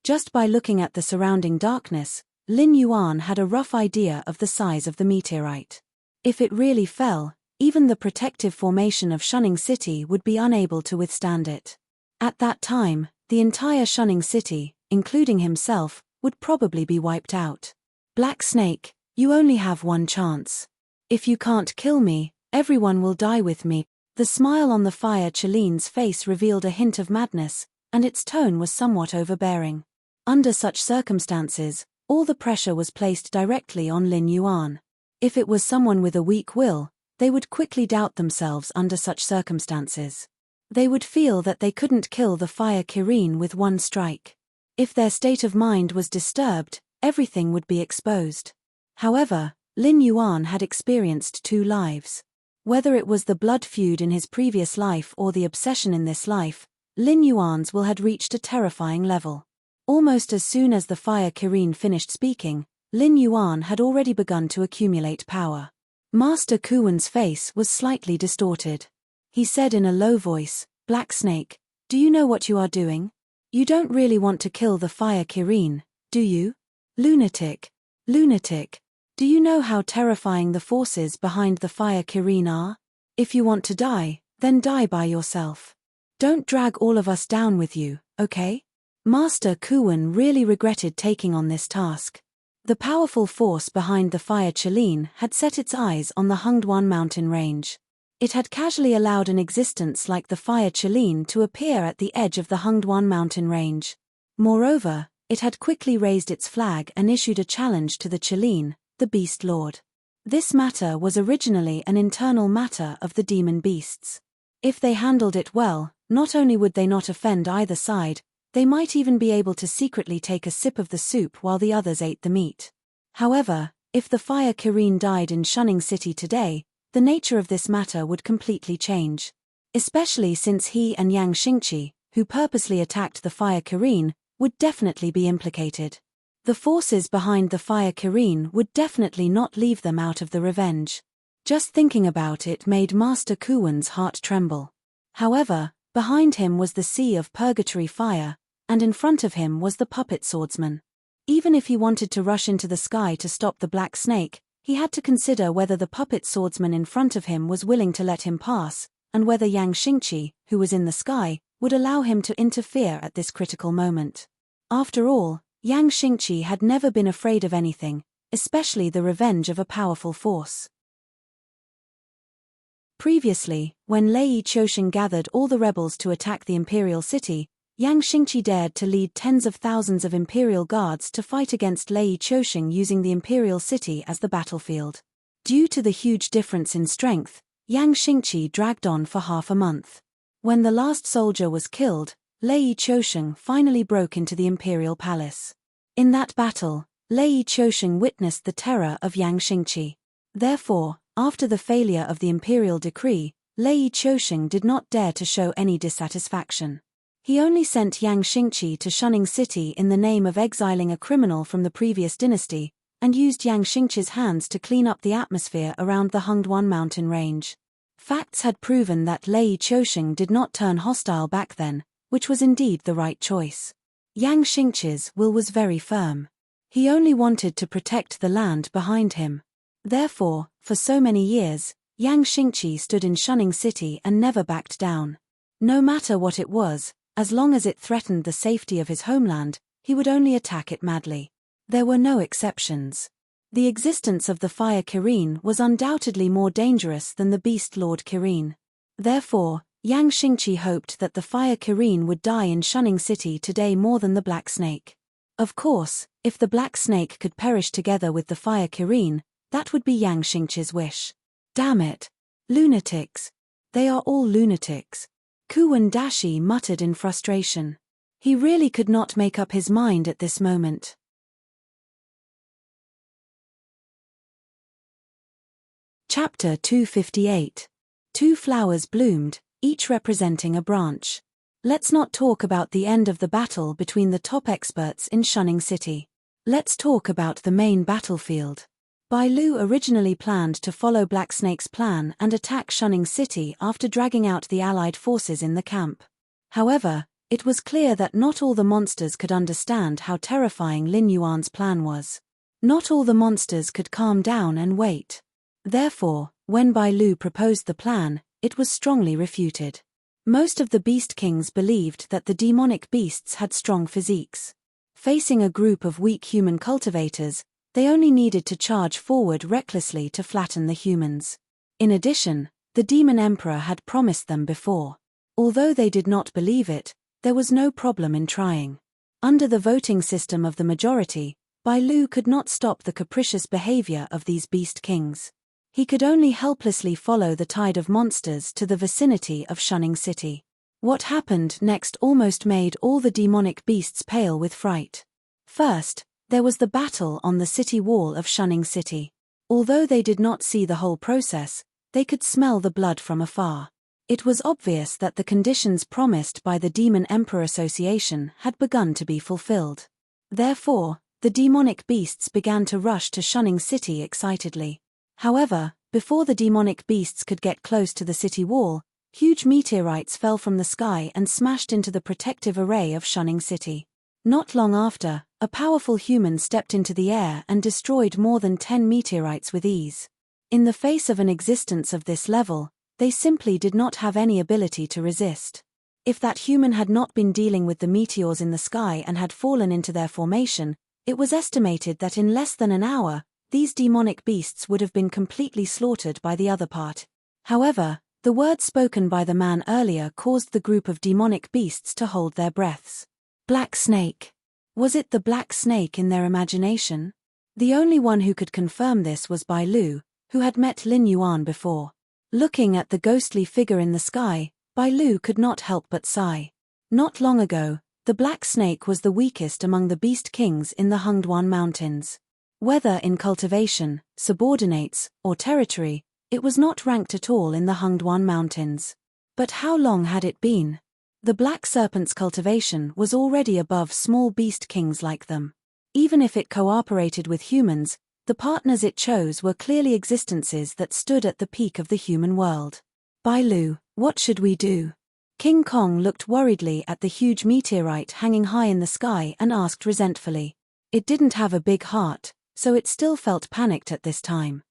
A: Just by looking at the surrounding darkness, Lin Yuan had a rough idea of the size of the meteorite. If it really fell, even the protective formation of Shunning City would be unable to withstand it. At that time, the entire Shunning City, including himself, would probably be wiped out. Black Snake, you only have one chance. If you can't kill me, everyone will die with me. The smile on the fire Chilean's face revealed a hint of madness, and its tone was somewhat overbearing. Under such circumstances, all the pressure was placed directly on Lin Yuan. If it was someone with a weak will, they would quickly doubt themselves under such circumstances. They would feel that they couldn't kill the fire Kirin with one strike. If their state of mind was disturbed, everything would be exposed. However, Lin Yuan had experienced two lives. Whether it was the blood feud in his previous life or the obsession in this life, Lin Yuan's will had reached a terrifying level. Almost as soon as the fire Kirin finished speaking, Lin Yuan had already begun to accumulate power. Master Kuwen's face was slightly distorted. He said in a low voice, "Black Snake, do you know what you are doing? You don't really want to kill the fire Kirin, do you? Lunatic. Lunatic. Do you know how terrifying the forces behind the fire Kirin are? If you want to die, then die by yourself. Don't drag all of us down with you, okay?" Master Kuwen really regretted taking on this task. The powerful force behind the fire Chilean had set its eyes on the Hungduan mountain range. It had casually allowed an existence like the fire Chilean to appear at the edge of the Hungduan mountain range. Moreover, it had quickly raised its flag and issued a challenge to the Chilean, the Beast Lord. This matter was originally an internal matter of the demon beasts. If they handled it well, not only would they not offend either side, they might even be able to secretly take a sip of the soup while the others ate the meat. However, if the fire Kirin died in Shunning City today, the nature of this matter would completely change. Especially since he and Yang Xingqi, who purposely attacked the fire Kirin, would definitely be implicated. The forces behind the fire Kirin would definitely not leave them out of the revenge. Just thinking about it made Master Kuwen's heart tremble. However, behind him was the sea of purgatory fire, and in front of him was the puppet swordsman. Even if he wanted to rush into the sky to stop the Black Snake, he had to consider whether the puppet swordsman in front of him was willing to let him pass, and whether Yang Xingqi, who was in the sky, would allow him to interfere at this critical moment. After all, Yang Xingqi had never been afraid of anything, especially the revenge of a powerful force. Previously, when Lei Qiusheng gathered all the rebels to attack the imperial city, Yang Xingqi dared to lead tens of thousands of imperial guards to fight against Lei Qiusheng using the imperial city as the battlefield. Due to the huge difference in strength, Yang Xingqi dragged on for half a month. When the last soldier was killed, Lei Qiusheng finally broke into the imperial palace. In that battle, Lei Qiusheng witnessed the terror of Yang Xingqi. Therefore, after the failure of the imperial decree, Lei Qiusheng did not dare to show any dissatisfaction. He only sent Yang Xingqi to Shunning City in the name of exiling a criminal from the previous dynasty, and used Yang Xingqi's hands to clean up the atmosphere around the Hungduan mountain range. Facts had proven that Lei Qiusheng did not turn hostile back then, which was indeed the right choice. Yang Xingqi's will was very firm. He only wanted to protect the land behind him. Therefore, for so many years, Yang Xingqi stood in Shunning City and never backed down. No matter what it was, as long as it threatened the safety of his homeland, he would only attack it madly. There were no exceptions. The existence of the fire Kirin was undoubtedly more dangerous than the Beast Lord Kirin. Therefore, Yang Xingqi hoped that the fire Kirin would die in Shunning City today more than the Black Snake. Of course, if the Black Snake could perish together with the fire Kirin, that would be Yang Xingqi's wish. Damn it. Lunatics. They are all lunatics. Kuwen Dashi muttered in frustration. He really could not make up his mind at this moment. Chapter 258. Two flowers bloomed, each representing a branch. Let's not talk about the end of the battle between the top experts in Shunning City. Let's talk about the main battlefield. Bai Lu originally planned to follow Black Snake's plan and attack Shunning City after dragging out the Allied forces in the camp. However, it was clear that not all the monsters could understand how terrifying Lin Yuan's plan was. Not all the monsters could calm down and wait. Therefore, when Bai Lu proposed the plan, it was strongly refuted. Most of the Beast Kings believed that the demonic beasts had strong physiques. Facing a group of weak human cultivators, they only needed to charge forward recklessly to flatten the humans. In addition, the Demon Emperor had promised them before. Although they did not believe it, there was no problem in trying. Under the voting system of the majority, Bai Lu could not stop the capricious behavior of these Beast Kings. He could only helplessly follow the tide of monsters to the vicinity of Shunning City. What happened next almost made all the demonic beasts pale with fright. First, there was the battle on the city wall of Shunning City. Although they did not see the whole process, they could smell the blood from afar. It was obvious that the conditions promised by the Demon Emperor Association had begun to be fulfilled. Therefore, the demonic beasts began to rush to Shunning City excitedly. However, before the demonic beasts could get close to the city wall, huge meteorites fell from the sky and smashed into the protective array of Shunning City. Not long after, a powerful human stepped into the air and destroyed more than 10 meteorites with ease. In the face of an existence of this level, they simply did not have any ability to resist. If that human had not been dealing with the meteors in the sky and had fallen into their formation, it was estimated that in less than an hour, these demonic beasts would have been completely slaughtered by the other part. However, the words spoken by the man earlier caused the group of demonic beasts to hold their breaths. Black Snake. Was it the Black Snake in their imagination? The only one who could confirm this was Bai Lu, who had met Lin Yuan before. Looking at the ghostly figure in the sky, Bai Lu could not help but sigh. Not long ago, the Black Snake was the weakest among the Beast Kings in the Hungduan Mountains. Whether in cultivation, subordinates, or territory, it was not ranked at all in the Hungduan Mountains. But how long had it been? The Black Serpent's cultivation was already above small Beast Kings like them. Even if it cooperated with humans, the partners it chose were clearly existences that stood at the peak of the human world. Bai Lu, what should we do? King Kong looked worriedly at the huge meteorite hanging high in the sky and asked resentfully. It didn't have a big heart, so it still felt panicked at this time.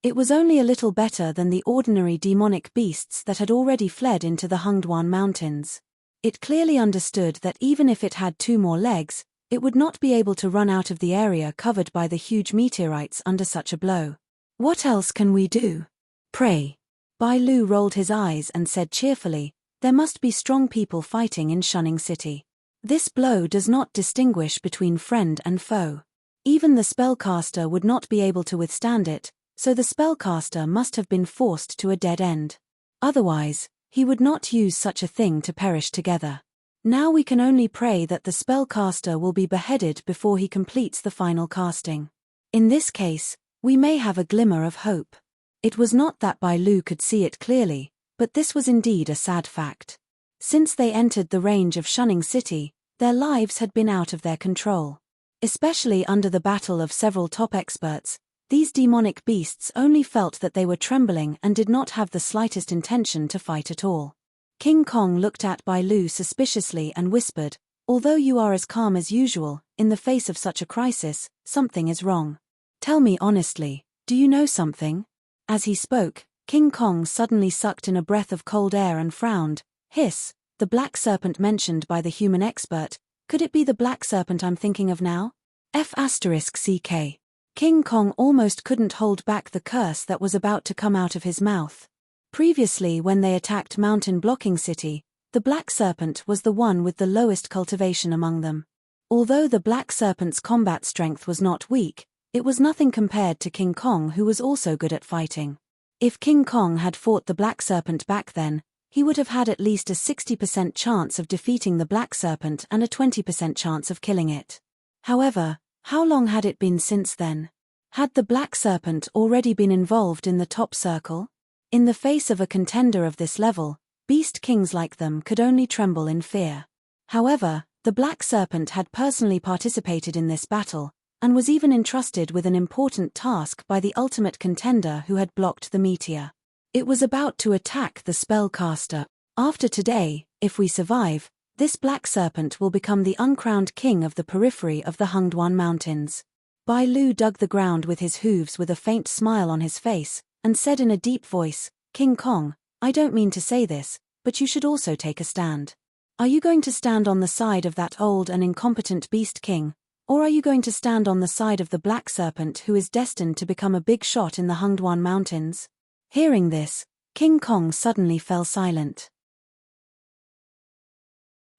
A: It was only a little better than the ordinary demonic beasts that had already fled into the Hungduan Mountains. It clearly understood that even if it had 2 more legs, it would not be able to run out of the area covered by the huge meteorites under such a blow. What else can we do? Pray. Bai Lu rolled his eyes and said cheerfully, there must be strong people fighting in Shunning City. This blow does not distinguish between friend and foe. Even the spellcaster would not be able to withstand it, so the spellcaster must have been forced to a dead end. Otherwise, he would not use such a thing to perish together. Now we can only pray that the spellcaster will be beheaded before he completes the final casting. In this case, we may have a glimmer of hope. It was not that Bai Lu could see it clearly, but this was indeed a sad fact. Since they entered the range of Shunning City, their lives had been out of their control. Especially under the battle of several top experts, these demonic beasts only felt that they were trembling and did not have the slightest intention to fight at all. King Kong looked at Bai Lu suspiciously and whispered, although you are as calm as usual, in the face of such a crisis, something is wrong. Tell me honestly, do you know something? As he spoke, King Kong suddenly sucked in a breath of cold air and frowned. Hiss, the black serpent mentioned by the human expert, could it be the black serpent I'm thinking of now? F***CK. King Kong almost couldn't hold back the curse that was about to come out of his mouth. Previously when they attacked Mountain Blocking City, the black serpent was the one with the lowest cultivation among them. Although the black serpent's combat strength was not weak, it was nothing compared to King Kong, who was also good at fighting. If King Kong had fought the black serpent back then, he would have had at least a 60% chance of defeating the black serpent and a 20% chance of killing it. However, how long had it been since then? Had the black serpent already been involved in the top circle? In the face of a contender of this level, beast kings like them could only tremble in fear. However, The Black Serpent had personally participated in this battle, and was even entrusted with an important task by the ultimate contender who had blocked the meteor. It was about to attack the spellcaster. After today, if we survive, this Black Serpent will become the uncrowned king of the periphery of the Hungduan Mountains. Bai Lu dug the ground with his hooves with a faint smile on his face, and said in a deep voice, "King Kong, I don't mean to say this, but you should also take a stand. Are you going to stand on the side of that old and incompetent Beast King, or are you going to stand on the side of the Black Serpent who is destined to become a big shot in the Hungduan Mountains?" Hearing this, King Kong suddenly fell silent.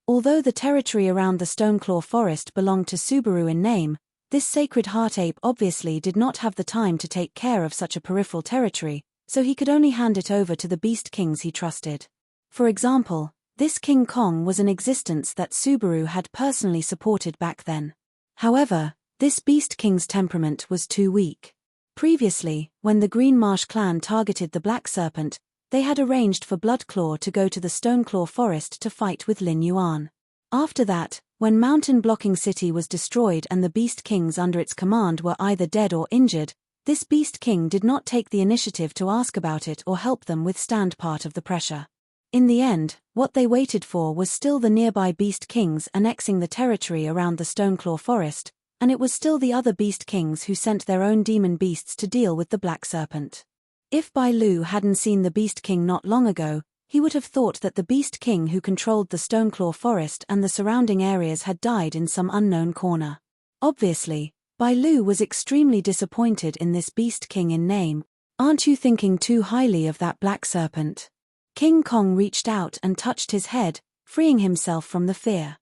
A: Although the territory around the Stoneclaw Forest belonged to Subaru in name, this sacred heart ape obviously did not have the time to take care of such a peripheral territory, so he could only hand it over to the Beast Kings he trusted. For example, this King Kong was an existence that Subaru had personally supported back then. However, this Beast King's temperament was too weak. Previously, when the Green Marsh clan targeted the Black Serpent, they had arranged for Bloodclaw to go to the Stoneclaw Forest to fight with Lin Yuan. After that, when Mountain Blocking City was destroyed and the Beast Kings under its command were either dead or injured, this Beast King did not take the initiative to ask about it or help them withstand part of the pressure. In the end, what they waited for was still the nearby Beast Kings annexing the territory around the Stoneclaw Forest, and it was still the other Beast Kings who sent their own demon beasts to deal with the Black Serpent. If Bai Lu hadn't seen the Beast King not long ago, he would have thought that the Beast King who controlled the Stoneclaw Forest and the surrounding areas had died in some unknown corner. Obviously, Bai Lu was extremely disappointed in this Beast King in name. "Aren't you thinking too highly of that Black Serpent?" King Kong reached out and touched his head, freeing himself from the fear.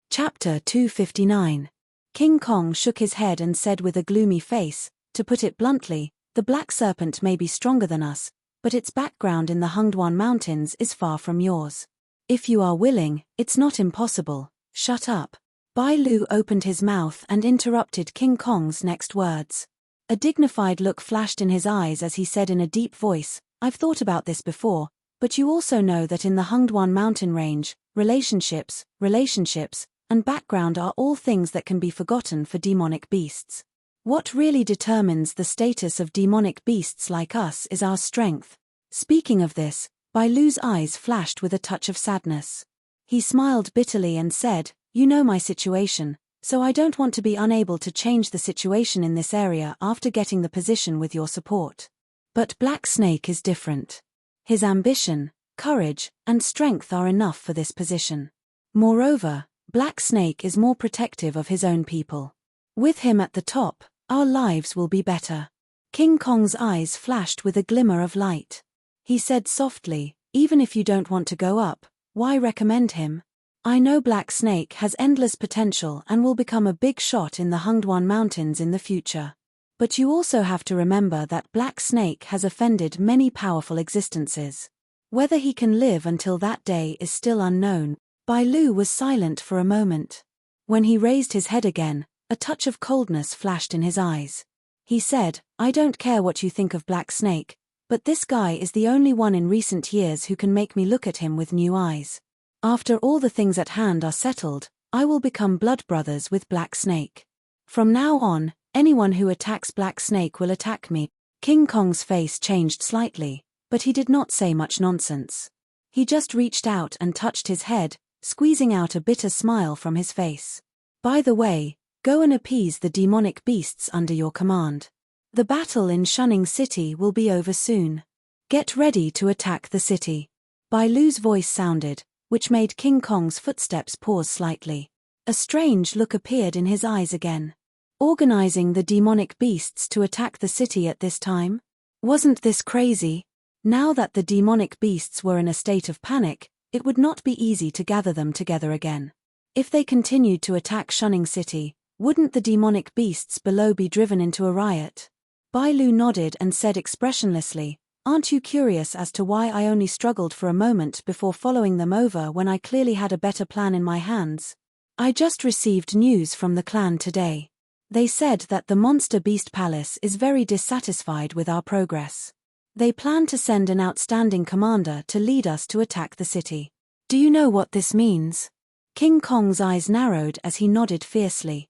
A: Chapter 259. King Kong shook his head and said with a gloomy face, "To put it bluntly, the Black Serpent may be stronger than us, but its background in the Hungduan Mountains is far from yours. If you are willing, it's not impossible." "Shut up." Bai Lu opened his mouth and interrupted King Kong's next words. A dignified look flashed in his eyes as he said in a deep voice, "I've thought about this before, but you also know that in the Hungduan mountain range, relationships, and background are all things that can be forgotten for demonic beasts. What really determines the status of demonic beasts like us is our strength." Speaking of this, Bai Lu's eyes flashed with a touch of sadness. He smiled bitterly and said, "You know my situation, so I don't want to be unable to change the situation in this area after getting the position with your support. But Black Snake is different. His ambition, courage, and strength are enough for this position. Moreover, Black Snake is more protective of his own people. With him at the top, our lives will be better." King Kong's eyes flashed with a glimmer of light. He said softly, "Even if you don't want to go up, why recommend him? I know Black Snake has endless potential and will become a big shot in the Hungduan Mountains in the future. But you also have to remember that Black Snake has offended many powerful existences. Whether he can live until that day is still unknown." Bai Lu was silent for a moment. When he raised his head again, a touch of coldness flashed in his eyes. He said, "I don't care what you think of Black Snake, but this guy is the only one in recent years who can make me look at him with new eyes. After all the things at hand are settled, I will become blood brothers with Black Snake. From now on, anyone who attacks Black Snake will attack me." King Kong's face changed slightly, but he did not say much nonsense. He just reached out and touched his head, squeezing out a bitter smile from his face. "By the way, go and appease the demonic beasts under your command. The battle in Shunning City will be over soon. Get ready to attack the city." Bai Lu's voice sounded, which made King Kong's footsteps pause slightly. A strange look appeared in his eyes again. Organizing the demonic beasts to attack the city at this time? Wasn't this crazy? Now that the demonic beasts were in a state of panic, it would not be easy to gather them together again. If they continued to attack Shunning City, wouldn't the demonic beasts below be driven into a riot? Bai Lu nodded and said expressionlessly, "Aren't you curious as to why I only struggled for a moment before following them over when I clearly had a better plan in my hands? I just received news from the clan today. They said that the Monster Beast Palace is very dissatisfied with our progress. They plan to send an outstanding commander to lead us to attack the city. Do you know what this means? King Kong's eyes narrowed as he nodded fiercely.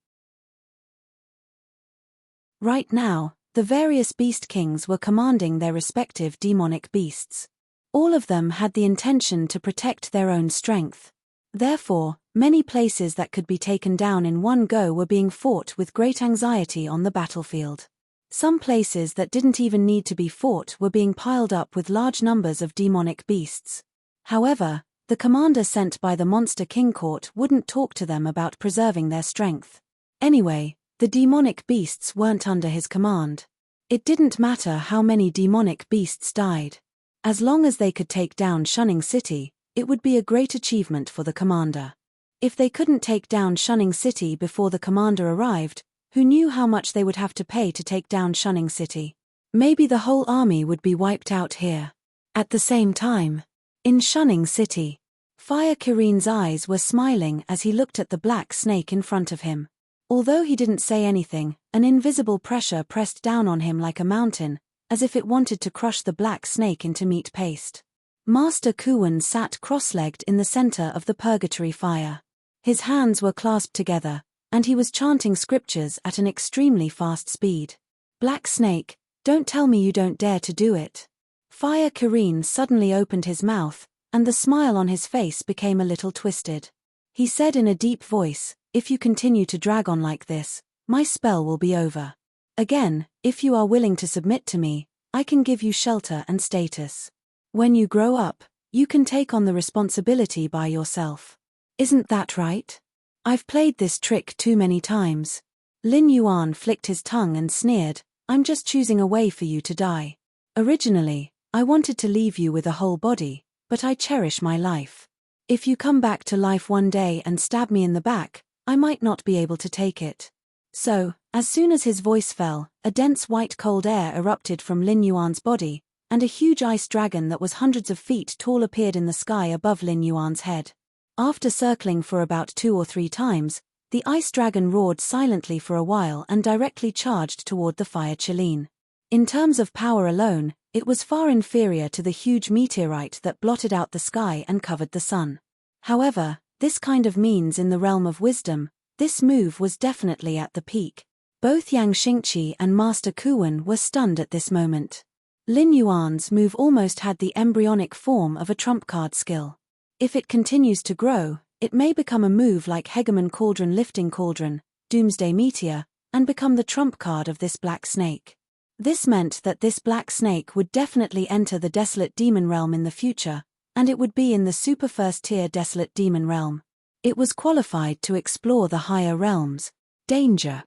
A: Right now, the various beast kings were commanding their respective demonic beasts. All of them had the intention to protect their own strength. Therefore, many places that could be taken down in one go were being fought with great anxiety on the battlefield. Some places that didn't even need to be fought were being piled up with large numbers of demonic beasts. However, the commander sent by the Monster King Court wouldn't talk to them about preserving their strength. Anyway, the demonic beasts weren't under his command. It didn't matter how many demonic beasts died. As long as they could take down Shunning City, it would be a great achievement for the commander. If they couldn't take down Shunning City before the commander arrived, who knew how much they would have to pay to take down Shunning City? Maybe the whole army would be wiped out here. At the same time, in Shunning City, Fire Kirin's eyes were smiling as he looked at the black snake in front of him. Although he didn't say anything, an invisible pressure pressed down on him like a mountain, as if it wanted to crush the black snake into meat paste. Master Kuwen sat cross-legged in the center of the purgatory fire. His hands were clasped together, and he was chanting scriptures at an extremely fast speed. Black Snake, don't tell me you don't dare to do it. Fire Kirin suddenly opened his mouth, and the smile on his face became a little twisted. He said in a deep voice, "If you continue to drag on like this, my spell will be over. Again, if you are willing to submit to me, I can give you shelter and status. When you grow up, you can take on the responsibility by yourself. Isn't that right? I've played this trick too many times." Lin Yuan flicked his tongue and sneered, "I'm just choosing a way for you to die. Originally, I wanted to leave you with a whole body, but I cherish my life. If you come back to life one day and stab me in the back, I might not be able to take it." So, as soon as his voice fell, a dense white cold air erupted from Lin Yuan's body, and a huge ice dragon that was hundreds of feet tall appeared in the sky above Lin Yuan's head. After circling for about 2 or 3 times, the ice dragon roared silently for a while and directly charged toward the Fire Qilin. In terms of power alone, it was far inferior to the huge meteorite that blotted out the sky and covered the sun. However, this kind of means in the realm of wisdom, this move was definitely at the peak. Both Yang Xingqi and Master Kuwen were stunned at this moment. Lin Yuan's move almost had the embryonic form of a trump card skill. If it continues to grow, it may become a move like Hegemon Cauldron Lifting Cauldron, Doomsday Meteor, and become the trump card of this black snake. This meant that this black snake would definitely enter the Desolate Demon Realm in the future, and it would be in the super first-tier Desolate Demon Realm. It was qualified to explore the higher realms. Danger.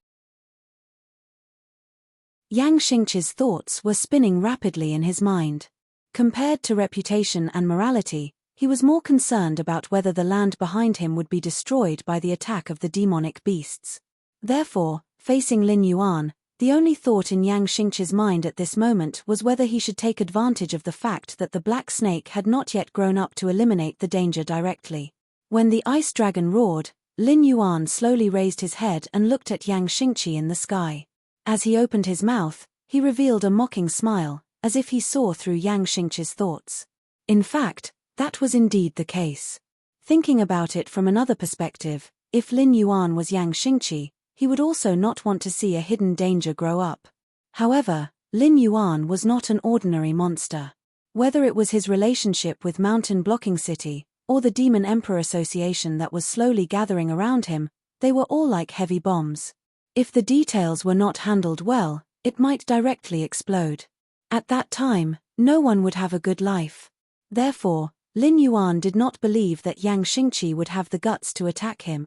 A: Yang Xingqi's thoughts were spinning rapidly in his mind. Compared to reputation and morality, he was more concerned about whether the land behind him would be destroyed by the attack of the demonic beasts. Therefore, facing Lin Yuan, the only thought in Yang Xingqi's mind at this moment was whether he should take advantage of the fact that the black snake had not yet grown up to eliminate the danger directly. When the ice dragon roared, Lin Yuan slowly raised his head and looked at Yang Xingqi in the sky. As he opened his mouth, he revealed a mocking smile, as if he saw through Yang Xingqi's thoughts. In fact, that was indeed the case. Thinking about it from another perspective, if Lin Yuan was Yang Xingqi, he would also not want to see a hidden danger grow up. However, Lin Yuan was not an ordinary monster. Whether it was his relationship with Mountain Blocking City, or the Demon Emperor Association that was slowly gathering around him, they were all like heavy bombs. If the details were not handled well, it might directly explode. At that time, no one would have a good life. Therefore, Lin Yuan did not believe that Yang Xingqi would have the guts to attack him.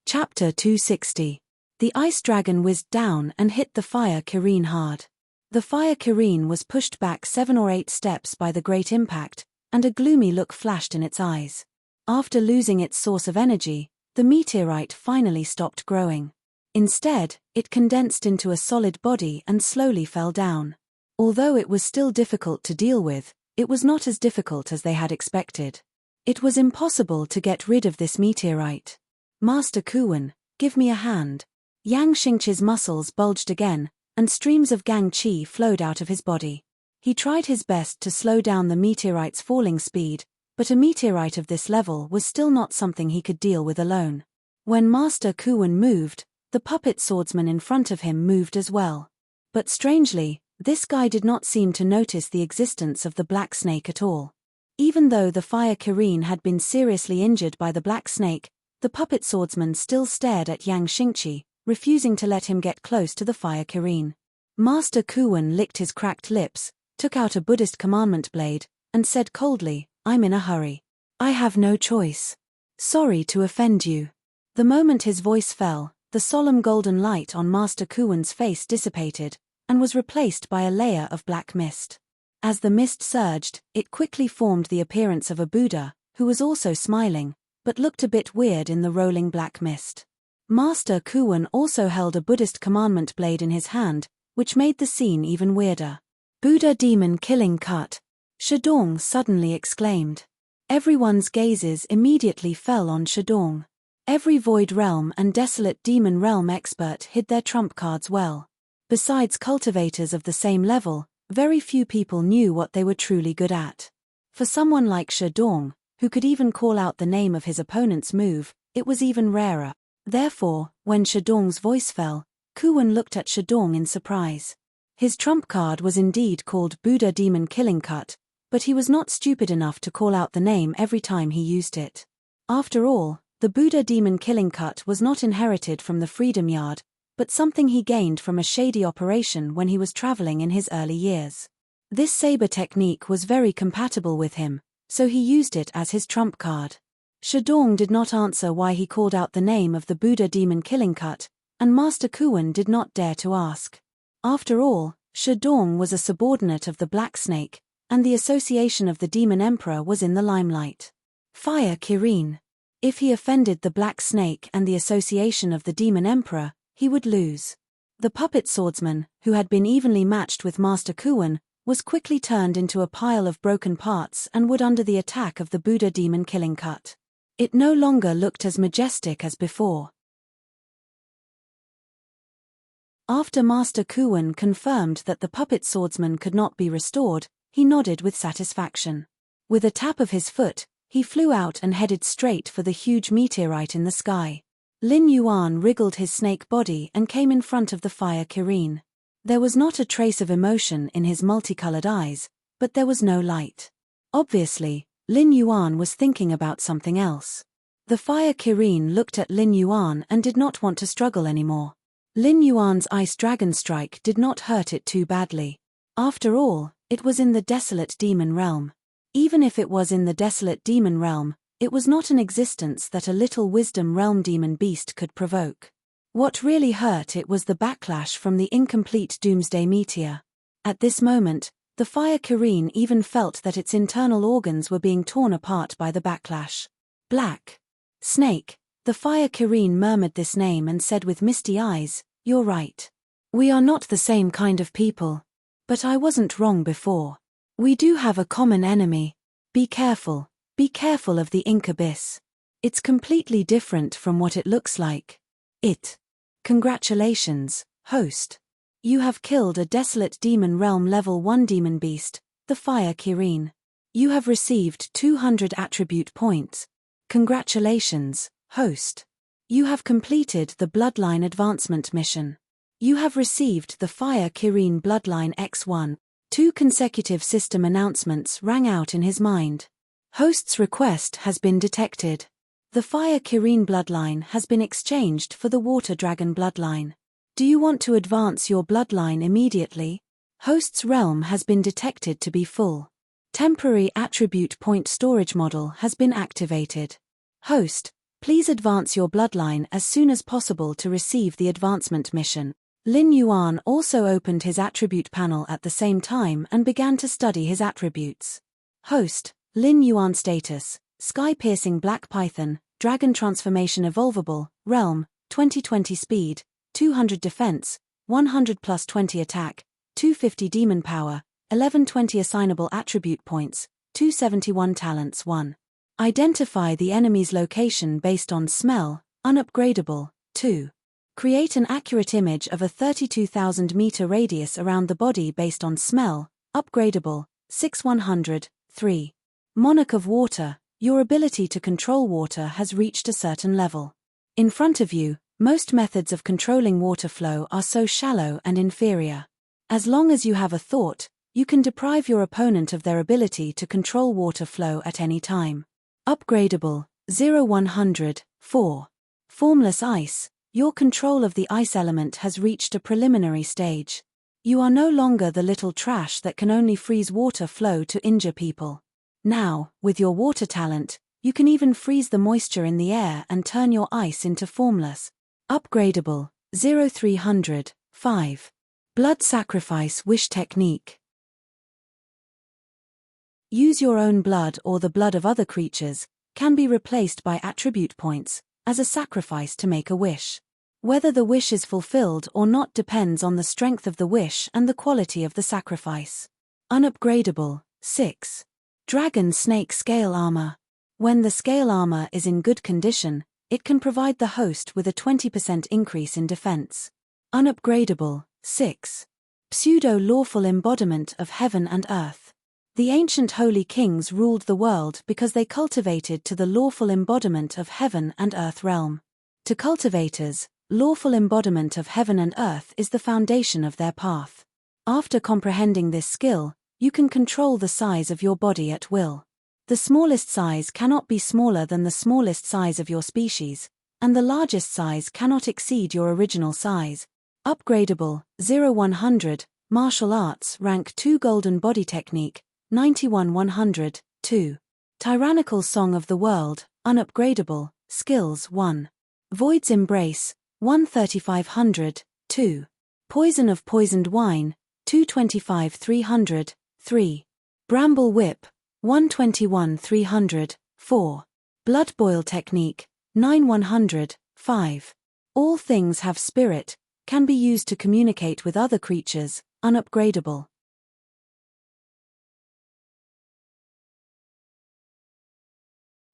A: Chapter 260. The ice dragon whizzed down and hit the Fire Kirin hard. The Fire Kirin was pushed back 7 or 8 steps by the great impact, and a gloomy look flashed in its eyes. After losing its source of energy, the meteorite finally stopped growing. Instead, it condensed into a solid body and slowly fell down. Although it was still difficult to deal with, it was not as difficult as they had expected. It was impossible to get rid of this meteorite. "Master Kuwen, give me a hand." Yang Xingqi's muscles bulged again, and streams of Gang Qi flowed out of his body. He tried his best to slow down the meteorite's falling speed, but a meteorite of this level was still not something he could deal with alone. When Master Kuwen moved, the puppet swordsman in front of him moved as well. But strangely, this guy did not seem to notice the existence of the black snake at all. Even though the fire Kirin had been seriously injured by the black snake, the puppet swordsman still stared at Yang Xingqi, refusing to let him get close to the fire Kirin. Master Kuwen licked his cracked lips, took out a Buddhist commandment blade, and said coldly, "I'm in a hurry. I have no choice. Sorry to offend you." The moment his voice fell, the solemn golden light on Master Kuwen's face dissipated, and was replaced by a layer of black mist. As the mist surged, it quickly formed the appearance of a Buddha, who was also smiling, but looked a bit weird in the rolling black mist. Master Kuwen also held a Buddhist commandment blade in his hand, which made the scene even weirder. "Buddha demon killing cut," Shadong suddenly exclaimed. Everyone's gazes immediately fell on Shadong. Every Void Realm and Desolate Demon Realm expert hid their trump cards well. Besides cultivators of the same level, very few people knew what they were truly good at. For someone like Shadong, who could even call out the name of his opponent's move, it was even rarer. Therefore, when Shadong's voice fell, Kuwen looked at Shadong in surprise. His trump card was indeed called Buddha Demon Killing Cut, but he was not stupid enough to call out the name every time he used it. After all, the Buddha Demon Killing Cut was not inherited from the Freedom Yard, but something he gained from a shady operation when he was traveling in his early years. This saber technique was very compatible with him, so he used it as his trump card. Shadong did not answer why he called out the name of the Buddha Demon Killing Cut, and Master Kuwen did not dare to ask. After all, Shadong was a subordinate of the Black Snake, and the association of the Demon Emperor was in the limelight. Fire Kirin. If he offended the Black Snake and the association of the Demon Emperor, he would lose. The puppet swordsman, who had been evenly matched with Master Kuwen, was quickly turned into a pile of broken parts and would under the attack of the Buddha Demon Killing Cut. It no longer looked as majestic as before. After Master Kuwen confirmed that the puppet swordsman could not be restored, he nodded with satisfaction. With a tap of his foot, he flew out and headed straight for the huge meteorite in the sky. Lin Yuan wriggled his snake body and came in front of the fire Kirin. There was not a trace of emotion in his multicolored eyes, but there was no light. Obviously, Lin Yuan was thinking about something else. The fire Kirin looked at Lin Yuan and did not want to struggle anymore. Lin Yuan's Ice Dragon Strike did not hurt it too badly. After all, it was in the Desolate Demon Realm. Even if it was in the Desolate Demon Realm, it was not an existence that a little Wisdom Realm demon beast could provoke. What really hurt it was the backlash from the incomplete Doomsday Meteor. At this moment, the fire Kirin even felt that its internal organs were being torn apart by the backlash. Black Snake. The fire Kirin murmured this name and said with misty eyes, "You're right. We are not the same kind of people. But I wasn't wrong before. We do have a common enemy. Be careful of the Ink Abyss. It's completely different from what it looks like. Congratulations, host. You have killed a Desolate Demon Realm Level 1 demon beast, the fire Kirin. You have received 200 attribute points. Congratulations, host. You have completed the Bloodline Advancement mission. You have received the Fire Kirin Bloodline X1. 2 consecutive system announcements rang out in his mind. Host's request has been detected. The Fire Kirin bloodline has been exchanged for the Water Dragon bloodline. Do you want to advance your bloodline immediately? Host's realm has been detected to be full. Temporary attribute point storage model has been activated. Host, please advance your bloodline as soon as possible to receive the advancement mission. Lin Yuan also opened his attribute panel at the same time and began to study his attributes. Host, Lin Yuan status, Sky-Piercing Black Python, Dragon Transformation Evolvable, Realm, 2020 Speed, 200 Defense, 100 plus 20 Attack, 250 Demon Power, 1120 Assignable Attribute Points, 271 Talents 1. Identify the enemy's location based on smell, unupgradable, 2. Create an accurate image of a 32,000-meter radius around the body based on smell. Upgradable. 6100. 3. Monarch of water. Your ability to control water has reached a certain level. In front of you, most methods of controlling water flow are so shallow and inferior. As long as you have a thought, you can deprive your opponent of their ability to control water flow at any time. Upgradable. 0100. 4. Formless ice. Your control of the ice element has reached a preliminary stage. You are no longer the little trash that can only freeze water flow to injure people. Now, with your water talent, you can even freeze the moisture in the air and turn your ice into formless. Upgradable. 0300. 5. Blood sacrifice wish technique. Use your own blood or the blood of other creatures, can be replaced by attribute points, as a sacrifice to make a wish. Whether the wish is fulfilled or not depends on the strength of the wish and the quality of the sacrifice. Unupgradable. 6. Dragon snake scale armor. When the scale armor is in good condition, it can provide the host with a 20% increase in defense. Unupgradable. 6. Pseudo-lawful embodiment of heaven and earth. The ancient holy kings ruled the world because they cultivated to the lawful embodiment of heaven and earth realm. To cultivators, lawful embodiment of heaven and earth is the foundation of their path. After comprehending this skill, you can control the size of your body at will. The smallest size cannot be smaller than the smallest size of your species, and the largest size cannot exceed your original size. Upgradable. 0100. Martial arts rank 2 golden body technique. 91-100. 2. Tyrannical song of the world. Unupgradable. Skills 1. Void's embrace. 13500. 2. Poison of poisoned wine. 225-300. 3. Bramble whip. 121-300. 4. Blood boil technique. 9-100. 5. All things have spirit, can be used to communicate with other creatures. Unupgradable.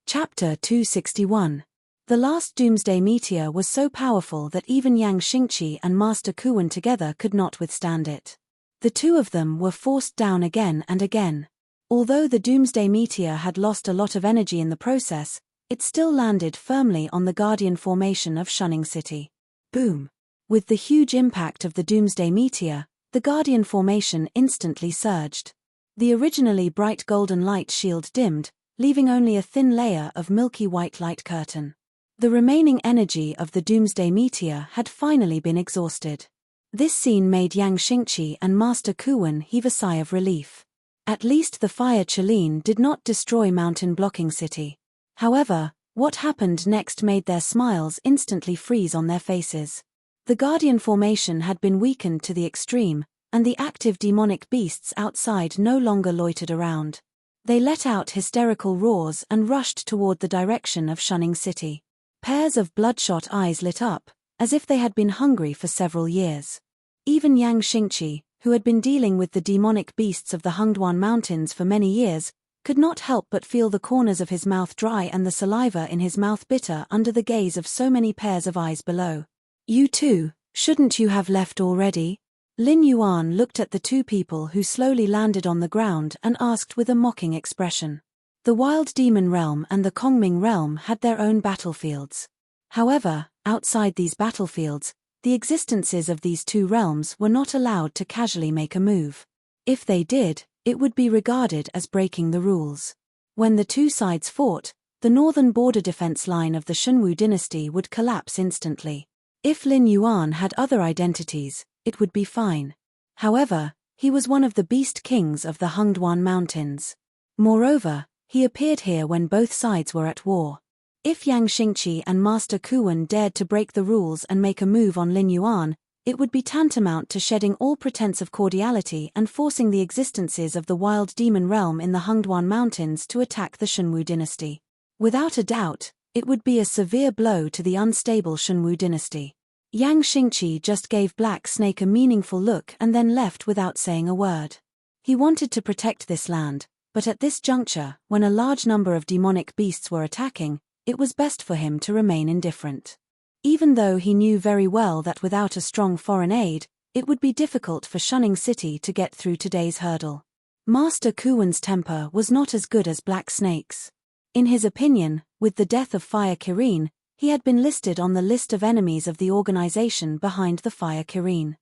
A: Chapter 261. The last doomsday meteor was so powerful that even Yang Xingqi and Master Kuan together could not withstand it. The two of them were forced down again and again. Although the doomsday meteor had lost a lot of energy in the process, it still landed firmly on the Guardian formation of Shunning City. Boom! With the huge impact of the doomsday meteor, the Guardian formation instantly surged. The originally bright golden light shield dimmed, leaving only a thin layer of milky white light curtain. The remaining energy of the doomsday meteor had finally been exhausted. This scene made Yang Xingqi and Master Kuan heave a sigh of relief. At least the fire Chelin did not destroy Mountain Blocking City. However, what happened next made their smiles instantly freeze on their faces. The Guardian formation had been weakened to the extreme, and the active demonic beasts outside no longer loitered around. They let out hysterical roars and rushed toward the direction of Shunning City. Pairs of bloodshot eyes lit up, as if they had been hungry for several years. Even Yang Xingqi, who had been dealing with the demonic beasts of the Hengduan Mountains for many years, could not help but feel the corners of his mouth dry and the saliva in his mouth bitter under the gaze of so many pairs of eyes below. You too, shouldn't you have left already? Lin Yuan looked at the two people who slowly landed on the ground and asked with a mocking expression. The Wild Demon Realm and the Kongming Realm had their own battlefields. However, outside these battlefields, the existences of these two realms were not allowed to casually make a move. If they did, it would be regarded as breaking the rules. When the two sides fought, the northern border defense line of the Shunwu dynasty would collapse instantly. If Lin Yuan had other identities, it would be fine. However, he was one of the beast kings of the Hengduan Mountains. Moreover, he appeared here when both sides were at war. If Yang Xingqi and Master Kuan dared to break the rules and make a move on Lin Yuan, it would be tantamount to shedding all pretense of cordiality and forcing the existences of the Wild Demon Realm in the Hengduan Mountains to attack the Shunwu dynasty. Without a doubt, it would be a severe blow to the unstable Shunwu dynasty. Yang Xingqi just gave Black Snake a meaningful look and then left without saying a word. He wanted to protect this land, but at this juncture, when a large number of demonic beasts were attacking, it was best for him to remain indifferent. Even though he knew very well that without a strong foreign aid, it would be difficult for Shunning City to get through today's hurdle. Master Kuwen's temper was not as good as Black Snake's. In his opinion, with the death of Fire Kirin, he had been listed on the list of enemies of the organization behind the Fire Kirin.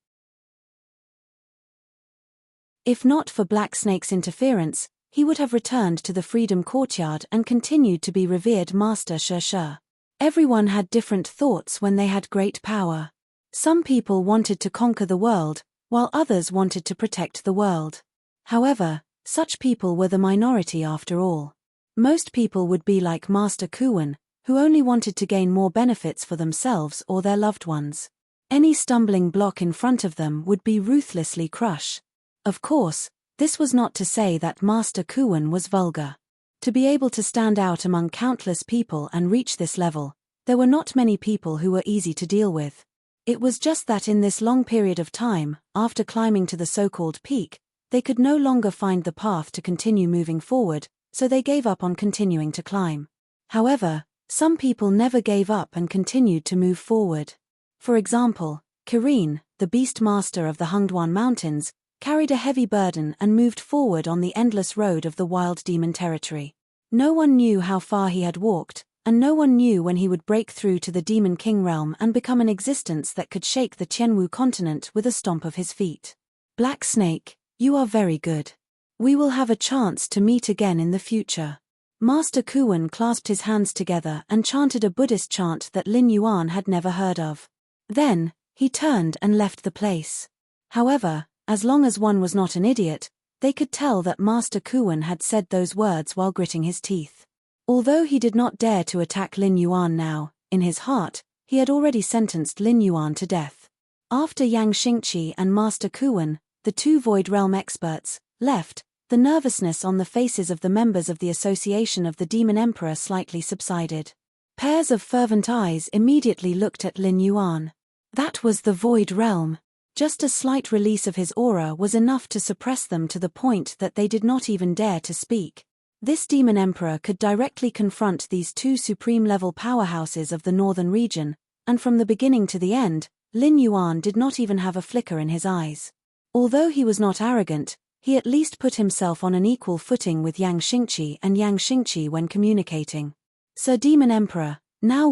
A: If not for Black Snake's interference, he would have returned to the Freedom Courtyard and continued to be revered Master Shi. Everyone had different thoughts when they had great power. Some people wanted to conquer the world, while others wanted to protect the world. However, such people were the minority after all. Most people would be like Master Kuwen, who only wanted to gain more benefits for themselves or their loved ones. Any stumbling block in front of them would be ruthlessly crushed. Of course, this was not to say that Master Kuwen was vulgar. To be able to stand out among countless people and reach this level, there were not many people who were easy to deal with. It was just that in this long period of time, after climbing to the so-called peak, they could no longer find the path to continue moving forward, so they gave up on continuing to climb. However, some people never gave up and continued to move forward. For example, Kirin, the beast master of the Hungduan Mountains, carried a heavy burden and moved forward on the endless road of the wild demon territory. No one knew how far he had walked, and no one knew when he would break through to the Demon King realm and become an existence that could shake the Tianwu continent with a stomp of his feet. Black Snake, you are very good. We will have a chance to meet again in the future. Master Kuwen clasped his hands together and chanted a Buddhist chant that Lin Yuan had never heard of. Then, he turned and left the place. However, as long as one was not an idiot, they could tell that Master Kuwen had said those words while gritting his teeth. Although he did not dare to attack Lin Yuan now, in his heart, he had already sentenced Lin Yuan to death. After Yang Xingqi and Master Kuwen, the two Void Realm experts, left, the nervousness on the faces of the members of the Association of the Demon Emperor slightly subsided. Pairs of fervent eyes immediately looked at Lin Yuan. That was the Void Realm. Just a slight release of his aura was enough to suppress them to the point that they did not even dare to speak. This Demon Emperor could directly confront these two supreme-level powerhouses of the northern region, and from the beginning to the end, Lin Yuan did not even have a flicker in his eyes. Although he was not arrogant, he at least put himself on an equal footing with Yang Xingqi and Yang Xingqi when communicating. Sir Demon Emperor, now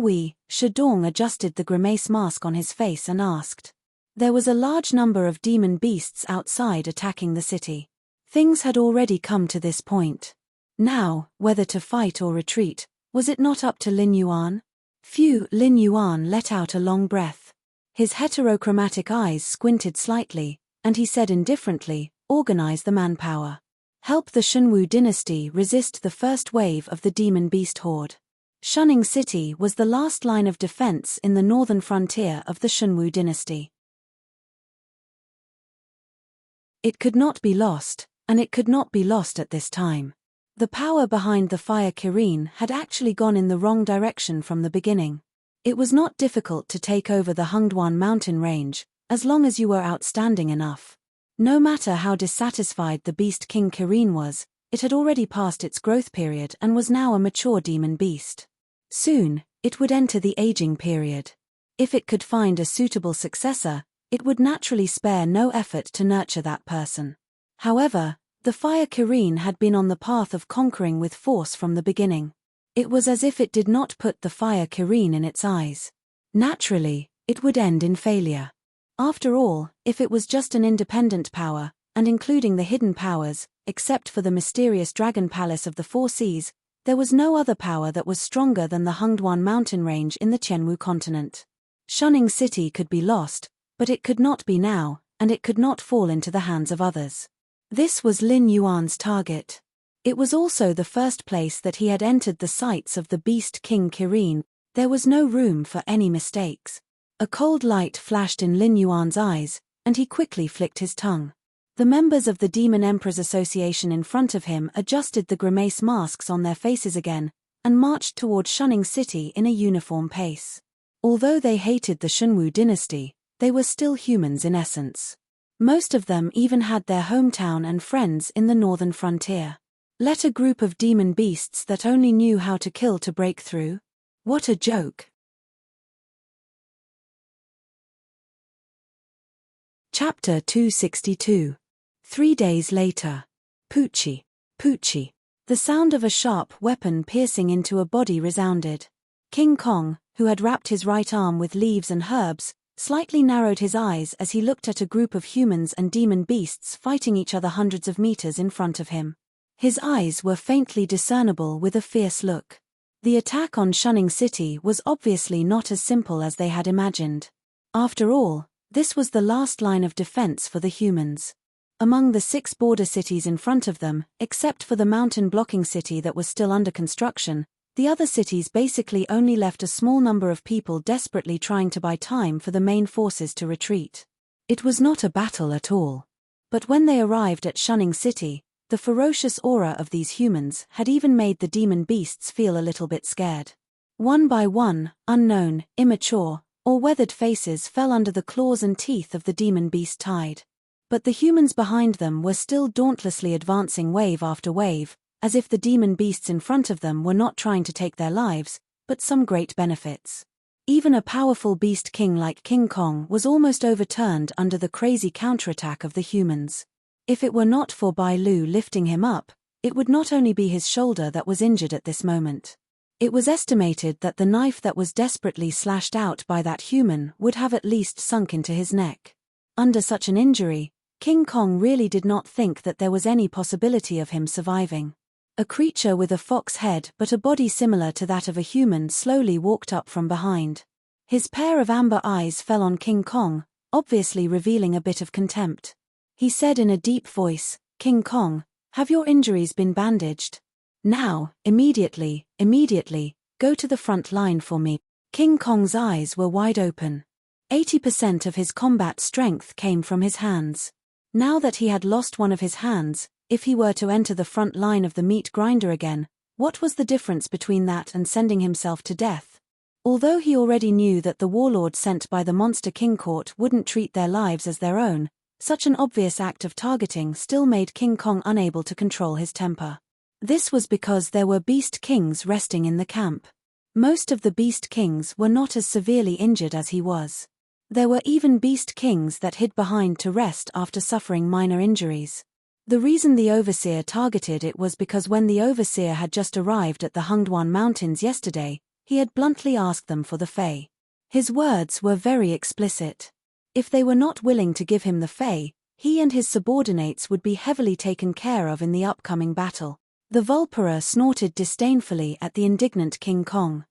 A: Shidong adjusted the grimace mask on his face and asked. There was a large number of demon beasts outside attacking the city. Things had already come to this point. Now, whether to fight or retreat, was it not up to Lin Yuan? Lin Yuan let out a long breath. His heterochromatic eyes squinted slightly, and he said indifferently, organize the manpower. Help the Shunwu dynasty resist the first wave of the demon beast horde. Shunning City was the last line of defense in the northern frontier of the Shunwu dynasty. It could not be lost, and it could not be lost at this time. The power behind the Fire Kirin had actually gone in the wrong direction from the beginning. It was not difficult to take over the Hungduan mountain range, as long as you were outstanding enough. No matter how dissatisfied the Beast King Kirin was, it had already passed its growth period and was now a mature demon beast. Soon, it would enter the aging period. If it could find a suitable successor, it would naturally spare no effort to nurture that person. However, the Fire Kirin had been on the path of conquering with force from the beginning. It was as if it did not put the Fire Kirin in its eyes. Naturally, it would end in failure. After all, if it was just an independent power, and including the hidden powers, except for the mysterious Dragon Palace of the Four Seas, there was no other power that was stronger than the Hungduan mountain range in the Tianwu continent. Shunning City could be lost, but it could not be now, and it could not fall into the hands of others. This was Lin Yuan's target. It was also the first place that he had entered the sights of the Beast King Kirin. There was no room for any mistakes. A cold light flashed in Lin Yuan's eyes, and he quickly flicked his tongue. The members of the Demon Emperors Association in front of him adjusted the grimace masks on their faces again, and marched toward Shunning City in a uniform pace. Although they hated the Shunwu dynasty, they were still humans in essence. Most of them even had their hometown and friends in the northern frontier. Let a group of demon beasts that only knew how to kill to break through? What a joke! Chapter 262. 3 days later. Poochie. Poochie. The sound of a sharp weapon piercing into a body resounded. King Kong, who had wrapped his right arm with leaves and herbs, slightly narrowed his eyes as he looked at a group of humans and demon beasts fighting each other hundreds of meters in front of him. His eyes were faintly discernible with a fierce look. The attack on Shunning City was obviously not as simple as they had imagined. After all, this was the last line of defense for the humans. Among the 6 border cities in front of them, except for the mountain-blocking city that was still under construction, the other cities basically only left a small number of people desperately trying to buy time for the main forces to retreat. It was not a battle at all. But when they arrived at Shunning City, the ferocious aura of these humans had even made the demon beasts feel a little bit scared. One by one, unknown, immature, or weathered faces fell under the claws and teeth of the demon beast tide. But the humans behind them were still dauntlessly advancing wave after wave, as if the demon beasts in front of them were not trying to take their lives, but some great benefits. Even a powerful beast king like King Kong was almost overturned under the crazy counterattack of the humans. If it were not for Bai Lu lifting him up, it would not only be his shoulder that was injured at this moment. It was estimated that the knife that was desperately slashed out by that human would have at least sunk into his neck. Under such an injury, King Kong really did not think that there was any possibility of him surviving. A creature with a fox head but a body similar to that of a human slowly walked up from behind. His pair of amber eyes fell on King Kong, obviously revealing a bit of contempt. He said in a deep voice, "King Kong, have your injuries been bandaged? Now, immediately, go to the front line for me." King Kong's eyes were wide open. 80% of his combat strength came from his hands. Now that he had lost one of his hands, if he were to enter the front line of the meat grinder again, what was the difference between that and sending himself to death? Although he already knew that the warlord sent by the Monster King Court wouldn't treat their lives as their own, such an obvious act of targeting still made King Kong unable to control his temper. This was because there were beast kings resting in the camp. Most of the beast kings were not as severely injured as he was. There were even beast kings that hid behind to rest after suffering minor injuries. The reason the overseer targeted it was because when the overseer had just arrived at the Hungduan Mountains yesterday, he had bluntly asked them for the Fae. His words were very explicit. If they were not willing to give him the Fae, he and his subordinates would be heavily taken care of in the upcoming battle. The Vulpera snorted disdainfully at the indignant King Kong.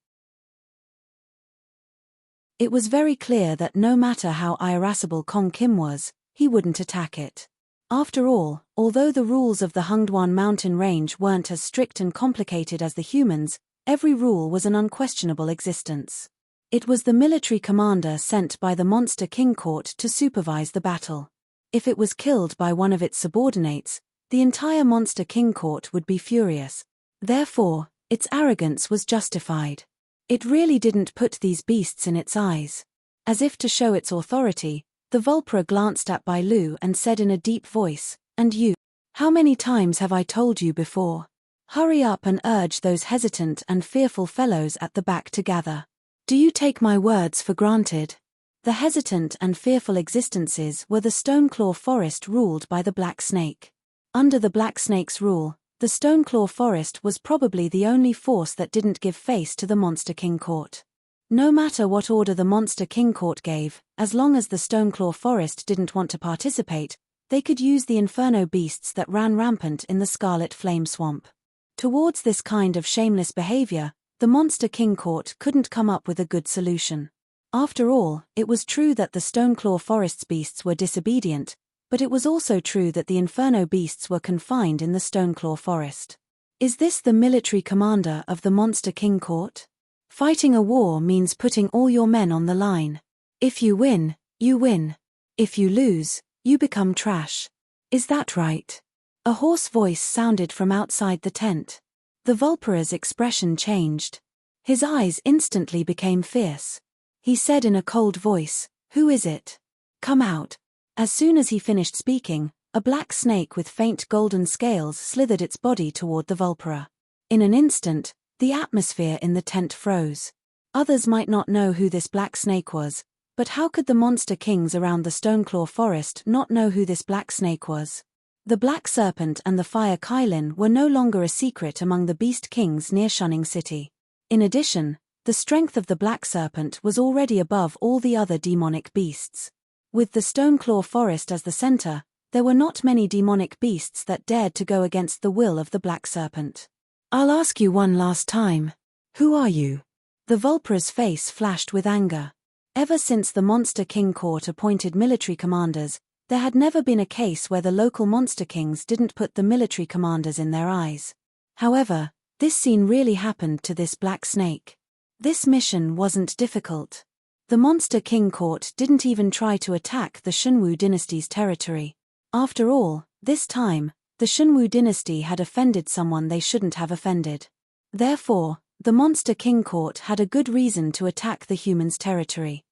A: It was very clear that no matter how irascible Kong Kim was, he wouldn't attack it. After all, although the rules of the Hungduan mountain range weren't as strict and complicated as the humans, every rule was an unquestionable existence. It was the military commander sent by the Monster King Court to supervise the battle. If it was killed by one of its subordinates, the entire Monster King Court would be furious. Therefore, its arrogance was justified. It really didn't put these beasts in its eyes. As if to show its authority, the Vulpera glanced at Bai Lu and said in a deep voice, "And you? How many times have I told you before? Hurry up and urge those hesitant and fearful fellows at the back to gather. Do you take my words for granted?" The hesitant and fearful existences were the Stoneclaw Forest ruled by the Black Snake. Under the Black Snake's rule, the Stoneclaw Forest was probably the only force that didn't give face to the Monster King Court. No matter what order the Monster King Court gave, as long as the Stoneclaw Forest didn't want to participate, they could use the inferno beasts that ran rampant in the Scarlet Flame Swamp. Towards this kind of shameless behavior, the Monster King Court couldn't come up with a good solution. After all, it was true that the Stoneclaw Forest's beasts were disobedient, but it was also true that the inferno beasts were confined in the Stoneclaw Forest. Is this the military commander of the Monster King Court? Fighting a war means putting all your men on the line. If you win, you win. If you lose, you become trash. Is that right? A hoarse voice sounded from outside the tent. The Vulpera's expression changed. His eyes instantly became fierce. He said in a cold voice, "Who is it? Come out." As soon as he finished speaking, a black snake with faint golden scales slithered its body toward the Vulpera. In an instant, the atmosphere in the tent froze. Others might not know who this black snake was, But how could the monster kings around the Stoneclaw Forest not know who this black snake was? The black serpent and the fire Kylin were no longer a secret among the beast kings near Shunning City. In addition, the strength of the black serpent was already above all the other demonic beasts. With the Stoneclaw Forest as the center, there were not many demonic beasts that dared to go against the will of the black serpent. "I'll ask you one last time. Who are you?" The Vulpera's face flashed with anger. Ever since the Monster King Court appointed military commanders, there had never been a case where the local monster kings didn't put the military commanders in their eyes. However, this scene really happened to this black snake. This mission wasn't difficult. The Monster King Court didn't even try to attack the Shunwu dynasty's territory. After all, this time, the Shunwu dynasty had offended someone they shouldn't have offended. Therefore, the Monster King Court had a good reason to attack the humans' territory.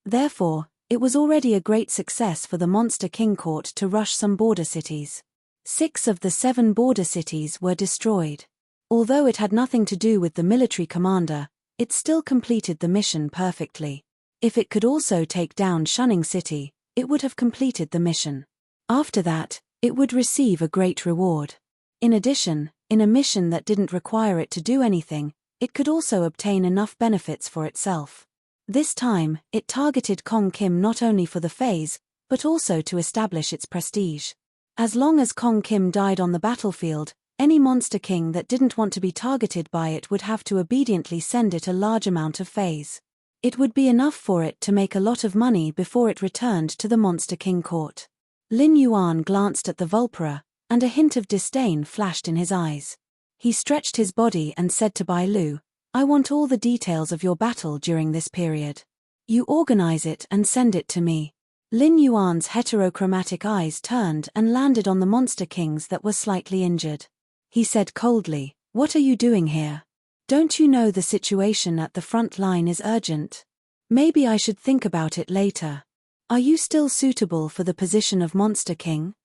A: Therefore, it was already a great success for the Monster King Court to rush some border cities. 6 of the 7 border cities were destroyed. Although it had nothing to do with the military commander, it still completed the mission perfectly. If it could also take down Shunning City, it would have completed the mission. After that, it would receive a great reward. In addition, in a mission that didn't require it to do anything, it could also obtain enough benefits for itself. This time, it targeted Kong Kim not only for the phase, but also to establish its prestige. As long as Kong Kim died on the battlefield, any monster king that didn't want to be targeted by it would have to obediently send it a large amount of phase. It would be enough for it to make a lot of money before it returned to the Monster King Court. Lin Yuan glanced at the Vulpera, and a hint of disdain flashed in his eyes. He stretched his body and said to Bai Lu, "I want all the details of your battle during this period. You organize it and send it to me." Lin Yuan's heterochromatic eyes turned and landed on the monster kings that were slightly injured. He said coldly, "What are you doing here? Don't you know the situation at the front line is urgent? Maybe I should think about it later. Are you still suitable for the position of Monster King?"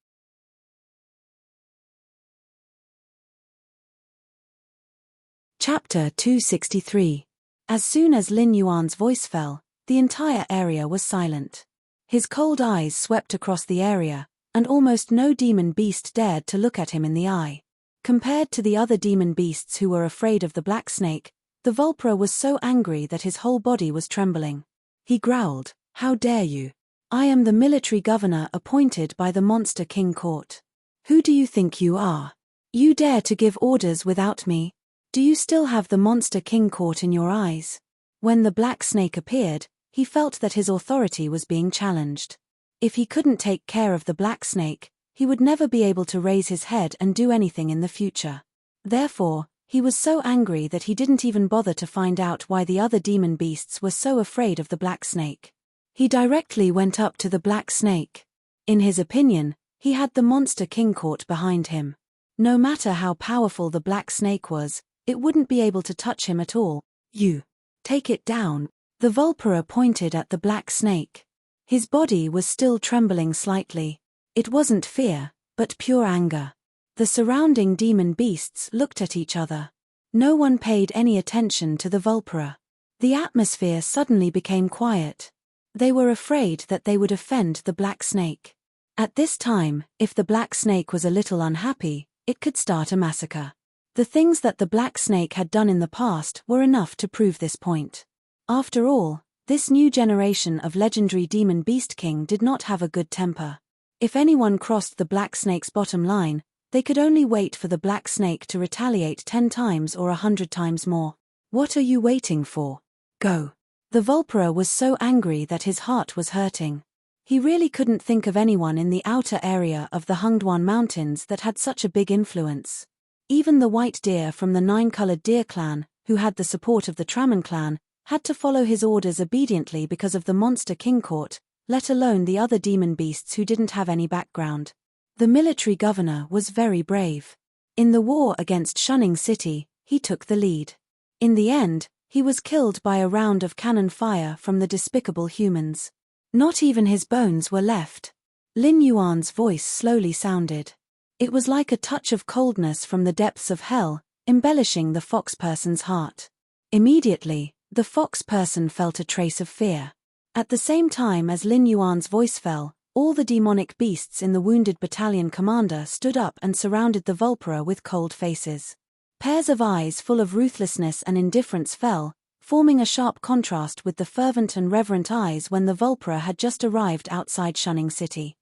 A: Chapter 263. As soon as Lin Yuan's voice fell, the entire area was silent. His cold eyes swept across the area, and almost no demon beast dared to look at him in the eye. Compared to the other demon beasts who were afraid of the black snake, the Vulpera was so angry that his whole body was trembling. He growled, "How dare you? I am the military governor appointed by the Monster King Court. Who do you think you are? You dare to give orders without me? Do you still have the Monster King Court in your eyes?" When the black snake appeared, he felt that his authority was being challenged. If he couldn't take care of the black snake, he would never be able to raise his head and do anything in the future. Therefore, he was so angry that he didn't even bother to find out why the other demon beasts were so afraid of the black snake. He directly went up to the black snake. In his opinion, he had the Monster King Court behind him. No matter how powerful the black snake was, it wouldn't be able to touch him at all. "You. Take it down." The Vulpera pointed at the black snake. His body was still trembling slightly. It wasn't fear, but pure anger. The surrounding demon beasts looked at each other. No one paid any attention to the Vulpera. The atmosphere suddenly became quiet. They were afraid that they would offend the black snake. At this time, if the black snake was a little unhappy, it could start a massacre. The things that the black snake had done in the past were enough to prove this point. After all, this new generation of legendary demon beast king did not have a good temper. If anyone crossed the black snake's bottom line, they could only wait for the black snake to retaliate 10 times or 100 times more. "What are you waiting for? Go." The Vulpera was so angry that his heart was hurting. He really couldn't think of anyone in the outer area of the Hungduan Mountains that had such a big influence. Even the white deer from the 9-colored deer clan, who had the support of the Traman clan, had to follow his orders obediently because of the Monster King Court, let alone the other demon beasts who didn't have any background. The military governor was very brave. In the war against Shunning City, he took the lead. In the end, he was killed by a round of cannon fire from the despicable humans. Not even his bones were left. Lin Yuan's voice slowly sounded. It was like a touch of coldness from the depths of hell, embellishing the fox person's heart. Immediately, The fox person felt a trace of fear. At the same time as Lin Yuan's voice fell, all the demonic beasts in the wounded battalion commander stood up and surrounded the Vulpera with cold faces. Pairs of eyes full of ruthlessness and indifference fell, forming a sharp contrast with the fervent and reverent eyes when the Vulpera had just arrived outside Shunning City.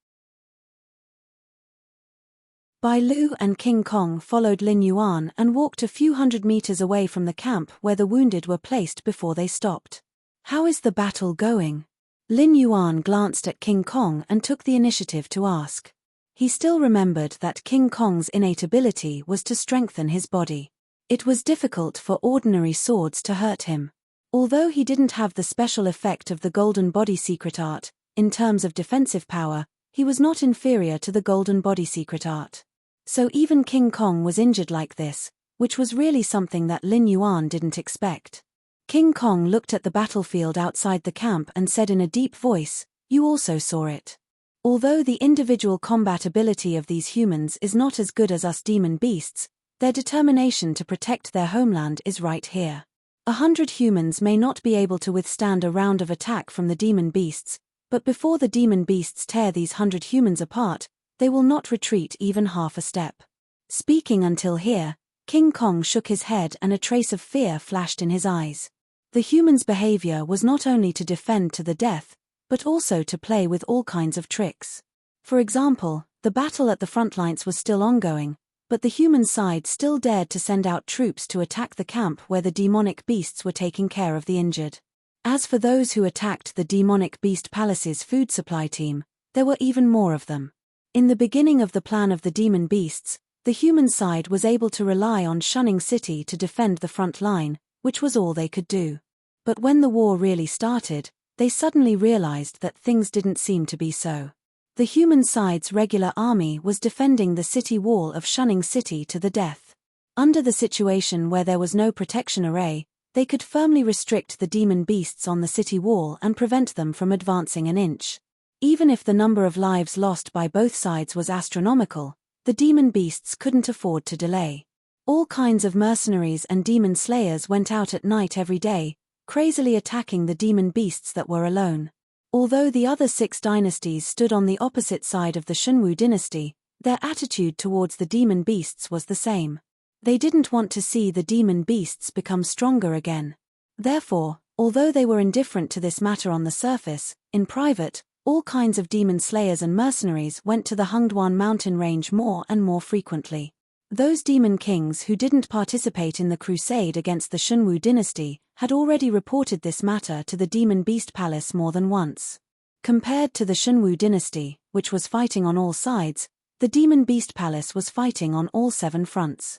A: Bai Lu and King Kong followed Lin Yuan and walked a few hundred meters away from the camp where the wounded were placed before they stopped. "How is the battle going?" Lin Yuan glanced at King Kong and took the initiative to ask. He still remembered that King Kong's innate ability was to strengthen his body. It was difficult for ordinary swords to hurt him. Although he didn't have the special effect of the Golden Body Secret Art, in terms of defensive power, he was not inferior to the Golden Body Secret Art. So even King Kong was injured like this, which was really something that Lin Yuan didn't expect. King Kong looked at the battlefield outside the camp and said in a deep voice, "You also saw it. Although the individual combat ability of these humans is not as good as us demon beasts, their determination to protect their homeland is right here. 100 humans may not be able to withstand a round of attack from the demon beasts, but before the demon beasts tear these 100 humans apart, they will not retreat even half a step." Speaking until here, King Kong shook his head and a trace of fear flashed in his eyes. The humans' behavior was not only to defend to the death, but also to play with all kinds of tricks. For example, the battle at the front lines was still ongoing, but the human side still dared to send out troops to attack the camp where the demonic beasts were taking care of the injured. As for those who attacked the demonic beast palace's food supply team, there were even more of them. In the beginning of the plan of the demon beasts, the human side was able to rely on Shunning City to defend the front line, which was all they could do. But when the war really started, they suddenly realized that things didn't seem to be so. The human side's regular army was defending the city wall of Shunning City to the death. Under the situation where there was no protection array, they could firmly restrict the demon beasts on the city wall and prevent them from advancing an inch. Even if the number of lives lost by both sides was astronomical, the demon beasts couldn't afford to delay. All kinds of mercenaries and demon slayers went out at night every day, crazily attacking the demon beasts that were alone. Although the other 6 dynasties stood on the opposite side of the Shunwu dynasty, their attitude towards the demon beasts was the same. They didn't want to see the demon beasts become stronger again. Therefore, although they were indifferent to this matter on the surface, in private, all kinds of demon slayers and mercenaries went to the Hungduan mountain range more and more frequently. Those demon kings who didn't participate in the crusade against the Shunwu dynasty had already reported this matter to the demon beast palace more than once. Compared to the Shunwu dynasty, which was fighting on all sides, the demon beast palace was fighting on all 7 fronts.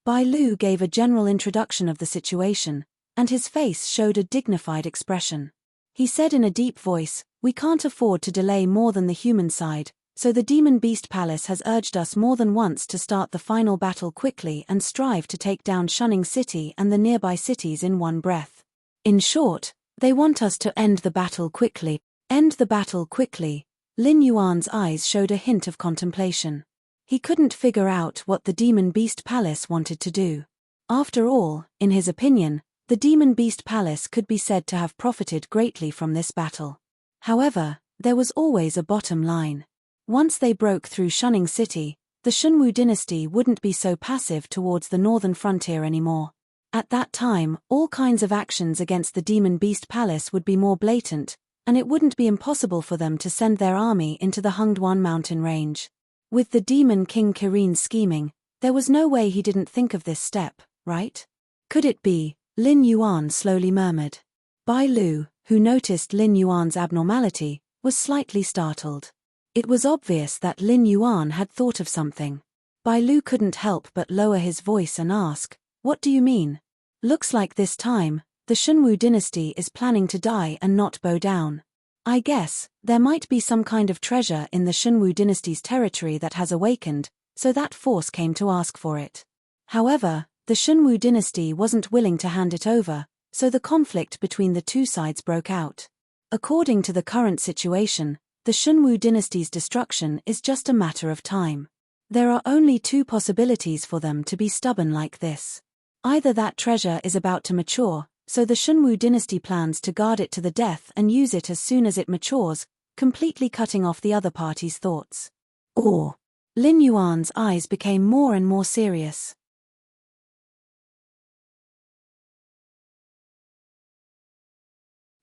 A: Bai Lu gave a general introduction of the situation, and his face showed a dignified expression. He said in a deep voice, "We can't afford to delay more than the human side, so the Demon Beast Palace has urged us more than once to start the final battle quickly and strive to take down Shunning City and the nearby cities in one breath. In short, they want us to end the battle quickly." End the battle quickly. Lin Yuan's eyes showed a hint of contemplation. He couldn't figure out what the Demon Beast Palace wanted to do. After all, in his opinion, the Demon Beast Palace could be said to have profited greatly from this battle. However, there was always a bottom line. Once they broke through Shunning City, the Shunwu dynasty wouldn't be so passive towards the northern frontier anymore. At that time, all kinds of actions against the Demon Beast Palace would be more blatant, and it wouldn't be impossible for them to send their army into the Hungduan mountain range. With the Demon King Kirin's scheming, there was no way he didn't think of this step, right? Could it be? Lin Yuan slowly murmured. Bai Lu, who noticed Lin Yuan's abnormality, was slightly startled. It was obvious that Lin Yuan had thought of something. Bai Lu couldn't help but lower his voice and ask, "What do you mean?" "Looks like this time, the Shunwu dynasty is planning to die and not bow down. I guess, there might be some kind of treasure in the Shunwu dynasty's territory that has awakened, so that force came to ask for it. However, the Shunwu dynasty wasn't willing to hand it over, so the conflict between the two sides broke out. According to the current situation, the Shunwu dynasty's destruction is just a matter of time. There are only 2 possibilities for them to be stubborn like this. Either that treasure is about to mature, so the Shunwu dynasty plans to guard it to the death and use it as soon as it matures, completely cutting off the other party's thoughts. Or, Lin Yuan's eyes became more and more serious.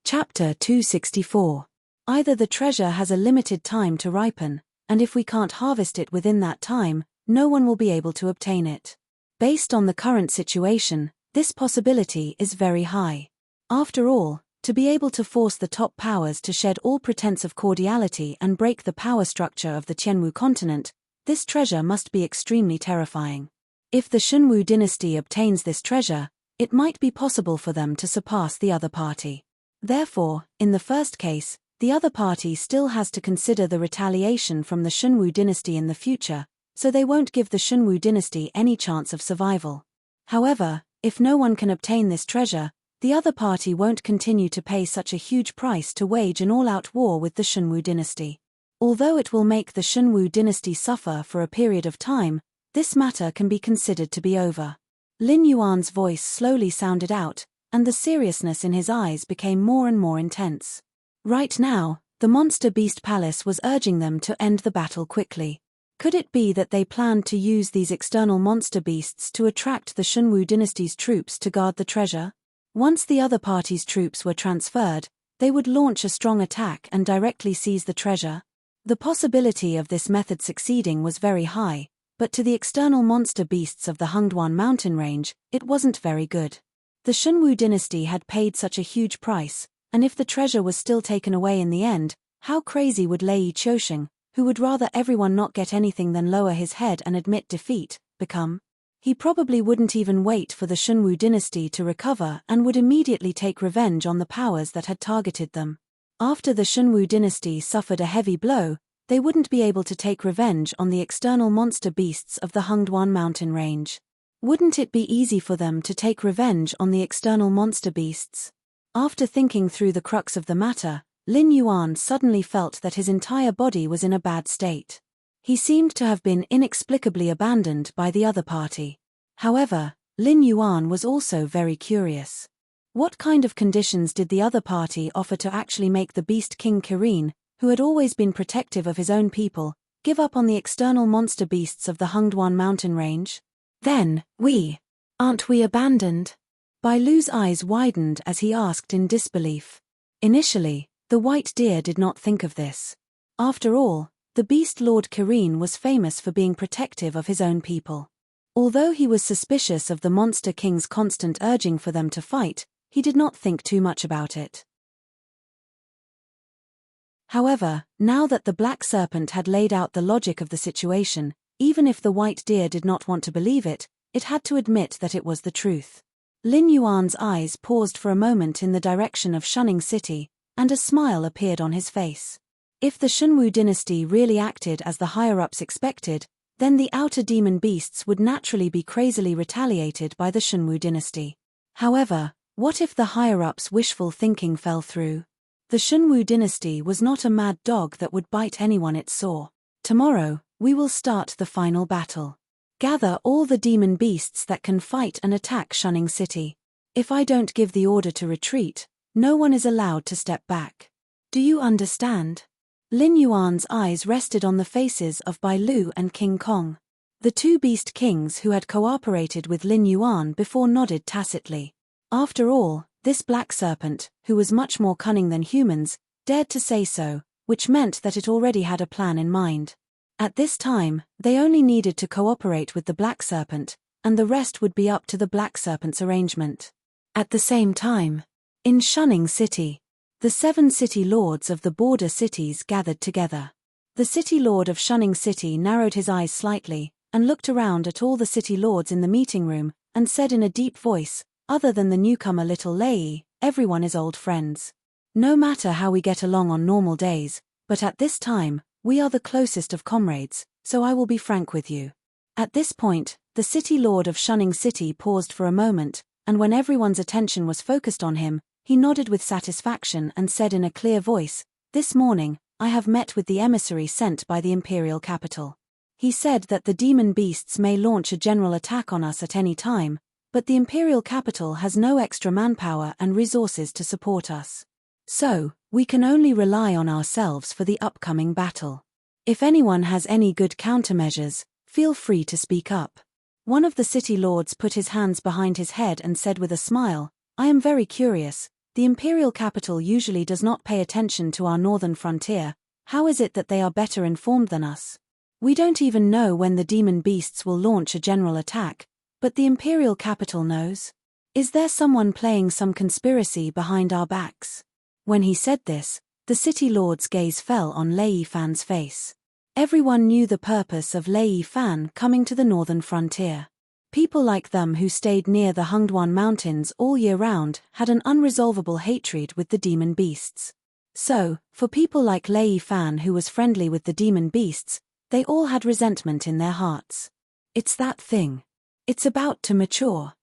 A: Chapter 264. Either the treasure has a limited time to ripen, and if we can't harvest it within that time, no one will be able to obtain it. Based on the current situation, this possibility is very high. After all, to be able to force the top powers to shed all pretense of cordiality and break the power structure of the Qianwu continent, this treasure must be extremely terrifying. If the Shunwu dynasty obtains this treasure, it might be possible for them to surpass the other party. Therefore, in the first case, the other party still has to consider the retaliation from the Shunwu dynasty in the future, so they won't give the Shunwu dynasty any chance of survival. However, if no one can obtain this treasure, the other party won't continue to pay such a huge price to wage an all-out war with the Shunwu dynasty. Although it will make the Shunwu dynasty suffer for a period of time, this matter can be considered to be over. Lin Yuan's voice slowly sounded out, and the seriousness in his eyes became more and more intense. Right now, the Monster Beast Palace was urging them to end the battle quickly. Could it be that they planned to use these external monster beasts to attract the Shunwu dynasty's troops to guard the treasure? Once the other party's troops were transferred, they would launch a strong attack and directly seize the treasure. The possibility of this method succeeding was very high, but to the external monster beasts of the Hengduan mountain range, it wasn't very good. The Shunwu dynasty had paid such a huge price, and if the treasure was still taken away in the end, how crazy would Lei Qiusheng, who would rather everyone not get anything than lower his head and admit defeat, become? He probably wouldn't even wait for the Shunwu dynasty to recover and would immediately take revenge on the powers that had targeted them. After the Shunwu dynasty suffered a heavy blow, they wouldn't be able to take revenge on the external monster beasts of the Hengduan mountain range. Wouldn't it be easy for them to take revenge on the external monster beasts? After thinking through the crux of the matter, Lin Yuan suddenly felt that his entire body was in a bad state. He seemed to have been inexplicably abandoned by the other party. However, Lin Yuan was also very curious. What kind of conditions did the other party offer to actually make the Beast King Kirin, who had always been protective of his own people, give up on the external monster beasts of the Hengduan mountain range? Then, aren't we abandoned? Bai Lu's eyes widened as he asked in disbelief. Initially, the white deer did not think of this. After all, the Beast Lord Kirin was famous for being protective of his own people. Although he was suspicious of the Monster King's constant urging for them to fight, he did not think too much about it. However, now that the Black Serpent had laid out the logic of the situation, even if the white deer did not want to believe it, it had to admit that it was the truth. Lin Yuan's eyes paused for a moment in the direction of Shunning City, and a smile appeared on his face. If the Shunwu dynasty really acted as the higher-ups expected, then the outer demon beasts would naturally be crazily retaliated by the Shunwu dynasty. However, what if the higher-ups' wishful thinking fell through? The Shunwu dynasty was not a mad dog that would bite anyone it saw. Tomorrow, we will start the final battle. Gather all the demon beasts that can fight and attack Shunning City. If I don't give the order to retreat, no one is allowed to step back. Do you understand? Lin Yuan's eyes rested on the faces of Bai Lu and King Kong. The two beast kings who had cooperated with Lin Yuan before nodded tacitly. After all, this black serpent, who was much more cunning than humans, dared to say so, which meant that it already had a plan in mind. At this time, they only needed to cooperate with the Black Serpent, and the rest would be up to the Black Serpent's arrangement. At the same time, in Shunning City, the 7 city lords of the border cities gathered together. The city lord of Shunning City narrowed his eyes slightly, and looked around at all the city lords in the meeting room, and said in a deep voice, "Other than the newcomer Little Lei, everyone is old friends. No matter how we get along on normal days, but at this time, we are the closest of comrades, so I will be frank with you." At this point, the city lord of Shunning City paused for a moment, and when everyone's attention was focused on him, he nodded with satisfaction and said in a clear voice, "This morning, I have met with the emissary sent by the imperial capital. He said that the demon beasts may launch a general attack on us at any time, but the imperial capital has no extra manpower and resources to support us. So, we can only rely on ourselves for the upcoming battle. If anyone has any good countermeasures, feel free to speak up." One of the city lords put his hands behind his head and said with a smile, "I am very curious. The imperial capital usually does not pay attention to our northern frontier. How is it that they are better informed than us? We don't even know when the demon beasts will launch a general attack, but the imperial capital knows. Is there someone playing some conspiracy behind our backs?" When he said this, the city lord's gaze fell on Lei Fan's face. Everyone knew the purpose of Lei Fan coming to the northern frontier. People like them who stayed near the Hungduan Mountains all year round had an unresolvable hatred with the demon beasts. So, for people like Lei Fan who was friendly with the demon beasts, they all had resentment in their hearts. It's that thing. It's about to mature.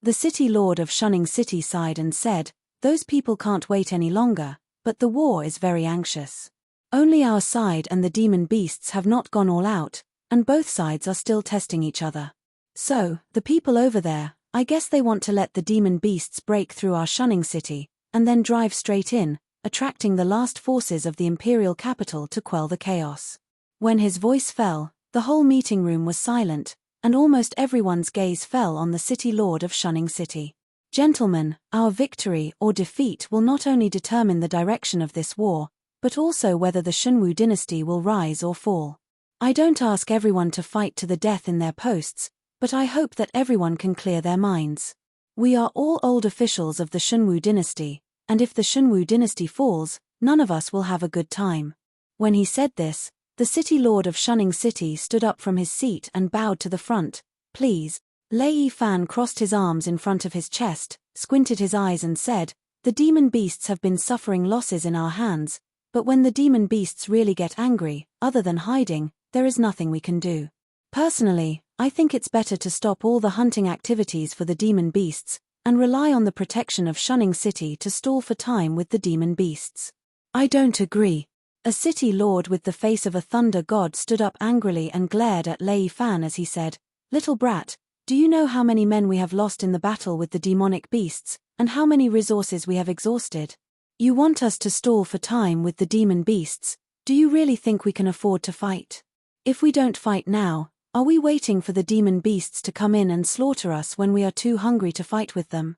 A: The city lord of Shunning City sighed and said, "Those people can't wait any longer, but the war is very anxious. Only our side and the demon beasts have not gone all out, and both sides are still testing each other. So, the people over there, I guess they want to let the demon beasts break through our Shunning City, and then drive straight in, attracting the last forces of the imperial capital to quell the chaos." When his voice fell, the whole meeting room was silent, and almost everyone's gaze fell on the city lord of Shunning City. "Gentlemen, our victory or defeat will not only determine the direction of this war, but also whether the Shunwu dynasty will rise or fall. I don't ask everyone to fight to the death in their posts, but I hope that everyone can clear their minds. We are all old officials of the Shunwu dynasty, and if the Shunwu dynasty falls, none of us will have a good time." When he said this, the city lord of Shunning City stood up from his seat and bowed to the front. "Please." Lei Fan crossed his arms in front of his chest, squinted his eyes and said, "The demon beasts have been suffering losses in our hands, but when the demon beasts really get angry, other than hiding, there is nothing we can do. Personally, I think it's better to stop all the hunting activities for the demon beasts, and rely on the protection of Shunning City to stall for time with the demon beasts." "I don't agree." A city lord with the face of a thunder god stood up angrily and glared at Lei Fan as he said, "Little brat, do you know how many men we have lost in the battle with the demonic beasts, and how many resources we have exhausted? You want us to stall for time with the demon beasts? Do you really think we can afford to fight? If we don't fight now, are we waiting for the demon beasts to come in and slaughter us when we are too hungry to fight with them?"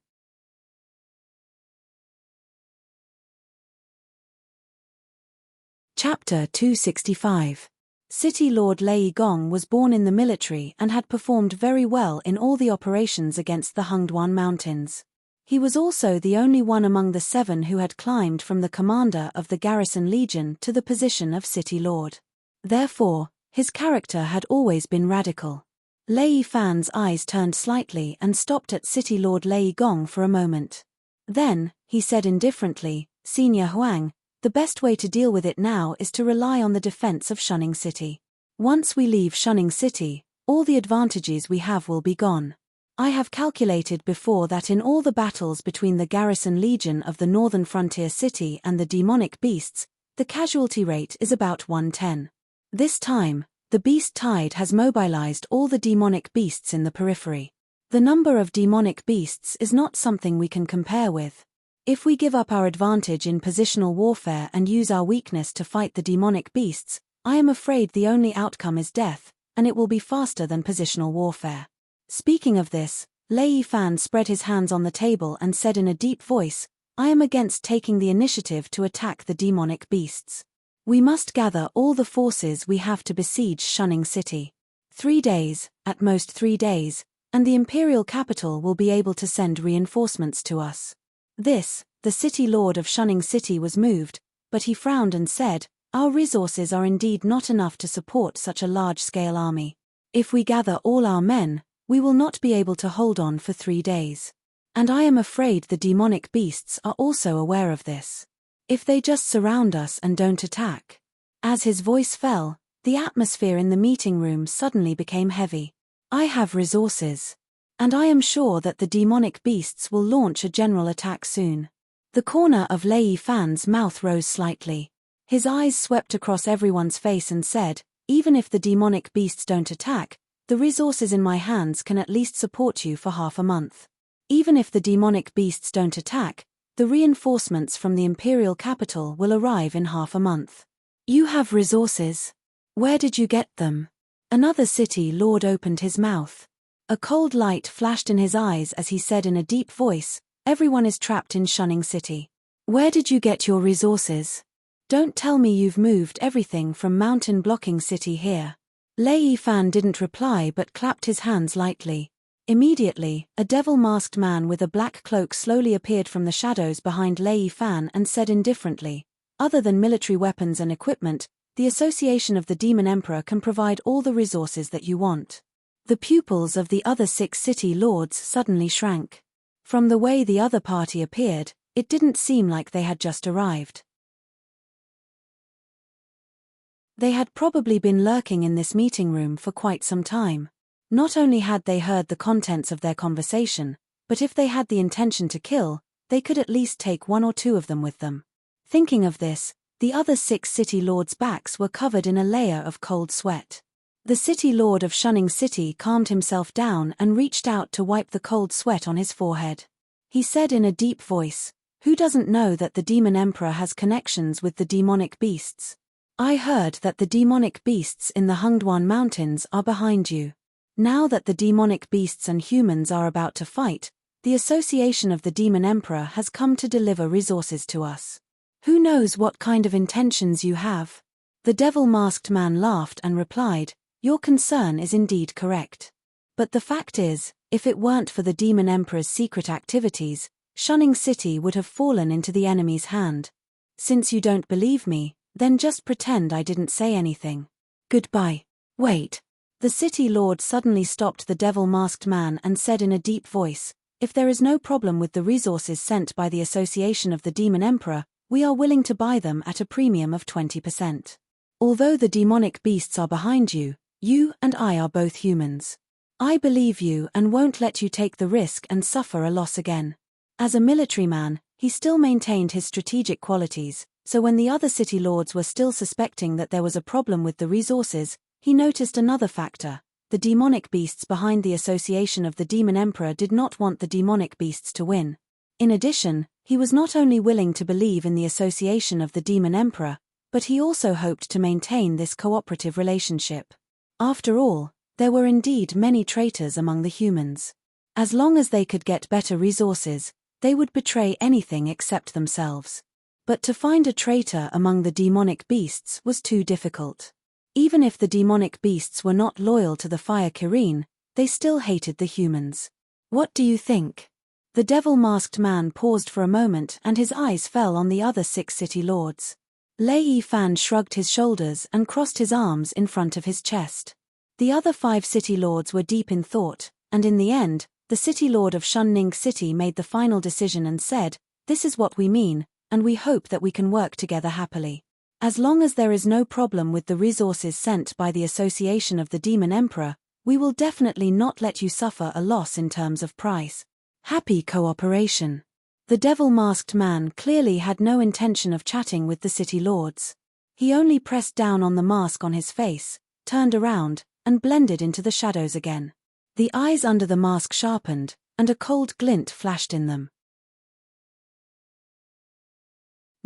A: Chapter 265. City Lord Lei Gong was born in the military and had performed very well in all the operations against the Hungduan Mountains. He was also the only one among the 7 who had climbed from the commander of the Garrison Legion to the position of City Lord. Therefore, his character had always been radical. Lei Fan's eyes turned slightly and stopped at City Lord Lei Gong for a moment. Then, he said indifferently, "Senior Huang, the best way to deal with it now is to rely on the defense of Shunning City. Once we leave Shunning City, all the advantages we have will be gone. I have calculated before that in all the battles between the Garrison Legion of the Northern Frontier City and the demonic beasts, the casualty rate is about 1/10. This time, the beast tide has mobilized all the demonic beasts in the periphery. The number of demonic beasts is not something we can compare with. If we give up our advantage in positional warfare and use our weakness to fight the demonic beasts, I am afraid the only outcome is death, and it will be faster than positional warfare." Speaking of this, Lei Fan spread his hands on the table and said in a deep voice, "I am against taking the initiative to attack the demonic beasts. We must gather all the forces we have to besiege Shunning City. 3 days, at most 3 days, and the imperial capital will be able to send reinforcements to us." This, the city lord of Shunning City was moved, but he frowned and said, "Our resources are indeed not enough to support such a large-scale army. If we gather all our men, we will not be able to hold on for 3 days. And I am afraid the demonic beasts are also aware of this. If they just surround us and don't attack." As his voice fell, the atmosphere in the meeting room suddenly became heavy. "I have resources. And I am sure that the demonic beasts will launch a general attack soon." The corner of Lei Fan's mouth rose slightly. His eyes swept across everyone's face and said, "Even if the demonic beasts don't attack, The resources in my hands can at least support you for half a month. Even if the demonic beasts don't attack, the reinforcements from the imperial capital will arrive in half a month. You have resources. Where did you get them? Another city lord opened his mouth. A cold light flashed in his eyes as he said in a deep voice, "Everyone is trapped in Shunning City. Where did you get your resources? Don't tell me you've moved everything from Mountain Blocking City here." Lei Yifan didn't reply but clapped his hands lightly. Immediately, a devil-masked man with a black cloak slowly appeared from the shadows behind Lei Yifan and said indifferently, "Other than military weapons and equipment, the Association of the Demon Emperor can provide all the resources that you want." The pupils of the other 6 city lords suddenly shrank. From the way the other party appeared, it didn't seem like they had just arrived. They had probably been lurking in this meeting room for quite some time. Not only had they heard the contents of their conversation, but if they had the intention to kill, they could at least take 1 or 2 of them with them. Thinking of this, the other 6 city lords' backs were covered in a layer of cold sweat. The city lord of Shunning City calmed himself down and reached out to wipe the cold sweat on his forehead. He said in a deep voice, "Who doesn't know that the Demon Emperor has connections with the demonic beasts? I heard that the demonic beasts in the Hungduan Mountains are behind you. Now that the demonic beasts and humans are about to fight, the Association of the Demon Emperor has come to deliver resources to us. Who knows what kind of intentions you have?" The devil-masked man laughed and replied, "Your concern is indeed correct. But the fact is, if it weren't for the Demon Emperor's secret activities, Shunning City would have fallen into the enemy's hand. Since you don't believe me, then just pretend I didn't say anything. Goodbye." "Wait." The city lord suddenly stopped the devil-masked man and said in a deep voice, "If there is no problem with the resources sent by the Association of the Demon Emperor, we are willing to buy them at a premium of 20%. Although the demonic beasts are behind you, you and I are both humans. I believe you and won't let you take the risk and suffer a loss again." As a military man, he still maintained his strategic qualities, so when the other city lords were still suspecting that there was a problem with the resources, he noticed another factor. The demonic beasts behind the Association of the Demon Emperor did not want the demonic beasts to win. In addition, he was not only willing to believe in the Association of the Demon Emperor, but he also hoped to maintain this cooperative relationship. After all, there were indeed many traitors among the humans. As long as they could get better resources, they would betray anything except themselves. But to find a traitor among the demonic beasts was too difficult. Even if the demonic beasts were not loyal to the Fire Kirin, they still hated the humans. "What do you think?" The devil-masked man paused for a moment and his eyes fell on the other 6 city lords. Lei Yifan shrugged his shoulders and crossed his arms in front of his chest. The other 5 city lords were deep in thought, and in the end, the city lord of Shunning City made the final decision and said, "This is what we mean, and we hope that we can work together happily. As long as there is no problem with the resources sent by the Association of the Demon Emperor, we will definitely not let you suffer a loss in terms of price. Happy cooperation." The devil-masked man clearly had no intention of chatting with the city lords. He only pressed down on the mask on his face, turned around, and blended into the shadows again. The eyes under the mask sharpened, and a cold glint flashed in them.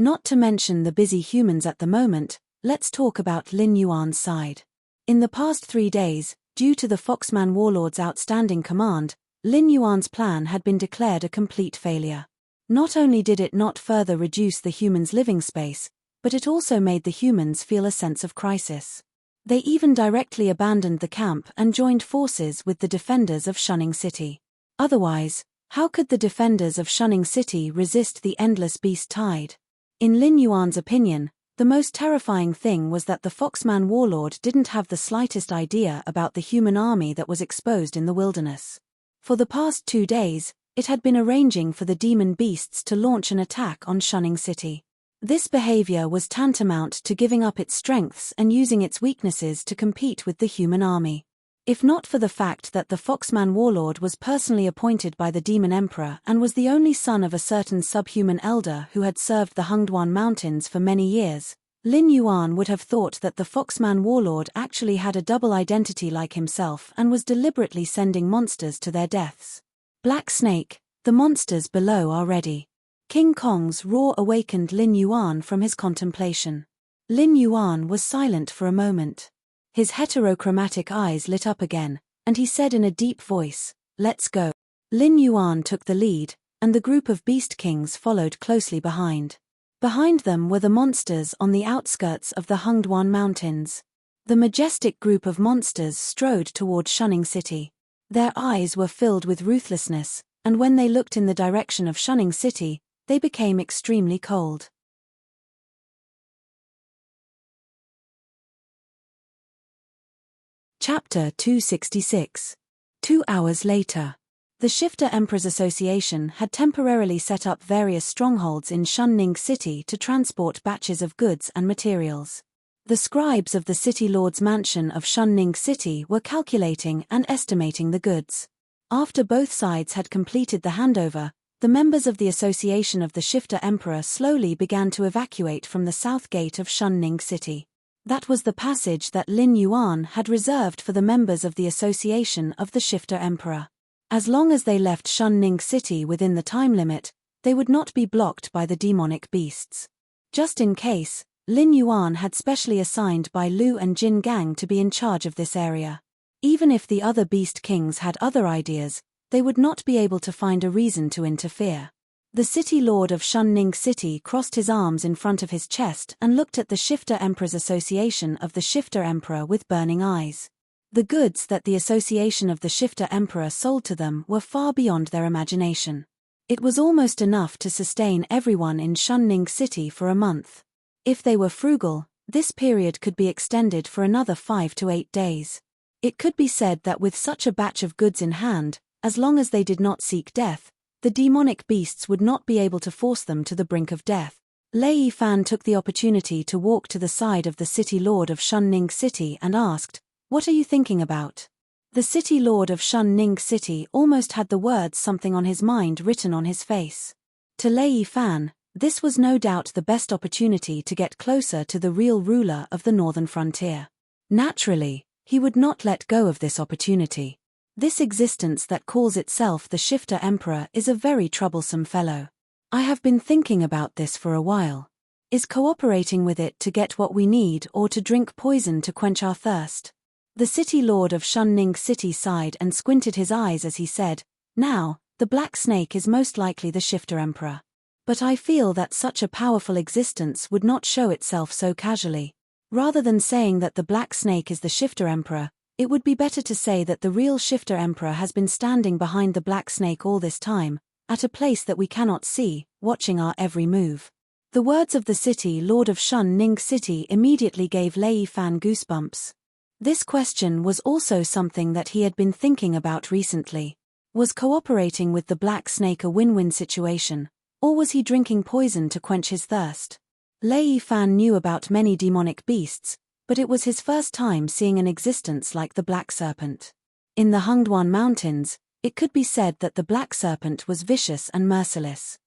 A: Not to mention the busy humans at the moment, let's talk about Lin Yuan's side. In the past 3 days, due to the Foxman warlord's outstanding command, Lin Yuan's plan had been declared a complete failure. Not only did it not further reduce the humans' living space, but it also made the humans feel a sense of crisis. They even directly abandoned the camp and joined forces with the defenders of Shunning City. Otherwise, how could the defenders of Shunning City resist the endless beast tide? In Lin Yuan's opinion, the most terrifying thing was that the Foxman warlord didn't have the slightest idea about the human army that was exposed in the wilderness. For the past 2 days, it had been arranging for the demon beasts to launch an attack on Shunning City. This behavior was tantamount to giving up its strengths and using its weaknesses to compete with the human army. If not for the fact that the Foxman warlord was personally appointed by the Demon Emperor and was the only son of a certain subhuman elder who had served the Hungduan Mountains for many years, Lin Yuan would have thought that the Foxman warlord actually had a double identity like himself and was deliberately sending monsters to their deaths. Black Snake, the monsters below are ready. King Kong's roar awakened Lin Yuan from his contemplation. Lin Yuan was silent for a moment. His heterochromatic eyes lit up again, and he said in a deep voice, "Let's go." Lin Yuan took the lead, and the group of beast kings followed closely behind. Behind them were the monsters on the outskirts of the Hungduan Mountains. The majestic group of monsters strode toward Shunning City. Their eyes were filled with ruthlessness, and when they looked in the direction of Shunning City, they became extremely cold. Chapter 266. 2 hours later. The Shifter Emperors Association had temporarily set up various strongholds in Shunning City to transport batches of goods and materials. The scribes of the City Lord's mansion of Shunning City were calculating and estimating the goods. After both sides had completed the handover, the members of the Association of the Shifter Emperor slowly began to evacuate from the south gate of Shunning City. That was the passage that Lin Yuan had reserved for the members of the Association of the Shifter Emperor. As long as they left Shunning City within the time limit, they would not be blocked by the demonic beasts. Just in case, Lin Yuan had specially assigned Bai Lu and Jin Gang to be in charge of this area. Even if the other beast kings had other ideas, they would not be able to find a reason to interfere. The City Lord of Shunning City crossed his arms in front of his chest and looked at the Shifter Emperors Association of the Shifter Emperor with burning eyes. The goods that the Association of the Shifter Emperor sold to them were far beyond their imagination. It was almost enough to sustain everyone in Shunning City for a month. If they were frugal, this period could be extended for another 5 to 8 days. It could be said that with such a batch of goods in hand, as long as they did not seek death, the demonic beasts would not be able to force them to the brink of death. Lei Fan took the opportunity to walk to the side of the City Lord of Shunning City and asked, "What are you thinking about?" The City Lord of Shunning City almost had the words "something on his mind" written on his face. To Lei Fan, this was no doubt the best opportunity to get closer to the real ruler of the northern frontier. Naturally, he would not let go of this opportunity. This existence that calls itself the Shifter Emperor is a very troublesome fellow. I have been thinking about this for a while. Is cooperating with it to get what we need or to drink poison to quench our thirst? The City Lord of Shunning City sighed and squinted his eyes as he said, "Now, the Black Snake is most likely the Shifter Emperor. But I feel that such a powerful existence would not show itself so casually. Rather than saying that the Black Snake is the Shifter Emperor, it would be better to say that the real Shifter Emperor has been standing behind the Black Snake all this time, at a place that we cannot see, watching our every move." The words of the City Lord of Shunning City immediately gave Lei Fan goosebumps. This question was also something that he had been thinking about recently. Was cooperating with the Black Snake a win-win situation, or was he drinking poison to quench his thirst? Lei Fan knew about many demonic beasts, but it was his first time seeing an existence like the Black Serpent. In the Hungduan Mountains, it could be said that the Black Serpent was vicious and merciless.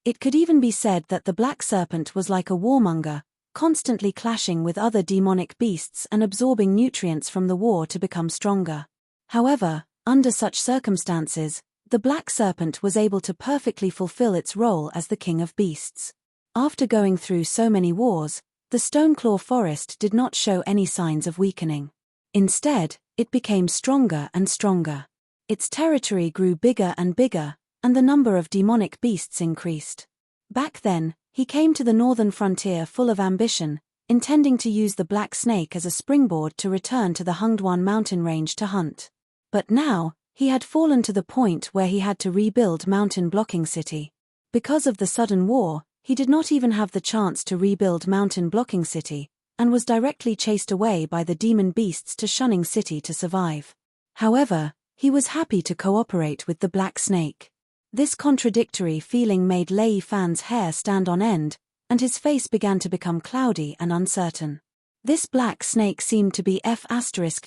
A: It could even be said that the Black Serpent was like a warmonger, constantly clashing with other demonic beasts and absorbing nutrients from the war to become stronger. However, under such circumstances, the Black Serpent was able to perfectly fulfill its role as the king of beasts. After going through so many wars, the Stoneclaw Forest did not show any signs of weakening. Instead, it became stronger and stronger. Its territory grew bigger and bigger, and the number of demonic beasts increased. Back then, he came to the northern frontier full of ambition, intending to use the Black Snake as a springboard to return to the Hungduan mountain range to hunt. But now, he had fallen to the point where he had to rebuild Mountain Blocking City. Because of the sudden war, he did not even have the chance to rebuild Mountain Blocking City, and was directly chased away by the demon beasts to Shunning City to survive. However, he was happy to cooperate with the Black Snake. This contradictory feeling made Lei Fan's hair stand on end, and his face began to become cloudy and uncertain. This Black Snake seemed to be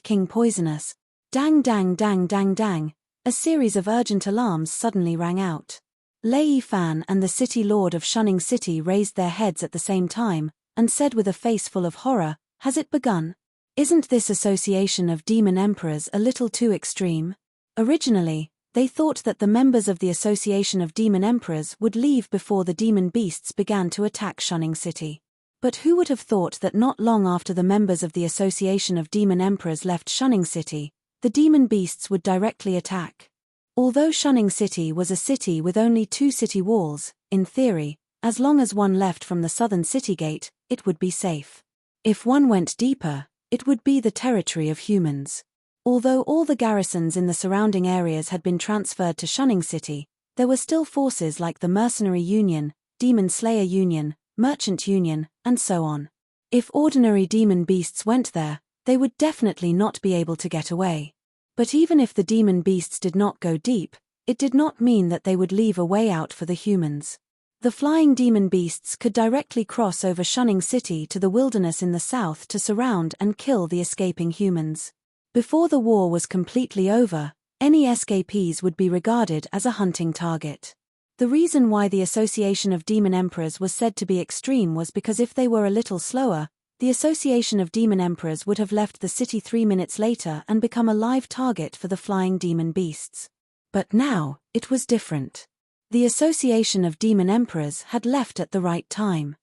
A: King poisonous. Dang dang dang dang dang, a series of urgent alarms suddenly rang out. Lei Fan and the city lord of Shunning City raised their heads at the same time, and said with a face full of horror, "Has it begun? Isn't this association of demon emperors a little too extreme?" Originally, they thought that the members of the Association of Demon Emperors would leave before the demon beasts began to attack Shunning City. But who would have thought that not long after the members of the Association of Demon Emperors left Shunning City, the demon beasts would directly attack? Although Shunning City was a city with only 2 city walls, in theory, as long as one left from the southern city gate, it would be safe. If one went deeper, it would be the territory of humans. Although all the garrisons in the surrounding areas had been transferred to Shunning City, there were still forces like the Mercenary Union, Demon Slayer Union, Merchant Union, and so on. If ordinary demon beasts went there, they would definitely not be able to get away. But even if the demon beasts did not go deep, it did not mean that they would leave a way out for the humans. The flying demon beasts could directly cross over Shunning City to the wilderness in the south to surround and kill the escaping humans. Before the war was completely over, any escapees would be regarded as a hunting target. The reason why the Association of Demon Emperors was said to be extreme was because if they were a little slower, the Association of Demon Emperors would have left the city 3 minutes later and become a live target for the flying demon beasts. But now, it was different. The Association of Demon Emperors had left at the right time.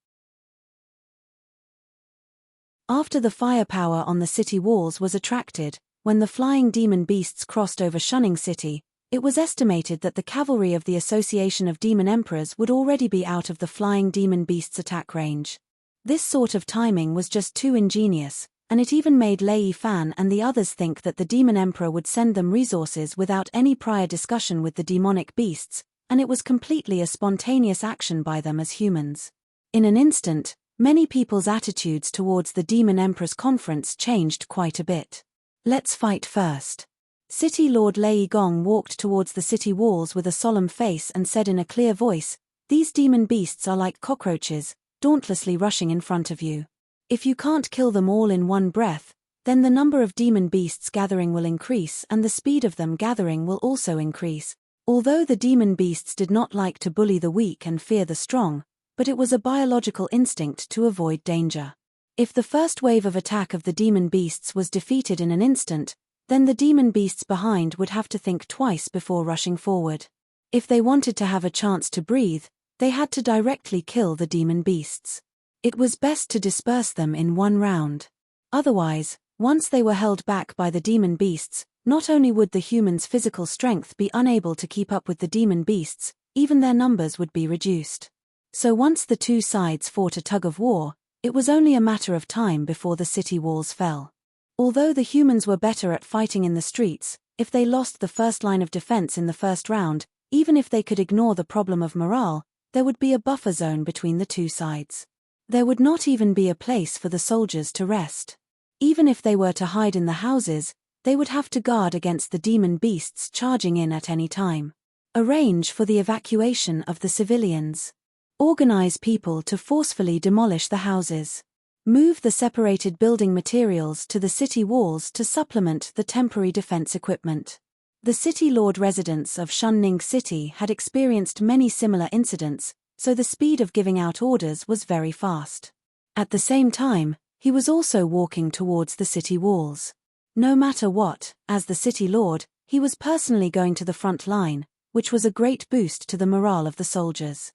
A: After the firepower on the city walls was attracted, when the flying demon beasts crossed over Shunning City, it was estimated that the cavalry of the Association of Demon Emperors would already be out of the flying demon beasts' attack range. This sort of timing was just too ingenious, and it even made Lei Fan and the others think that the Demon Emperor would send them resources without any prior discussion with the demonic beasts, and it was completely a spontaneous action by them as humans. In an instant, many people's attitudes towards the Demon Emperor's conference changed quite a bit. "Let's fight first." City Lord Lei Gong walked towards the city walls with a solemn face and said in a clear voice, "These demon beasts are like cockroaches, dauntlessly rushing in front of you. If you can't kill them all in one breath, then the number of demon beasts gathering will increase and the speed of them gathering will also increase." Although the demon beasts did not like to bully the weak and fear the strong, but it was a biological instinct to avoid danger. If the first wave of attack of the demon beasts was defeated in an instant, then the demon beasts behind would have to think twice before rushing forward. If they wanted to have a chance to breathe, they had to directly kill the demon beasts. It was best to disperse them in one round. Otherwise, once they were held back by the demon beasts, not only would the humans' physical strength be unable to keep up with the demon beasts, even their numbers would be reduced. So once the 2 sides fought a tug of war, it was only a matter of time before the city walls fell. Although the humans were better at fighting in the streets, if they lost the first line of defense in the first round, even if they could ignore the problem of morale, there would be a buffer zone between the 2 sides. There would not even be a place for the soldiers to rest. Even if they were to hide in the houses, they would have to guard against the demon beasts charging in at any time. Arrange for the evacuation of the civilians. Organize people to forcefully demolish the houses. Move the separated building materials to the city walls to supplement the temporary defense equipment. The city lord residents of Shunning City had experienced many similar incidents, so the speed of giving out orders was very fast. At the same time, he was also walking towards the city walls. No matter what, as the city lord, he was personally going to the front line, which was a great boost to the morale of the soldiers.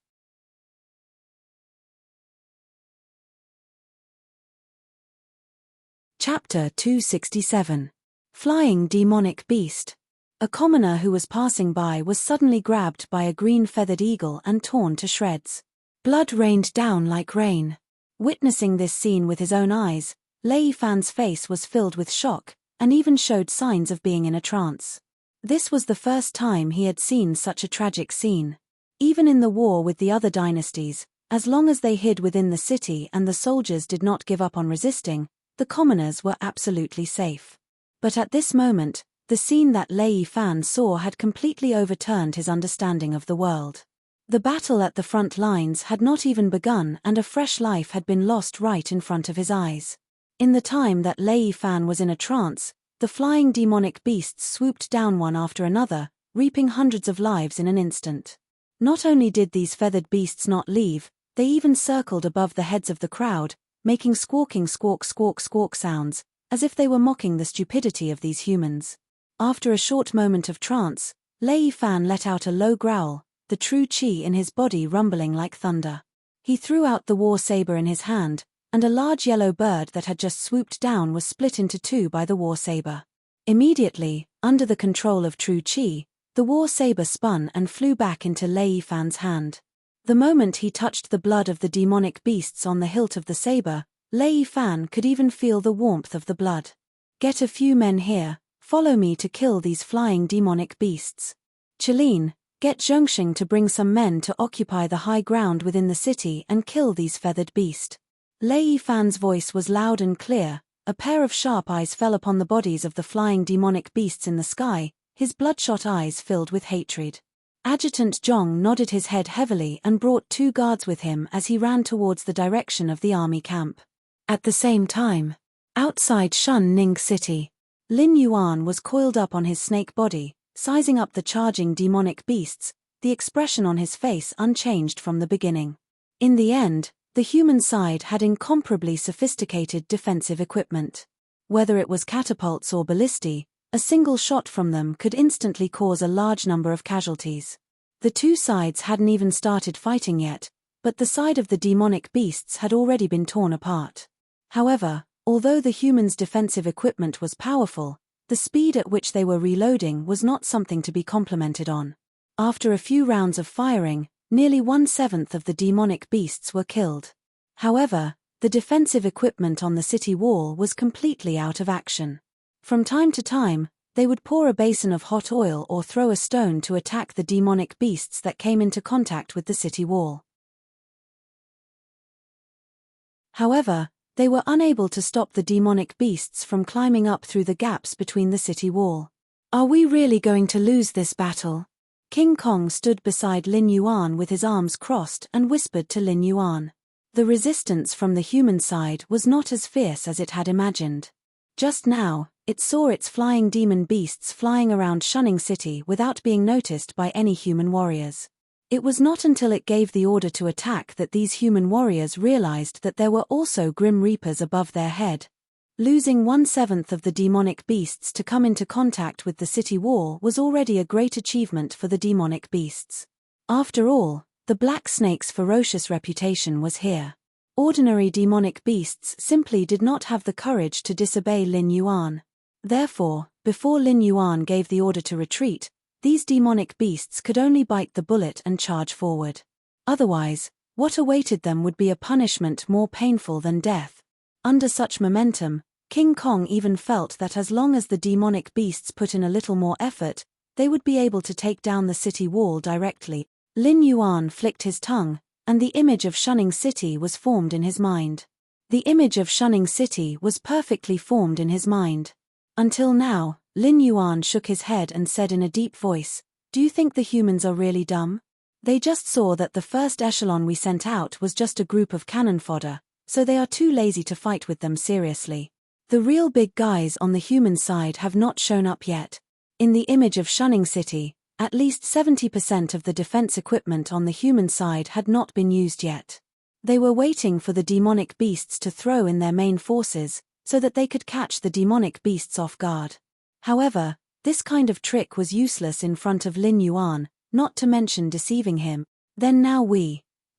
A: Chapter 267. Flying Demonic Beast. A commoner who was passing by was suddenly grabbed by a green-feathered eagle and torn to shreds. Blood rained down like rain. Witnessing this scene with his own eyes, Lei Fan's face was filled with shock, and even showed signs of being in a trance. This was the first time he had seen such a tragic scene. Even in the war with the other dynasties, as long as they hid within the city and the soldiers did not give up on resisting, the commoners were absolutely safe. But at this moment, the scene that Lei Fan saw had completely overturned his understanding of the world. The battle at the front lines had not even begun and a fresh life had been lost right in front of his eyes. In the time that Lei Fan was in a trance, the flying demonic beasts swooped down one after another, reaping hundreds of lives in an instant. Not only did these feathered beasts not leave, they even circled above the heads of the crowd, making squawking squawk squawk squawk sounds, as if they were mocking the stupidity of these humans. After a short moment of trance, Lei Fan let out a low growl, the true chi in his body rumbling like thunder. He threw out the war saber in his hand, and a large yellow bird that had just swooped down was split into two by the war saber. Immediately, under the control of true chi, the war saber spun and flew back into Lei Fan's hand. The moment he touched the blood of the demonic beasts on the hilt of the saber, Lei Fan could even feel the warmth of the blood. "Get a few men here, follow me to kill these flying demonic beasts. Chelin, get Zhongxing to bring some men to occupy the high ground within the city and kill these feathered beasts." Lei Fan's voice was loud and clear. A pair of sharp eyes fell upon the bodies of the flying demonic beasts in the sky, his bloodshot eyes filled with hatred. Adjutant Zhong nodded his head heavily and brought 2 guards with him as he ran towards the direction of the army camp. At the same time, outside Shun Ning City, Lin Yuan was coiled up on his snake body, sizing up the charging demonic beasts, the expression on his face unchanged from the beginning. In the end, the human side had incomparably sophisticated defensive equipment. Whether it was catapults or ballistae, a single shot from them could instantly cause a large number of casualties. The two sides hadn't even started fighting yet, but the side of the demonic beasts had already been torn apart. However, although the humans' defensive equipment was powerful, the speed at which they were reloading was not something to be complimented on. After a few rounds of firing, nearly 1/7 of the demonic beasts were killed. However, the defensive equipment on the city wall was completely out of action. From time to time, they would pour a basin of hot oil or throw a stone to attack the demonic beasts that came into contact with the city wall. However, they were unable to stop the demonic beasts from climbing up through the gaps between the city wall. "Are we really going to lose this battle?" King Kong stood beside Lin Yuan with his arms crossed and whispered to Lin Yuan. The resistance from the human side was not as fierce as it had imagined. Just now, it saw its flying demon beasts flying around Shunning City without being noticed by any human warriors. It was not until it gave the order to attack that these human warriors realized that there were also Grim Reapers above their head. Losing 1/7 of the demonic beasts to come into contact with the city wall was already a great achievement for the demonic beasts. After all, the Black Snake's ferocious reputation was here. Ordinary demonic beasts simply did not have the courage to disobey Lin Yuan. Therefore, before Lin Yuan gave the order to retreat, these demonic beasts could only bite the bullet and charge forward. Otherwise, what awaited them would be a punishment more painful than death. Under such momentum, King Kong even felt that as long as the demonic beasts put in a little more effort, they would be able to take down the city wall directly. Lin Yuan flicked his tongue, and the image of Shunning City was formed in his mind. The image of Shunning City was perfectly formed in his mind. Until now, Lin Yuan shook his head and said in a deep voice, "Do you think the humans are really dumb? They just saw that the first echelon we sent out was just a group of cannon fodder, so they are too lazy to fight with them seriously. The real big guys on the human side have not shown up yet. In the image of Shunning City, at least 70% of the defense equipment on the human side had not been used yet. They were waiting for the demonic beasts to throw in their main forces, so that they could catch the demonic beasts off guard. However, this kind of trick was useless in front of Lin Yuan, not to mention deceiving him. Then now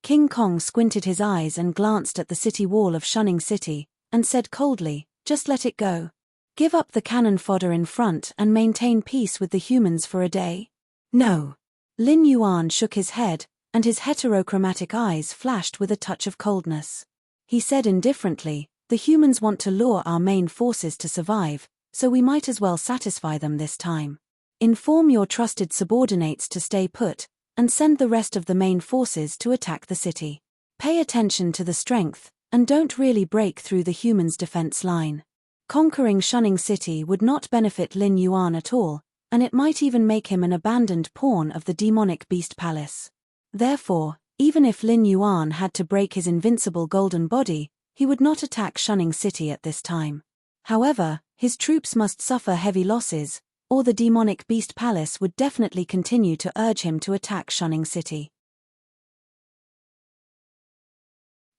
A: King Kong squinted his eyes and glanced at the city wall of Shunning City, and said coldly, "Just let it go. Give up the cannon fodder in front and maintain peace with the humans for a day?" "No." Lin Yuan shook his head, and his heterochromatic eyes flashed with a touch of coldness. He said indifferently, "The humans want to lure our main forces to survive, so we might as well satisfy them this time. Inform your trusted subordinates to stay put, and send the rest of the main forces to attack the city. Pay attention to the strength, and don't really break through the humans' defense line. Conquering Shunning City would not benefit Lin Yuan at all, and it might even make him an abandoned pawn of the demonic beast palace. Therefore, even if Lin Yuan had to break his invincible golden body, he would not attack Shunning City at this time. However, his troops must suffer heavy losses, or the demonic beast palace would definitely continue to urge him to attack Shunning City.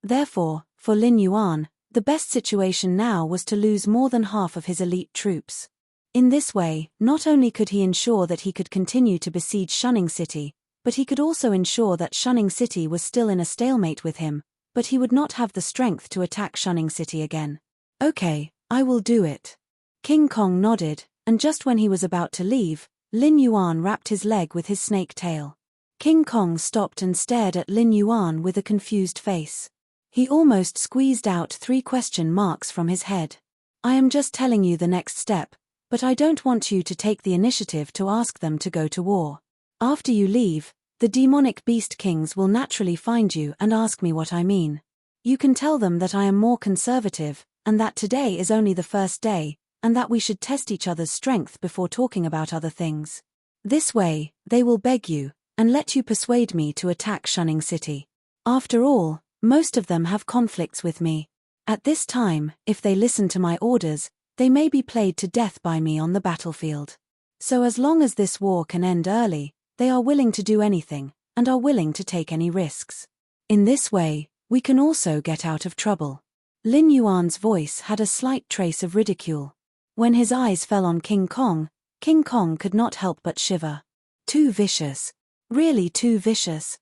A: Therefore, for Lin Yuan, the best situation now was to lose more than half of his elite troops. In this way, not only could he ensure that he could continue to besiege Shunning City, but he could also ensure that Shunning City was still in a stalemate with him, but he would not have the strength to attack Shunning City again. Okay, I will do it. King Kong nodded, and just when he was about to leave, Lin Yuan wrapped his leg with his snake tail. King Kong stopped and stared at Lin Yuan with a confused face. He almost squeezed out 3 question marks from his head. I am just telling you the next step, but I don't want you to take the initiative to ask them to go to war. After you leave, the demonic beast kings will naturally find you and ask me what I mean. You can tell them that I am more conservative, and that today is only the first day, and that we should test each other's strength before talking about other things. This way, they will beg you, and let you persuade me to attack Shunning City. After all, most of them have conflicts with me. At this time, if they listen to my orders, they may be played to death by me on the battlefield. So as long as this war can end early, they are willing to do anything, and are willing to take any risks. In this way, we can also get out of trouble. Lin Yuan's voice had a slight trace of ridicule. When his eyes fell on King Kong could not help but shiver. Too vicious. Really too vicious.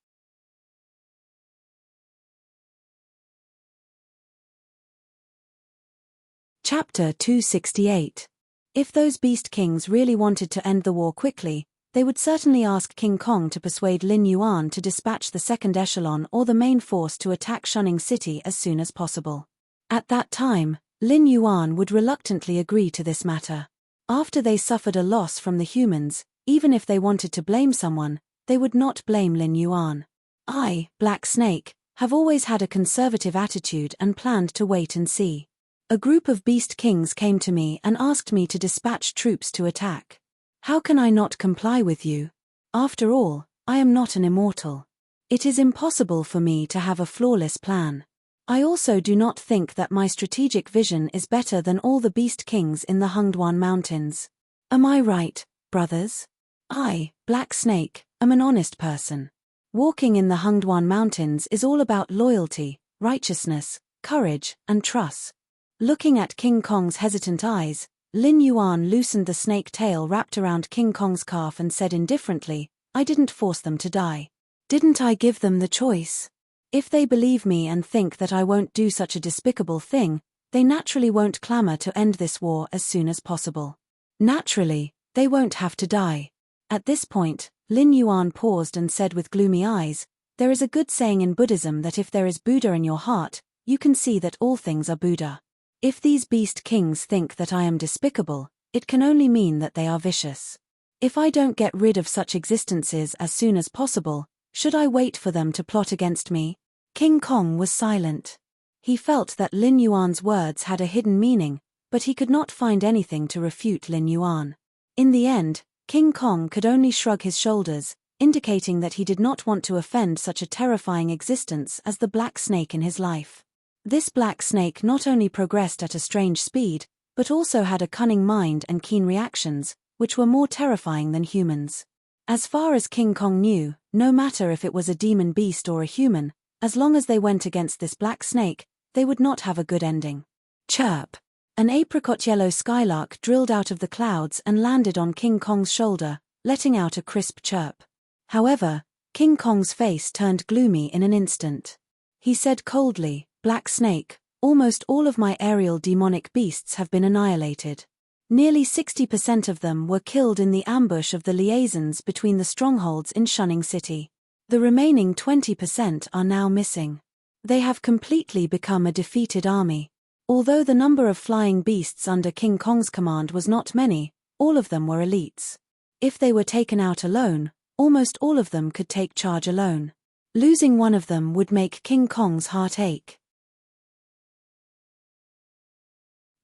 A: Chapter 268. If those beast kings really wanted to end the war quickly, they would certainly ask King Kong to persuade Lin Yuan to dispatch the second echelon or the main force to attack Shunning City as soon as possible. At that time, Lin Yuan would reluctantly agree to this matter. After they suffered a loss from the humans, even if they wanted to blame someone, they would not blame Lin Yuan. I, Black Snake, have always had a conservative attitude and planned to wait and see. A group of beast kings came to me and asked me to dispatch troops to attack. How can I not comply with you? After all, I am not an immortal. It is impossible for me to have a flawless plan. I also do not think that my strategic vision is better than all the beast kings in the Hungduan Mountains. Am I right, brothers? I, Black Snake, am an honest person. Walking in the Hungduan Mountains is all about loyalty, righteousness, courage, and trust. Looking at King Kong's hesitant eyes, Lin Yuan loosened the snake tail wrapped around King Kong's calf and said indifferently, I didn't force them to die. Didn't I give them the choice? If they believe me and think that I won't do such a despicable thing, they naturally won't clamor to end this war as soon as possible. Naturally, they won't have to die. At this point, Lin Yuan paused and said with gloomy eyes, there is a good saying in Buddhism that if there is Buddha in your heart, you can see that all things are Buddha. If these beast kings think that I am despicable, it can only mean that they are vicious. If I don't get rid of such existences as soon as possible, should I wait for them to plot against me? King Kong was silent. He felt that Lin Yuan's words had a hidden meaning, but he could not find anything to refute Lin Yuan. In the end, King Kong could only shrug his shoulders, indicating that he did not want to offend such a terrifying existence as the black snake in his life. This black snake not only progressed at a strange speed, but also had a cunning mind and keen reactions, which were more terrifying than humans. As far as King Kong knew, no matter if it was a demon beast or a human, as long as they went against this black snake, they would not have a good ending. Chirp! An apricot-yellow skylark drilled out of the clouds and landed on King Kong's shoulder, letting out a crisp chirp. However, King Kong's face turned gloomy in an instant. He said coldly, Black Snake, almost all of my aerial demonic beasts have been annihilated. Nearly 60% of them were killed in the ambush of the liaisons between the strongholds in Shunning City. The remaining 20% are now missing. They have completely become a defeated army. Although the number of flying beasts under King Kong's command was not many, all of them were elites. If they were taken out alone, almost all of them could take charge alone. Losing one of them would make King Kong's heart ache.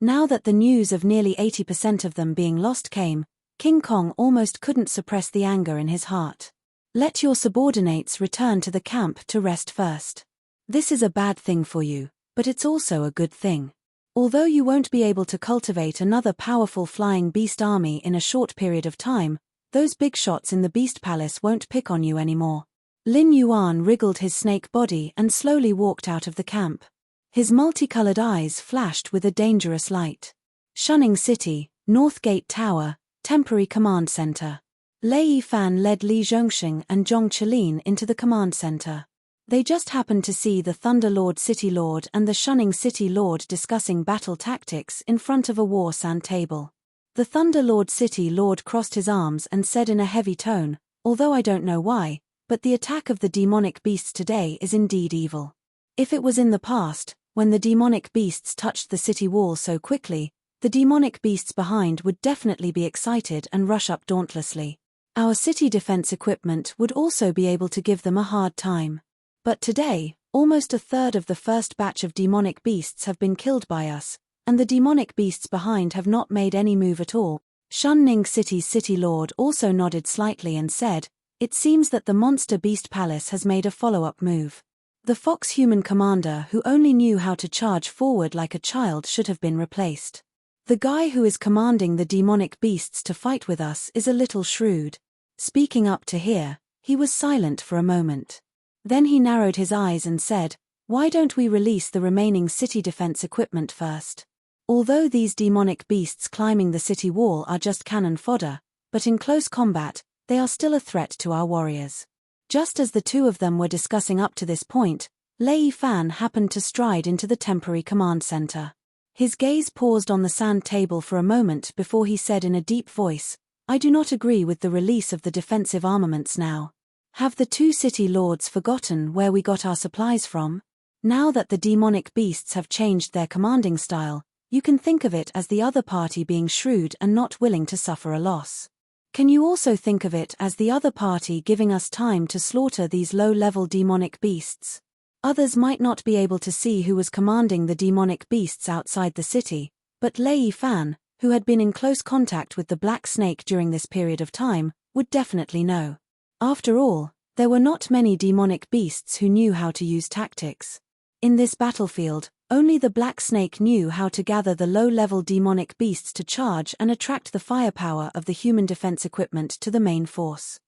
A: Now that the news of nearly 80% of them being lost came, King Kong almost couldn't suppress the anger in his heart. Let your subordinates return to the camp to rest first. This is a bad thing for you, but it's also a good thing. Although you won't be able to cultivate another powerful flying beast army in a short period of time, those big shots in the Beast Palace won't pick on you anymore. Lin Yuan wriggled his snake body and slowly walked out of the camp. His multicolored eyes flashed with a dangerous light. Shunning City, North Gate Tower, Temporary Command Center. Lei Yifan led Li Zhongxing and Zhong Chelin into the command center. They just happened to see the Thunder Lord City Lord and the Shunning City Lord discussing battle tactics in front of a war sand table. The Thunder Lord City Lord crossed his arms and said in a heavy tone, "Although I don't know why, but the attack of the demonic beasts today is indeed evil. If it was in the past, when the demonic beasts touched the city wall so quickly, the demonic beasts behind would definitely be excited and rush up dauntlessly. Our city defense equipment would also be able to give them a hard time. But today, almost a third of the first batch of demonic beasts have been killed by us, and the demonic beasts behind have not made any move at all." Shunning City's City Lord also nodded slightly and said, "It seems that the Monster Beast Palace has made a follow-up move. The fox-human commander who only knew how to charge forward like a child should have been replaced. The guy who is commanding the demonic beasts to fight with us is a little shrewd." Speaking up to hear, he was silent for a moment. Then he narrowed his eyes and said, "Why don't we release the remaining city defense equipment first? Although these demonic beasts climbing the city wall are just cannon fodder, but in close combat, they are still a threat to our warriors." Just as the two of them were discussing up to this point, Lei Yifan happened to stride into the temporary command center. His gaze paused on the sand table for a moment before he said in a deep voice, "I do not agree with the release of the defensive armaments now. Have the two city lords forgotten where we got our supplies from? Now that the demonic beasts have changed their commanding style, you can think of it as the other party being shrewd and not willing to suffer a loss. Can you also think of it as the other party giving us time to slaughter these low-level demonic beasts? Others might not be able to see who was commanding the demonic beasts outside the city, but Lei Yifan, who had been in close contact with the Black Snake during this period of time, would definitely know. After all, there were not many demonic beasts who knew how to use tactics. In this battlefield, only the Black Snake knew how to gather the low-level demonic beasts to charge and attract the firepower of the human defense equipment to the main force.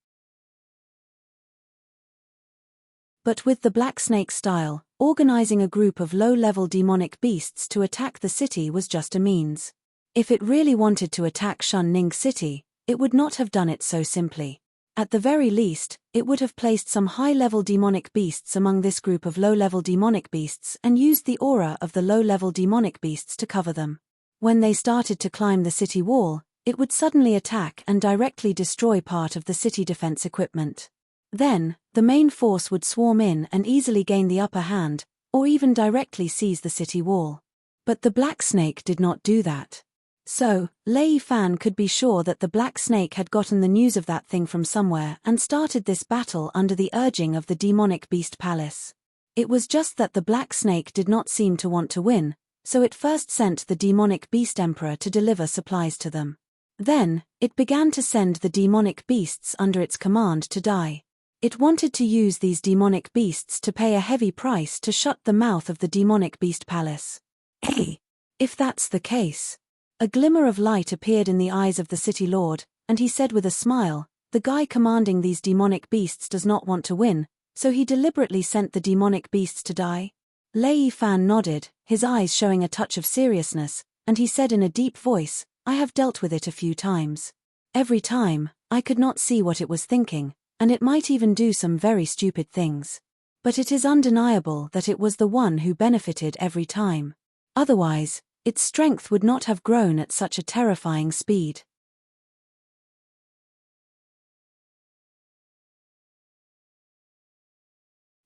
A: But with the Black Snake style, organizing a group of low-level demonic beasts to attack the city was just a means. If it really wanted to attack Shunning City, it would not have done it so simply. At the very least, it would have placed some high-level demonic beasts among this group of low-level demonic beasts and used the aura of the low-level demonic beasts to cover them. When they started to climb the city wall, it would suddenly attack and directly destroy part of the city defense equipment. Then, the main force would swarm in and easily gain the upper hand, or even directly seize the city wall. But the Black Snake did not do that. So, Lei Yifan could be sure that the Black Snake had gotten the news of that thing from somewhere and started this battle under the urging of the demonic beast palace. It was just that the Black Snake did not seem to want to win, so it first sent the demonic beast emperor to deliver supplies to them. Then, it began to send the demonic beasts under its command to die. It wanted to use these demonic beasts to pay a heavy price to shut the mouth of the demonic beast palace. Hey, if that's the case. A glimmer of light appeared in the eyes of the city lord, and he said with a smile, "The guy commanding these demonic beasts does not want to win, so he deliberately sent the demonic beasts to die?" Lei Yifan nodded, his eyes showing a touch of seriousness, and he said in a deep voice, "I have dealt with it a few times. Every time, I could not see what it was thinking, and it might even do some very stupid things. But it is undeniable that it was the one who benefited every time. Otherwise, its strength would not have grown at such a terrifying speed."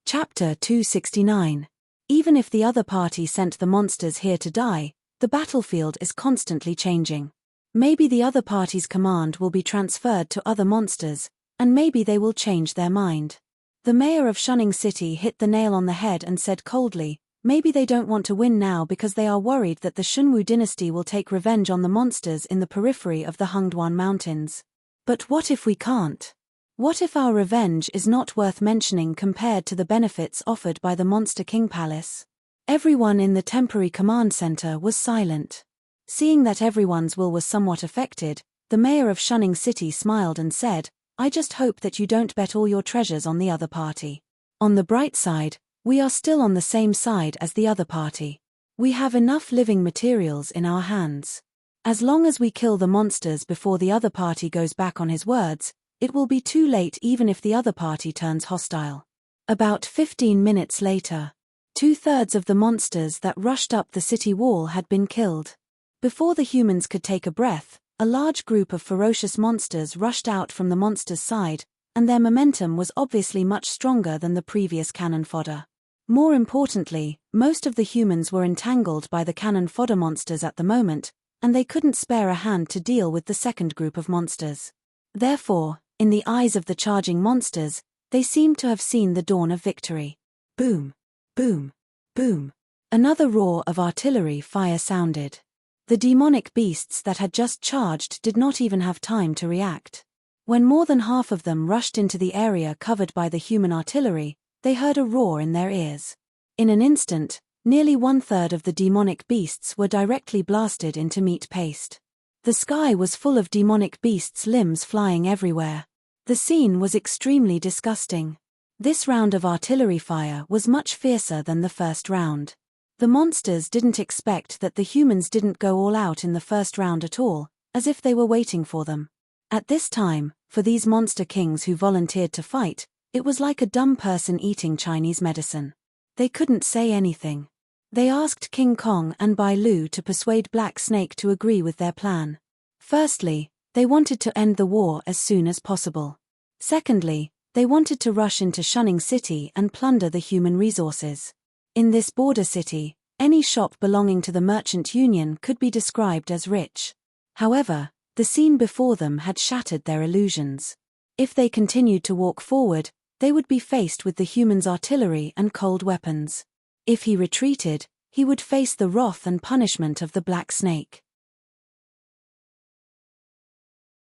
A: Chapter 269. Even if the other party sent the monsters here to die, the battlefield is constantly changing. Maybe the other party's command will be transferred to other monsters, and maybe they will change their mind. The mayor of Shunning City hit the nail on the head and said coldly, "Maybe they don't want to win now because they are worried that the Shunwu dynasty will take revenge on the monsters in the periphery of the Hungduan Mountains. But what if we can't? What if our revenge is not worth mentioning compared to the benefits offered by the Monster King Palace?" Everyone in the temporary command center was silent. Seeing that everyone's will was somewhat affected, the mayor of Shunning City smiled and said, "I just hope that you don't bet all your treasures on the other party. On the bright side, we are still on the same side as the other party. We have enough living materials in our hands. As long as we kill the monsters before the other party goes back on his words, it will be too late even if the other party turns hostile." About 15 minutes later, 2/3 of the monsters that rushed up the city wall had been killed. Before the humans could take a breath, a large group of ferocious monsters rushed out from the monsters' side, and their momentum was obviously much stronger than the previous cannon fodder. More importantly, most of the humans were entangled by the cannon fodder monsters at the moment, and they couldn't spare a hand to deal with the second group of monsters. Therefore, in the eyes of the charging monsters, they seemed to have seen the dawn of victory. Boom! Boom! Boom! Another roar of artillery fire sounded. The demonic beasts that had just charged did not even have time to react. When more than half of them rushed into the area covered by the human artillery, they heard a roar in their ears. In an instant, nearly 1/3 of the demonic beasts were directly blasted into meat paste. The sky was full of demonic beasts' limbs flying everywhere. The scene was extremely disgusting. This round of artillery fire was much fiercer than the first round. The monsters didn't expect that the humans didn't go all out in the first round at all, as if they were waiting for them. At this time, for these monster kings who volunteered to fight, it was like a dumb person eating Chinese medicine. They couldn't say anything. They asked King Kong and Bai Lu to persuade Black Snake to agree with their plan. Firstly, they wanted to end the war as soon as possible. Secondly, they wanted to rush into Shunning City and plunder the human resources. In this border city, any shop belonging to the merchant union could be described as rich. However, the scene before them had shattered their illusions. If they continued to walk forward, they would be faced with the humans' artillery and cold weapons. If he retreated, he would face the wrath and punishment of the Black Snake.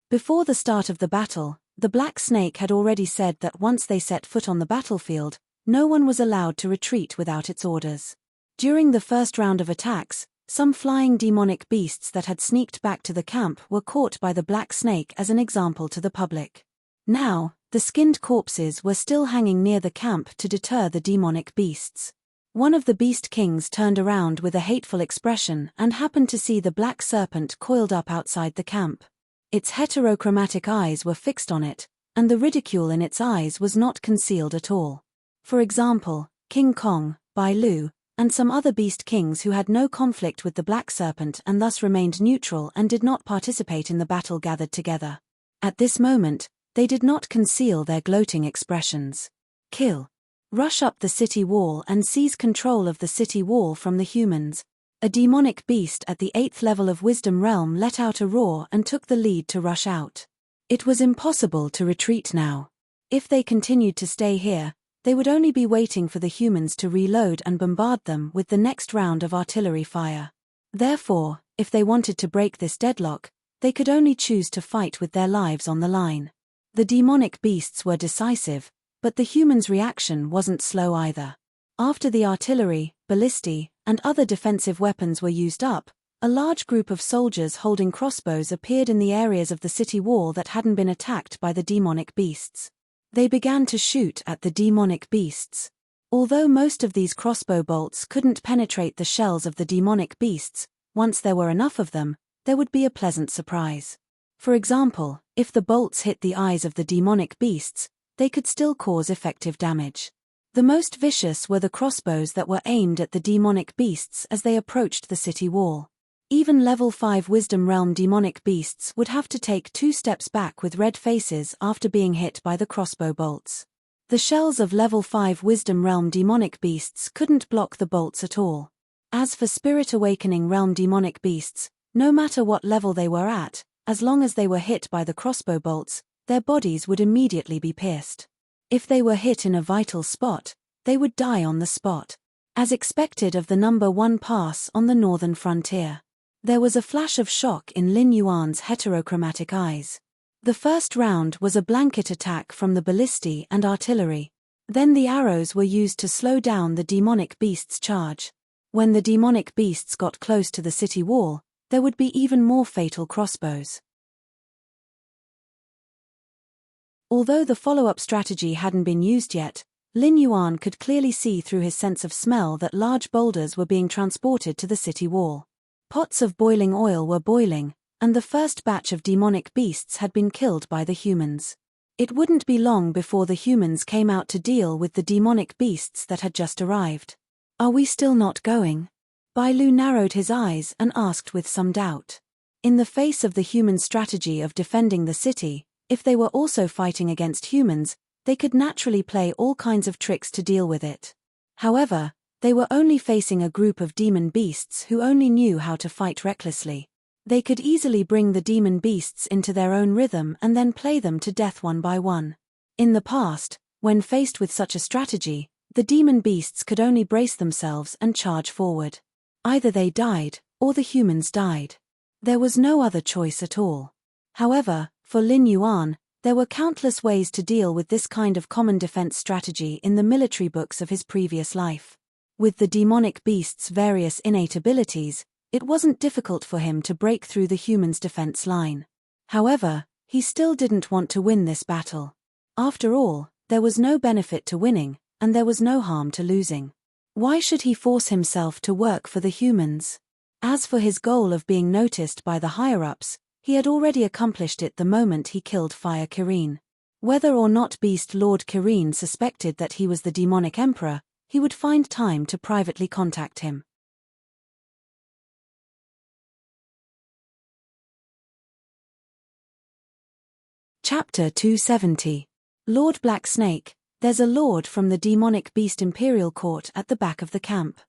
A: Before the start of the battle, the Black Snake had already said that once they set foot on the battlefield, no one was allowed to retreat without its orders. During the first round of attacks, some flying demonic beasts that had sneaked back to the camp were caught by the Black Snake as an example to the public. Now, the skinned corpses were still hanging near the camp to deter the demonic beasts. One of the beast kings turned around with a hateful expression and happened to see the black serpent coiled up outside the camp. Its heterochromatic eyes were fixed on it, and the ridicule in its eyes was not concealed at all. For example, King Kong, Bai Lu, and some other beast kings who had no conflict with the black serpent and thus remained neutral and did not participate in the battle gathered together. At this moment, they did not conceal their gloating expressions. Kill. Rush up the city wall and seize control of the city wall from the humans. A demonic beast at the 8th level of Wisdom Realm let out a roar and took the lead to rush out. It was impossible to retreat now. If they continued to stay here, they would only be waiting for the humans to reload and bombard them with the next round of artillery fire. Therefore, if they wanted to break this deadlock, they could only choose to fight with their lives on the line. The demonic beasts were decisive, but the humans' reaction wasn't slow either. After the artillery, ballistae, and other defensive weapons were used up, a large group of soldiers holding crossbows appeared in the areas of the city wall that hadn't been attacked by the demonic beasts. They began to shoot at the demonic beasts. Although most of these crossbow bolts couldn't penetrate the shells of the demonic beasts, once there were enough of them, there would be a pleasant surprise. For example, if the bolts hit the eyes of the demonic beasts, they could still cause effective damage. The most vicious were the crossbows that were aimed at the demonic beasts as they approached the city wall. Even level 5 Wisdom Realm demonic beasts would have to take 2 steps back with red faces after being hit by the crossbow bolts. The shells of level 5 Wisdom Realm demonic beasts couldn't block the bolts at all. As for Spirit Awakening Realm demonic beasts, no matter what level they were at, as long as they were hit by the crossbow bolts, their bodies would immediately be pierced. If they were hit in a vital spot, they would die on the spot. As expected of the number 1 pass on the northern frontier, there was a flash of shock in Lin Yuan's heterochromatic eyes. The first round was a blanket attack from the ballistae and artillery. Then the arrows were used to slow down the demonic beast's charge. When the demonic beasts got close to the city wall, there would be even more fatal crossbows. Although the follow-up strategy hadn't been used yet, Lin Yuan could clearly see through his sense of smell that large boulders were being transported to the city wall. Pots of boiling oil were boiling, and the first batch of demonic beasts had been killed by the humans. It wouldn't be long before the humans came out to deal with the demonic beasts that had just arrived. "Are we still not going?" Bai Lu narrowed his eyes and asked with some doubt. In the face of the human strategy of defending the city, if they were also fighting against humans, they could naturally play all kinds of tricks to deal with it. However, they were only facing a group of demon beasts who only knew how to fight recklessly. They could easily bring the demon beasts into their own rhythm and then play them to death one by one. In the past, when faced with such a strategy, the demon beasts could only brace themselves and charge forward. Either they died, or the humans died. There was no other choice at all. However, for Lin Yuan, there were countless ways to deal with this kind of common defense strategy in the military books of his previous life. With the demonic beast's various innate abilities, it wasn't difficult for him to break through the humans' defense line. However, he still didn't want to win this battle. After all, there was no benefit to winning, and there was no harm to losing. Why should he force himself to work for the humans? As for his goal of being noticed by the higher-ups, he had already accomplished it the moment he killed Fire Kirin. Whether or not Beast Lord Kirin suspected that he was the demonic emperor, he would find time to privately contact him. Chapter 270. Lord Black Snake. There's a lord from the demonic beast imperial court at the back of the camp.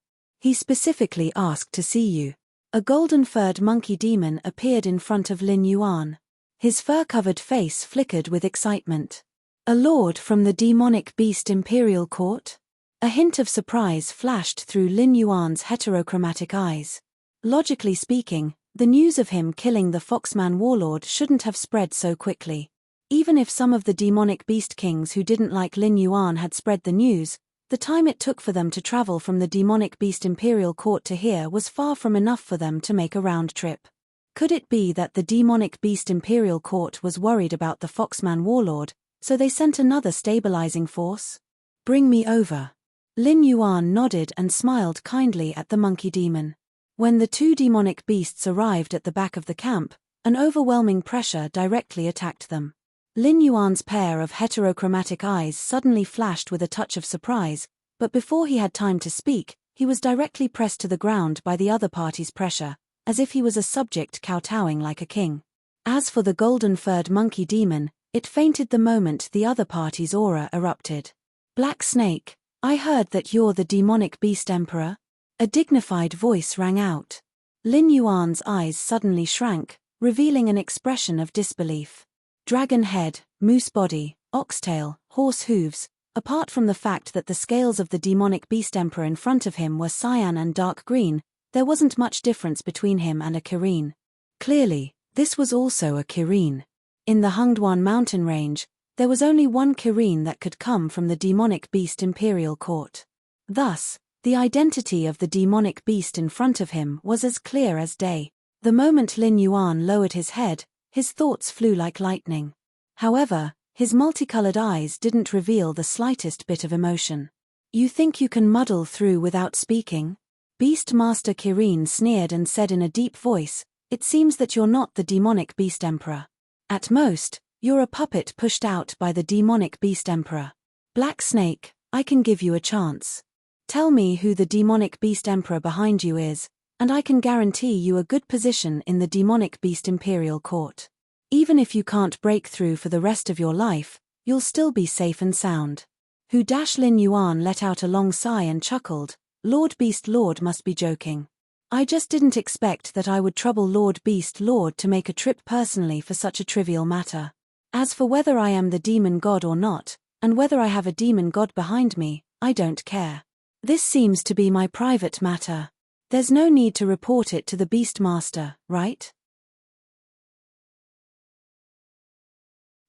A: He specifically asked to see you. A golden-furred monkey demon appeared in front of Lin Yuan. His fur-covered face flickered with excitement. A lord from the demonic beast imperial court? A hint of surprise flashed through Lin Yuan's heterochromatic eyes. Logically speaking, the news of him killing the Foxman warlord shouldn't have spread so quickly. Even if some of the demonic beast kings who didn't like Lin Yuan had spread the news, the time it took for them to travel from the demonic beast imperial court to here was far from enough for them to make a round trip. Could it be that the demonic beast imperial court was worried about the Foxman warlord, so they sent another stabilizing force? Bring me over. Lin Yuan nodded and smiled kindly at the monkey demon. When the two demonic beasts arrived at the back of the camp, an overwhelming pressure directly attacked them. Lin Yuan's pair of heterochromatic eyes suddenly flashed with a touch of surprise, but before he had time to speak, he was directly pressed to the ground by the other party's pressure, as if he was a subject kowtowing like a king. As for the golden-furred monkey demon, it fainted the moment the other party's aura erupted. Black Snake, I heard that you're the demonic beast emperor? A dignified voice rang out. Lin Yuan's eyes suddenly shrank, revealing an expression of disbelief. Dragon head, moose body, oxtail, horse hooves, apart from the fact that the scales of the demonic beast emperor in front of him were cyan and dark green, there wasn't much difference between him and a Kirin. Clearly, this was also a Kirin. In the Hungduan mountain range, there was only one Kirin that could come from the demonic beast imperial court. Thus, the identity of the demonic beast in front of him was as clear as day. The moment Lin Yuan lowered his head, his thoughts flew like lightning. However, his multicolored eyes didn't reveal the slightest bit of emotion. You think you can muddle through without speaking? Beast Master Kirin sneered and said in a deep voice, it seems that you're not the demonic beast emperor. At most, you're a puppet pushed out by the demonic beast emperor. Black Snake, I can give you a chance. Tell me who the demonic beast emperor behind you is, and I can guarantee you a good position in the demonic beast imperial court. Even if you can't break through for the rest of your life, you'll still be safe and sound. Lin Yuan let out a long sigh and chuckled. Lord Beast Lord must be joking. I just didn't expect that I would trouble Lord Beast Lord to make a trip personally for such a trivial matter. As for whether I am the demon god or not, and whether I have a demon god behind me, I don't care. This seems to be my private matter. There's no need to report it to the Beastmaster, right?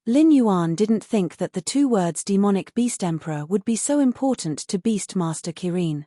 A: Lin Yuan didn't think that the two words demonic beast emperor would be so important to Beastmaster Kirin.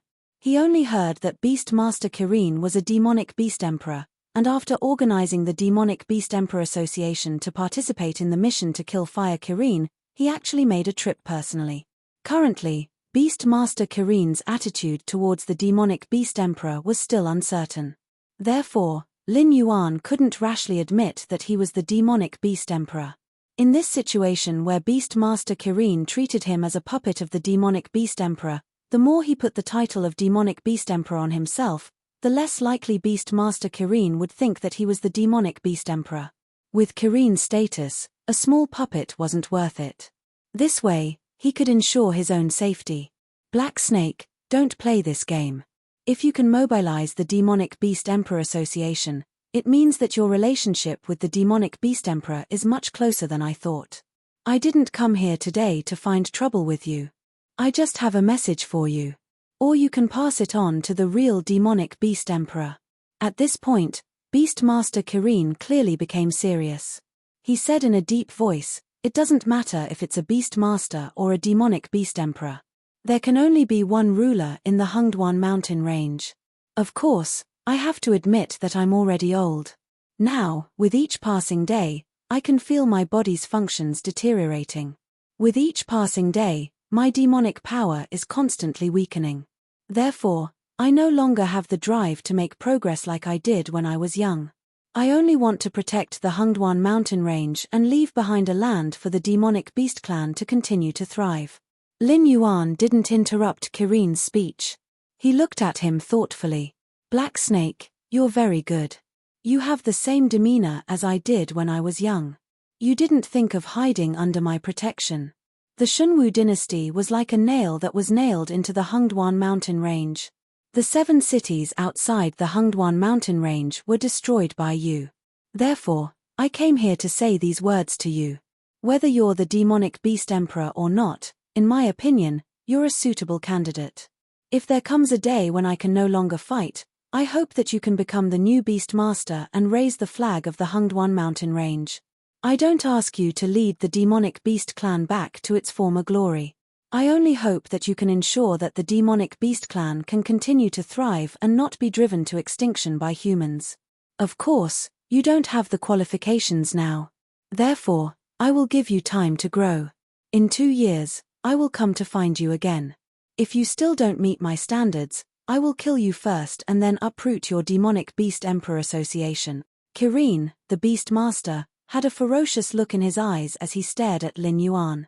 A: He only heard that Beast Master Kirin was a demonic beast emperor, and after organizing the Demonic Beast Emperor Association to participate in the mission to kill Fire Kirin, he actually made a trip personally. Currently, Beast Master Kirin's attitude towards the Demonic Beast Emperor was still uncertain. Therefore, Lin Yuan couldn't rashly admit that he was the Demonic Beast Emperor. In this situation where Beast Master Kirin treated him as a puppet of the Demonic Beast Emperor, the more he put the title of Demonic Beast Emperor on himself, the less likely Beast Master Kirin would think that he was the Demonic Beast Emperor. With Kirin's status, a small puppet wasn't worth it. This way, he could ensure his own safety. Black Snake, don't play this game. If you can mobilize the Demonic Beast Emperor Association, it means that your relationship with the Demonic Beast Emperor is much closer than I thought. I didn't come here today to find trouble with you. I just have a message for you. Or you can pass it on to the real Demonic Beast Emperor. At this point, Beast Master Kirin clearly became serious. He said in a deep voice, "It doesn't matter if it's a Beast Master or a Demonic Beast Emperor. There can only be one ruler in the Hungduan mountain range. Of course, I have to admit that I'm already old. Now, with each passing day, I can feel my body's functions deteriorating. With each passing day, my demonic power is constantly weakening. Therefore, I no longer have the drive to make progress like I did when I was young. I only want to protect the Hungduan mountain range and leave behind a land for the demonic beast clan to continue to thrive." Lin Yuan didn't interrupt Kirin's speech. He looked at him thoughtfully. "Black Snake, you're very good. You have the same demeanor as I did when I was young. You didn't think of hiding under my protection. The Shunwu dynasty was like a nail that was nailed into the Hungduan mountain range. The 7 cities outside the Hungduan mountain range were destroyed by you. Therefore, I came here to say these words to you. Whether you're the Demonic Beast Emperor or not, in my opinion, you're a suitable candidate. If there comes a day when I can no longer fight, I hope that you can become the new Beast Master and raise the flag of the Hungduan mountain range. I don't ask you to lead the Demonic Beast clan back to its former glory. I only hope that you can ensure that the Demonic Beast clan can continue to thrive and not be driven to extinction by humans. Of course, you don't have the qualifications now. Therefore, I will give you time to grow. In 2 years, I will come to find you again. If you still don't meet my standards, I will kill you first and then uproot your Demonic Beast Emperor Association." Kirin, the Beast Master, had a ferocious look in his eyes as he stared at Lin Yuan.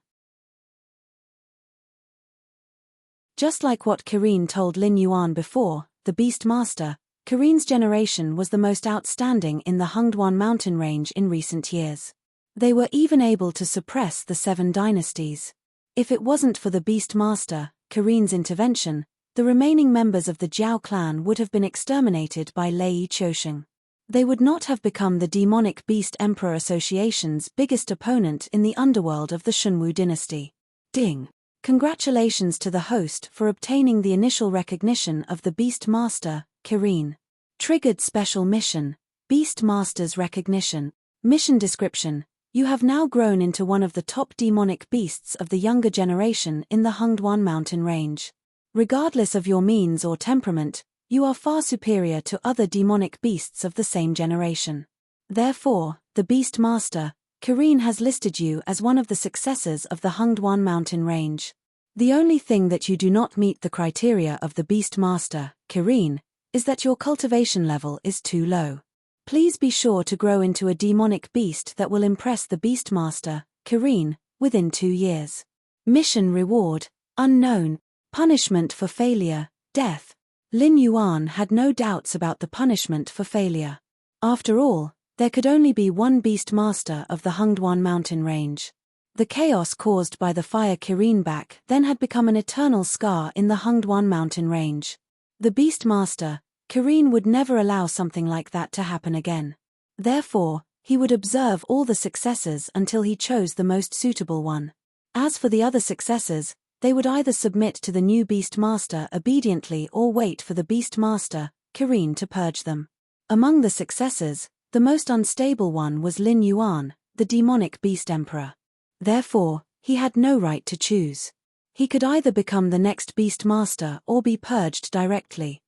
A: Just like what Kirin told Lin Yuan before, the Beast Master, Kirin's generation was the most outstanding in the Hungduan mountain range in recent years. They were even able to suppress the 7 dynasties. If it wasn't for the Beast Master, Kirin's intervention, the remaining members of the Jiao clan would have been exterminated by Lei Qiusheng. They would not have become the Demonic Beast Emperor Association's biggest opponent in the underworld of the Shunwu dynasty. Ding! Congratulations to the host for obtaining the initial recognition of the Beast Master, Kirin. Triggered special mission, Beast Master's recognition. Mission description: you have now grown into one of the top demonic beasts of the younger generation in the Hungduan mountain range. Regardless of your means or temperament, you are far superior to other demonic beasts of the same generation. Therefore, the Beast Master, Kirin, has listed you as one of the successors of the Hungduan mountain range. The only thing that you do not meet the criteria of the Beast Master, Kirin, is that your cultivation level is too low. Please be sure to grow into a demonic beast that will impress the Beast Master, Kirin, within 2 years. Mission reward: unknown. Punishment for failure: death. Lin Yuan had no doubts about the punishment for failure. After all, there could only be one Beast Master of the Hungduan mountain range. The chaos caused by the fire Kirin back then had become an eternal scar in the Hungduan mountain range. The Beast Master, Kirin, would never allow something like that to happen again. Therefore, he would observe all the successors until he chose the most suitable one. As for the other successors, they would either submit to the new Beast Master obediently or wait for the Beast Master, Kirin, to purge them. Among the successors, the most unstable one was Lin Yuan, the Demonic Beast Emperor. Therefore, he had no right to choose. He could either become the next Beast Master or be purged directly.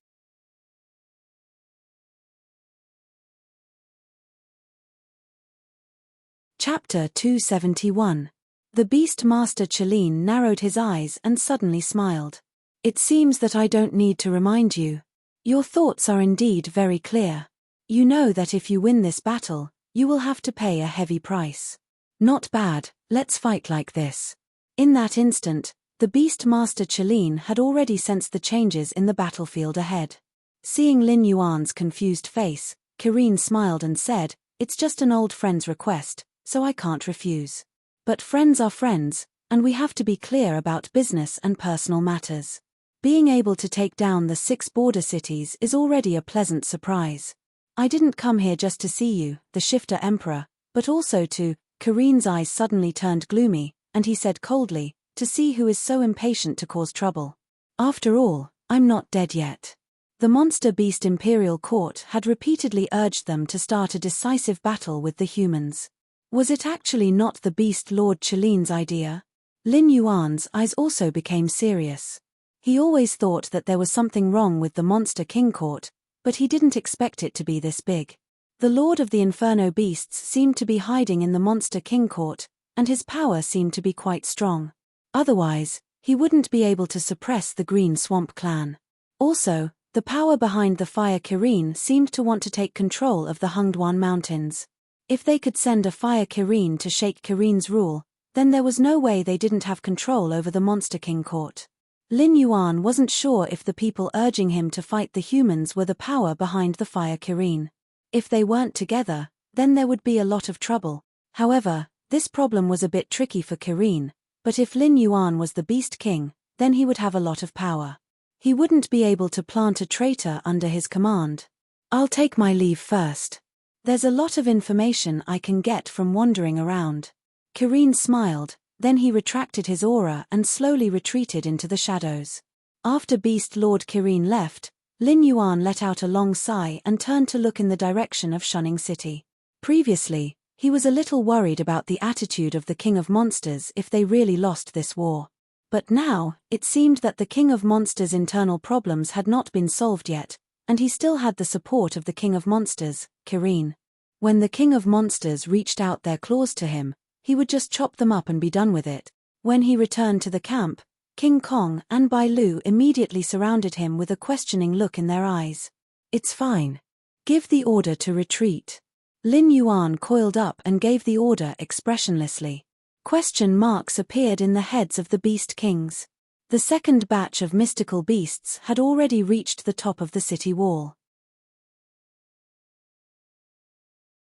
A: Chapter 271. The Beast Master Chelin narrowed his eyes and suddenly smiled. It seems that I don't need to remind you. Your thoughts are indeed very clear. You know that if you win this battle, you will have to pay a heavy price. Not bad, let's fight like this. In that instant, the Beast Master Chelin had already sensed the changes in the battlefield ahead. Seeing Lin Yuan's confused face, Kirin smiled and said, "It's just an old friend's request, so I can't refuse. But friends are friends, and we have to be clear about business and personal matters. Being able to take down the 6 border cities is already a pleasant surprise. I didn't come here just to see you, the Shifter Emperor, but also to..." Kirin's eyes suddenly turned gloomy, and he said coldly, "to see who is so impatient to cause trouble. After all, I'm not dead yet." The Monster Beast Imperial Court had repeatedly urged them to start a decisive battle with the humans. Was it actually not the Beast Lord Chelin's idea? Lin Yuan's eyes also became serious. He always thought that there was something wrong with the Monster King Court, but he didn't expect it to be this big. The Lord of the Inferno Beasts seemed to be hiding in the Monster King Court, and his power seemed to be quite strong. Otherwise, he wouldn't be able to suppress the Green Swamp clan. Also, the power behind the Fire Kirin seemed to want to take control of the Hungduan Mountains. If they could send a Fire Kirin to shake Kirin's rule, then there was no way they didn't have control over the Monster King Court. Lin Yuan wasn't sure if the people urging him to fight the humans were the power behind the Fire Kirin. If they weren't together, then there would be a lot of trouble. However, this problem was a bit tricky for Kirin, but if Lin Yuan was the Beast King, then he would have a lot of power. He wouldn't be able to plant a traitor under his command. I'll take my leave first. There's a lot of information I can get from wandering around. Kirin smiled, then he retracted his aura and slowly retreated into the shadows. After Beast Lord Kirin left, Lin Yuan let out a long sigh and turned to look in the direction of Shunning City. Previously, he was a little worried about the attitude of the King of Monsters if they really lost this war. But now, it seemed that the King of Monsters' internal problems had not been solved yet, and he still had the support of the King of Monsters, Kirin. When the King of Monsters reached out their claws to him, he would just chop them up and be done with it. When he returned to the camp, King Kong and Bai Lu immediately surrounded him with a questioning look in their eyes. "It's fine. Give the order to retreat." Lin Yuan coiled up and gave the order expressionlessly. Question marks appeared in the heads of the Beast Kings. The second batch of mystical beasts had already reached the top of the city wall.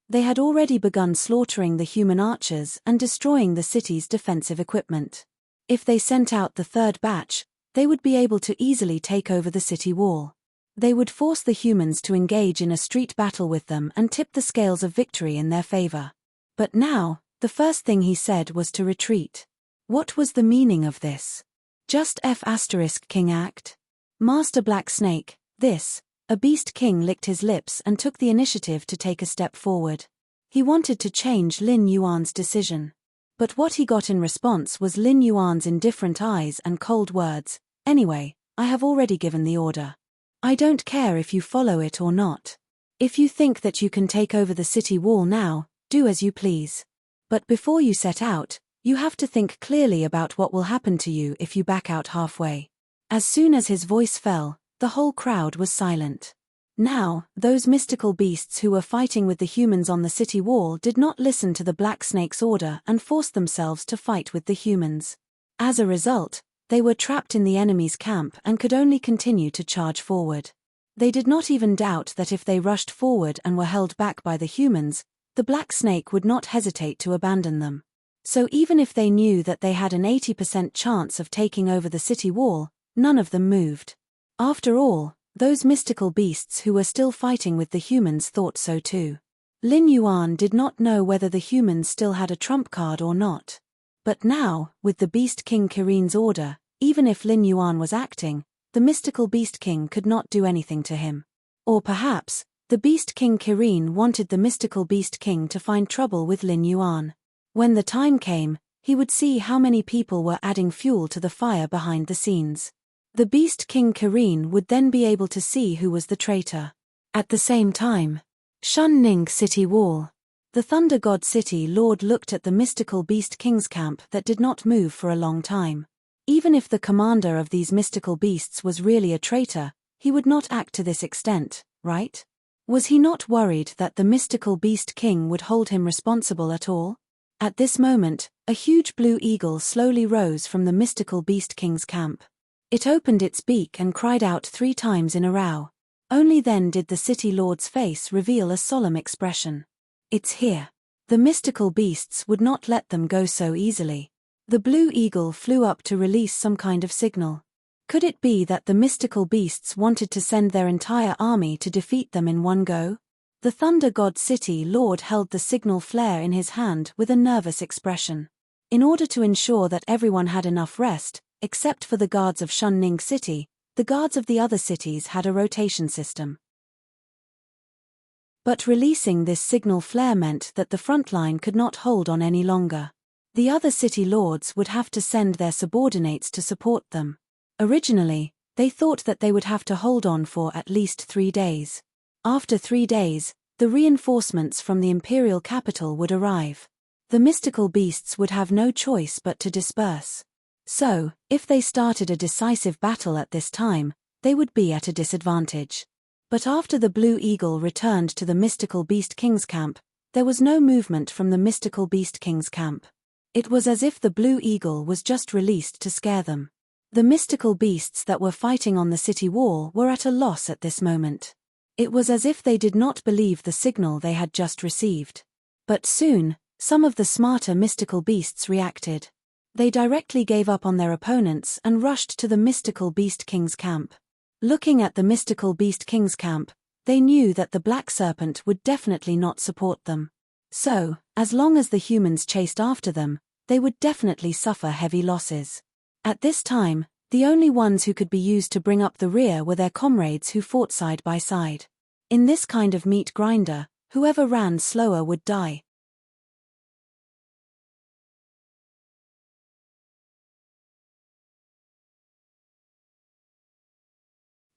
A: They had already begun slaughtering the human archers and destroying the city's defensive equipment. If they sent out the third batch, they would be able to easily take over the city wall. They would force the humans to engage in a street battle with them and tip the scales of victory in their favor. But now, the first thing he said was to retreat. What was the meaning of this? Just King act? Master Black Snake, this, a Beast King licked his lips and took the initiative to take a step forward. He wanted to change Lin Yuan's decision. But what he got in response was Lin Yuan's indifferent eyes and cold words. "Anyway, I have already given the order. I don't care if you follow it or not. If you think that you can take over the city wall now, do as you please. But before you set out, you have to think clearly about what will happen to you if you back out halfway." As soon as his voice fell, the whole crowd was silent. Now, those mystical beasts who were fighting with the humans on the city wall did not listen to the Black Snake's order and forced themselves to fight with the humans. As a result, they were trapped in the enemy's camp and could only continue to charge forward. They did not even doubt that if they rushed forward and were held back by the humans, the Black Snake would not hesitate to abandon them. So even if they knew that they had an 80% chance of taking over the city wall, none of them moved. After all, those mystical beasts who were still fighting with the humans thought so too. Lin Yuan did not know whether the humans still had a trump card or not. But now, with the Beast King Kirin's order, even if Lin Yuan was acting, the mystical Beast King could not do anything to him. Or perhaps, the Beast King Kirin wanted the mystical Beast King to find trouble with Lin Yuan. When the time came, he would see how many people were adding fuel to the fire behind the scenes. The Beast King Kirin would then be able to see who was the traitor. At the same time, Shunning City Wall. The Thunder God City Lord looked at the mystical Beast King's camp that did not move for a long time. Even if the commander of these mystical beasts was really a traitor, he would not act to this extent, right? Was he not worried that the mystical Beast King would hold him responsible at all? At this moment, a huge blue eagle slowly rose from the mystical Beast King's camp. It opened its beak and cried out 3 times in a row. Only then did the city lord's face reveal a solemn expression. It's here. The mystical beasts would not let them go so easily. The blue eagle flew up to release some kind of signal. Could it be that the mystical beasts wanted to send their entire army to defeat them in one go? The Thunder God City Lord held the signal flare in his hand with a nervous expression. In order to ensure that everyone had enough rest, except for the guards of Shunning City, the guards of the other cities had a rotation system. But releasing this signal flare meant that the front line could not hold on any longer. The other city lords would have to send their subordinates to support them. Originally, they thought that they would have to hold on for at least 3 days. After 3 days, the reinforcements from the imperial capital would arrive. The mystical beasts would have no choice but to disperse. So, if they started a decisive battle at this time, they would be at a disadvantage. But after the Blue Eagle returned to the mystical Beast King's camp, there was no movement from the mystical Beast King's camp. It was as if the Blue Eagle was just released to scare them. The mystical beasts that were fighting on the city wall were at a loss at this moment. It was as if they did not believe the signal they had just received. But soon, some of the smarter mystical beasts reacted. They directly gave up on their opponents and rushed to the mystical Beast King's camp. Looking at the mystical Beast King's camp, they knew that the Black Serpent would definitely not support them. So, as long as the humans chased after them, they would definitely suffer heavy losses. At this time, the only ones who could be used to bring up the rear were their comrades who fought side by side. In this kind of meat grinder, whoever ran slower would die.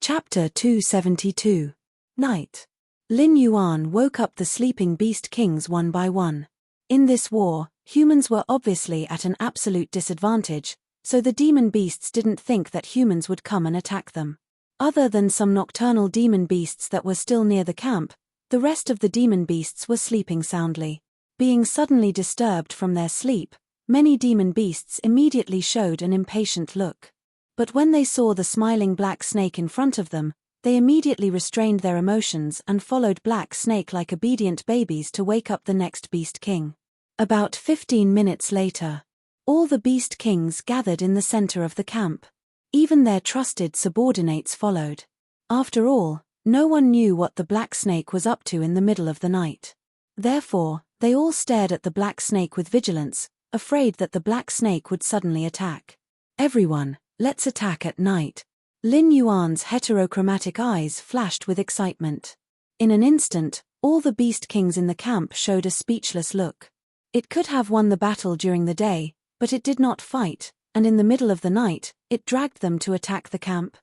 A: Chapter 272. Night. Lin Yuan woke up the sleeping beast kings one by one. In this war, humans were obviously at an absolute disadvantage, so the demon beasts didn't think that humans would come and attack them. Other than some nocturnal demon beasts that were still near the camp, the rest of the demon beasts were sleeping soundly. Being suddenly disturbed from their sleep, many demon beasts immediately showed an impatient look. But when they saw the smiling Black Snake in front of them, they immediately restrained their emotions and followed Black Snake like obedient babies to wake up the next Beast King. About 15 minutes later, all the Beast Kings gathered in the center of the camp. Even their trusted subordinates followed. After all, no one knew what the Black Snake was up to in the middle of the night. Therefore, they all stared at the Black Snake with vigilance, afraid that the Black Snake would suddenly attack. Everyone, let's attack at night. Lin Yuan's heterochromatic eyes flashed with excitement. In an instant, all the Beast Kings in the camp showed a speechless look. It could have won the battle during the day, but it did not fight, and in the middle of the night, it dragged them to attack the camp.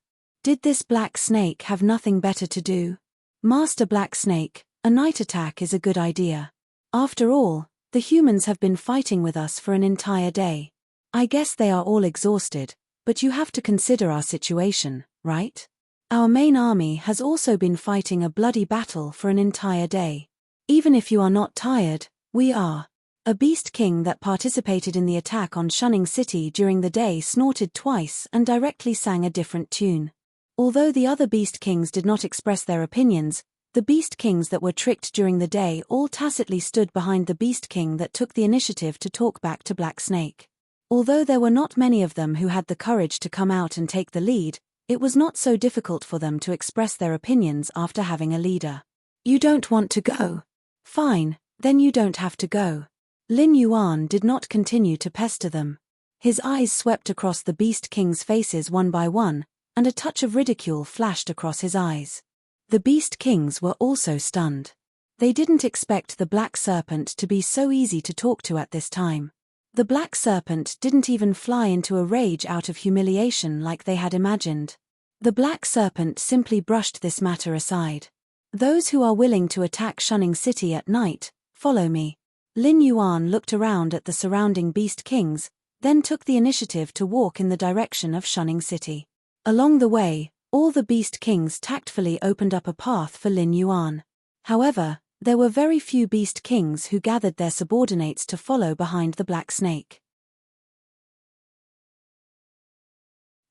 A: Did this Black Snake have nothing better to do? Master Black Snake, a night attack is a good idea. After all, the humans have been fighting with us for an entire day. I guess they are all exhausted, but you have to consider our situation, right? Our main army has also been fighting a bloody battle for an entire day. Even if you are not tired, we are. A Beast King that participated in the attack on Shunning City during the day snorted twice and directly sang a different tune. Although the other Beast Kings did not express their opinions, the Beast Kings that were tricked during the day all tacitly stood behind the Beast King that took the initiative to talk back to Black Snake. Although there were not many of them who had the courage to come out and take the lead, it was not so difficult for them to express their opinions after having a leader. You don't want to go? Fine, then you don't have to go. Lin Yuan did not continue to pester them. His eyes swept across the Beast Kings' faces one by one, and a touch of ridicule flashed across his eyes. The Beast Kings were also stunned. They didn't expect the Black Serpent to be so easy to talk to at this time. The black serpent didn't even fly into a rage out of humiliation like they had imagined. The black serpent simply brushed this matter aside. Those who are willing to attack Shunning City at night, follow me. Lin Yuan looked around at the surrounding beast kings, then took the initiative to walk in the direction of Shunning City. Along the way, all the beast kings tactfully opened up a path for Lin Yuan. However, there were very few beast kings who gathered their subordinates to follow behind the black snake.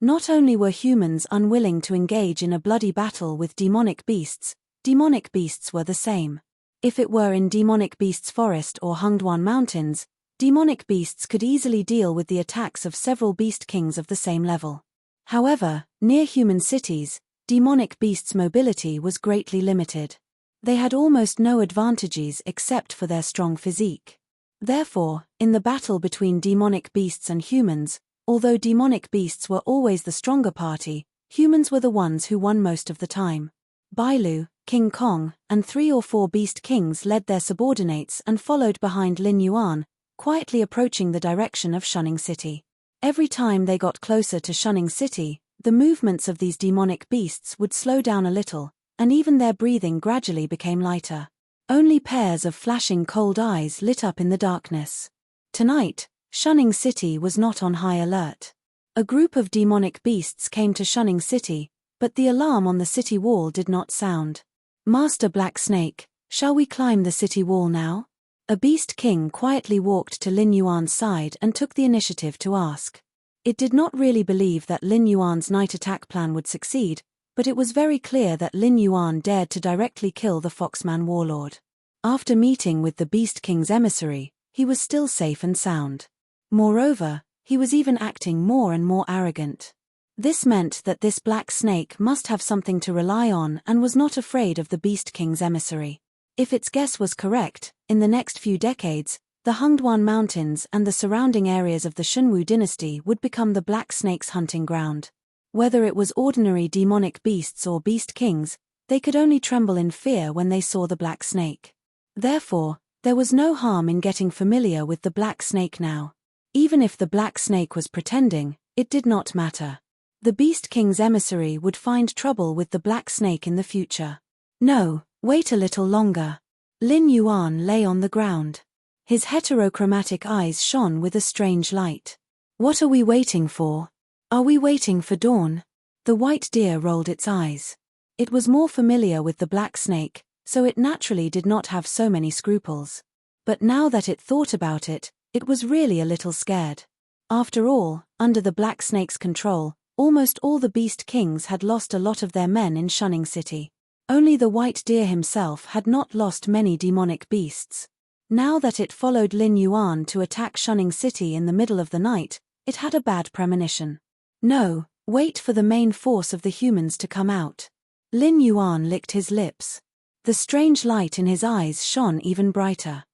A: Not only were humans unwilling to engage in a bloody battle with demonic beasts were the same. If it were in Demonic Beasts Forest or Hungduan Mountains, demonic beasts could easily deal with the attacks of several beast kings of the same level. However, near human cities, demonic beasts' mobility was greatly limited. They had almost no advantages except for their strong physique. Therefore, in the battle between demonic beasts and humans, although demonic beasts were always the stronger party, humans were the ones who won most of the time. Bailu, King Kong, and 3 or 4 beast kings led their subordinates and followed behind Lin Yuan, quietly approaching the direction of Shunning City. Every time they got closer to Shunning City, the movements of these demonic beasts would slow down a little, and even their breathing gradually became lighter. Only pairs of flashing cold eyes lit up in the darkness. Tonight, Shunning City was not on high alert. A group of demonic beasts came to Shunning City, but the alarm on the city wall did not sound. Master Black Snake, shall we climb the city wall now? A beast king quietly walked to Lin Yuan's side and took the initiative to ask. It did not really believe that Lin Yuan's night attack plan would succeed, but it was very clear that Lin Yuan dared to directly kill the Foxman warlord. After meeting with the beast king's emissary, he was still safe and sound. Moreover, he was even acting more and more arrogant. This meant that this black snake must have something to rely on and was not afraid of the beast king's emissary. If its guess was correct, in the next few decades, the Hungduan Mountains and the surrounding areas of the Shunwu dynasty would become the black snake's hunting ground. Whether it was ordinary demonic beasts or beast kings, they could only tremble in fear when they saw the black snake. Therefore, there was no harm in getting familiar with the black snake now. Even if the black snake was pretending, it did not matter. The beast king's emissary would find trouble with the black snake in the future. No, wait a little longer. Lin Yuan lay on the ground. His heterochromatic eyes shone with a strange light. What are we waiting for? Are we waiting for dawn? The white deer rolled its eyes. It was more familiar with the black snake, so it naturally did not have so many scruples. But now that it thought about it, it was really a little scared. After all, under the black snake's control, almost all the beast kings had lost a lot of their men in Shunning City. Only the white deer himself had not lost many demonic beasts. Now that it followed Lin Yuan to attack Shunning City in the middle of the night, it had a bad premonition. No, wait for the main force of the humans to come out. Lin Yuan licked his lips. The strange light in his eyes shone even brighter.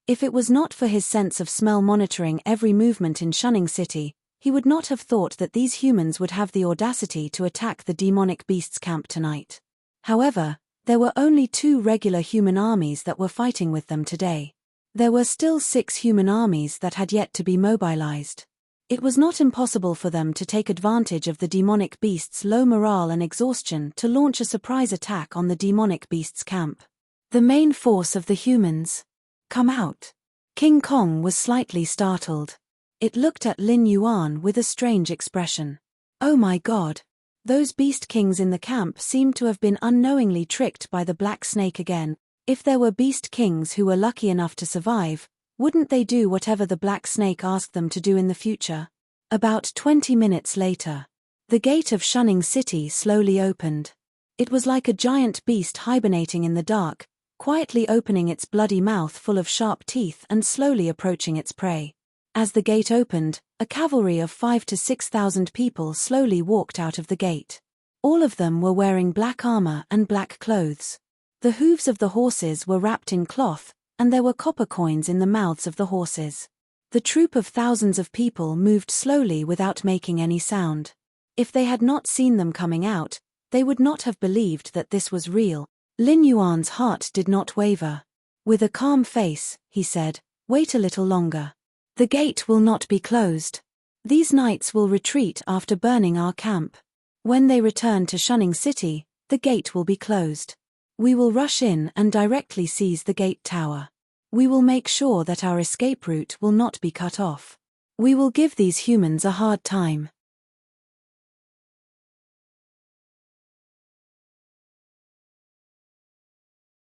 A: If it was not for his sense of smell monitoring every movement in Shunning City, he would not have thought that these humans would have the audacity to attack the demonic beasts' camp tonight. However, there were only 2 regular human armies that were fighting with them today. There were still 6 human armies that had yet to be mobilized. It was not impossible for them to take advantage of the demonic beasts' low morale and exhaustion to launch a surprise attack on the demonic beasts' camp. The main force of the humans. Come out. King Kong was slightly startled. It looked at Lin Yuan with a strange expression. Oh my god. Those beast kings in the camp seemed to have been unknowingly tricked by the black snake again. If there were beast kings who were lucky enough to survive, wouldn't they do whatever the black snake asked them to do in the future? About 20 minutes later, the gate of Shunning City slowly opened. It was like a giant beast hibernating in the dark, quietly opening its bloody mouth full of sharp teeth and slowly approaching its prey. As the gate opened, a cavalry of 5,000 to 6,000 people slowly walked out of the gate. All of them were wearing black armor and black clothes. The hooves of the horses were wrapped in cloth, and there were copper coins in the mouths of the horses. The troop of thousands of people moved slowly without making any sound. If they had not seen them coming out, they would not have believed that this was real. Lin Yuan's heart did not waver. With a calm face, he said, "Wait a little longer. The gate will not be closed. These knights will retreat after burning our camp. When they return to Shunning City, the gate will be closed. We will rush in and directly seize the gate tower. We will make sure that our escape route will not be cut off. We will give these humans a hard time."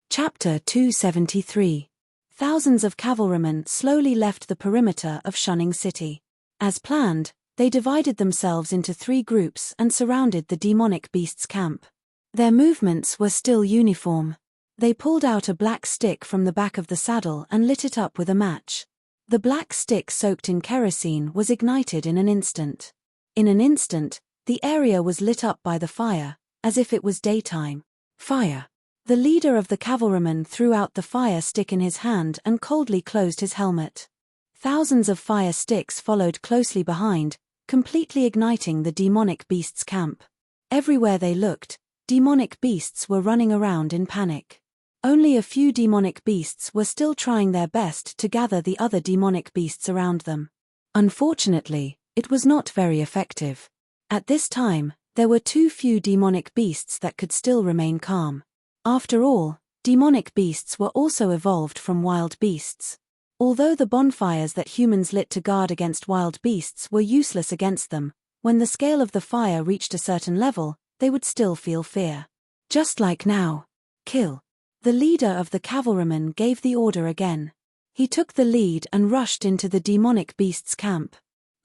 A: Chapter 273. Thousands of cavalrymen slowly left the perimeter of Shunning City. As planned, they divided themselves into 3 groups and surrounded the demonic beast's camp. Their movements were still uniform. They pulled out a black stick from the back of the saddle and lit it up with a match. The black stick soaked in kerosene was ignited in an instant. In an instant, the area was lit up by the fire, as if it was daytime. Fire. The leader of the cavalrymen threw out the fire stick in his hand and coldly closed his helmet. Thousands of fire sticks followed closely behind, completely igniting the demonic beast's camp. Everywhere they looked, demonic beasts were running around in panic. Only a few demonic beasts were still trying their best to gather the other demonic beasts around them. Unfortunately, it was not very effective. At this time, there were too few demonic beasts that could still remain calm. After all, demonic beasts were also evolved from wild beasts. Although the bonfires that humans lit to guard against wild beasts were useless against them, when the scale of the fire reached a certain level, they would still feel fear. Just like now. Kill. The leader of the cavalrymen gave the order again. He took the lead and rushed into the demonic beast's camp.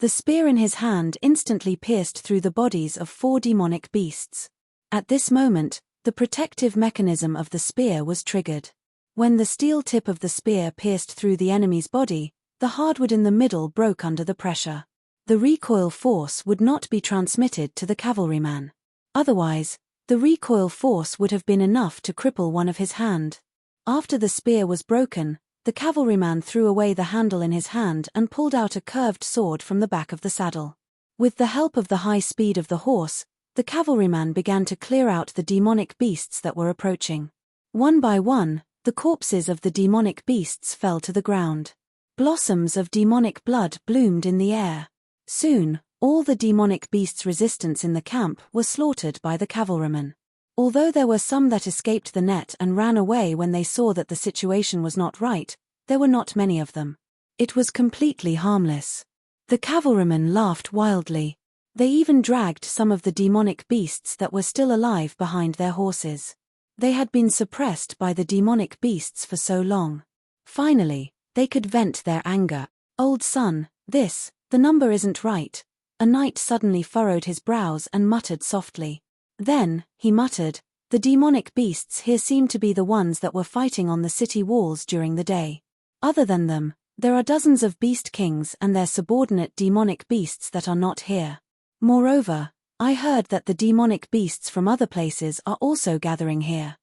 A: The spear in his hand instantly pierced through the bodies of 4 demonic beasts. At this moment, the protective mechanism of the spear was triggered. When the steel tip of the spear pierced through the enemy's body, the hardwood in the middle broke under the pressure. The recoil force would not be transmitted to the cavalryman. Otherwise, the recoil force would have been enough to cripple one of his hand. After the spear was broken, the cavalryman threw away the handle in his hand and pulled out a curved sword from the back of the saddle. With the help of the high speed of the horse, the cavalryman began to clear out the demonic beasts that were approaching. One by one, the corpses of the demonic beasts fell to the ground. Blossoms of demonic blood bloomed in the air. Soon, all the demonic beasts' resistance in the camp were slaughtered by the cavalrymen. Although there were some that escaped the net and ran away when they saw that the situation was not right, there were not many of them. It was completely harmless. The cavalrymen laughed wildly. They even dragged some of the demonic beasts that were still alive behind their horses. They had been suppressed by the demonic beasts for so long. Finally, they could vent their anger. "Old son, the number isn't right." A knight suddenly furrowed his brows and muttered softly. Then, he muttered, "The demonic beasts here seem to be the ones that were fighting on the city walls during the day. Other than them, there are dozens of beast kings and their subordinate demonic beasts that are not here. Moreover, I heard that the demonic beasts from other places are also gathering here.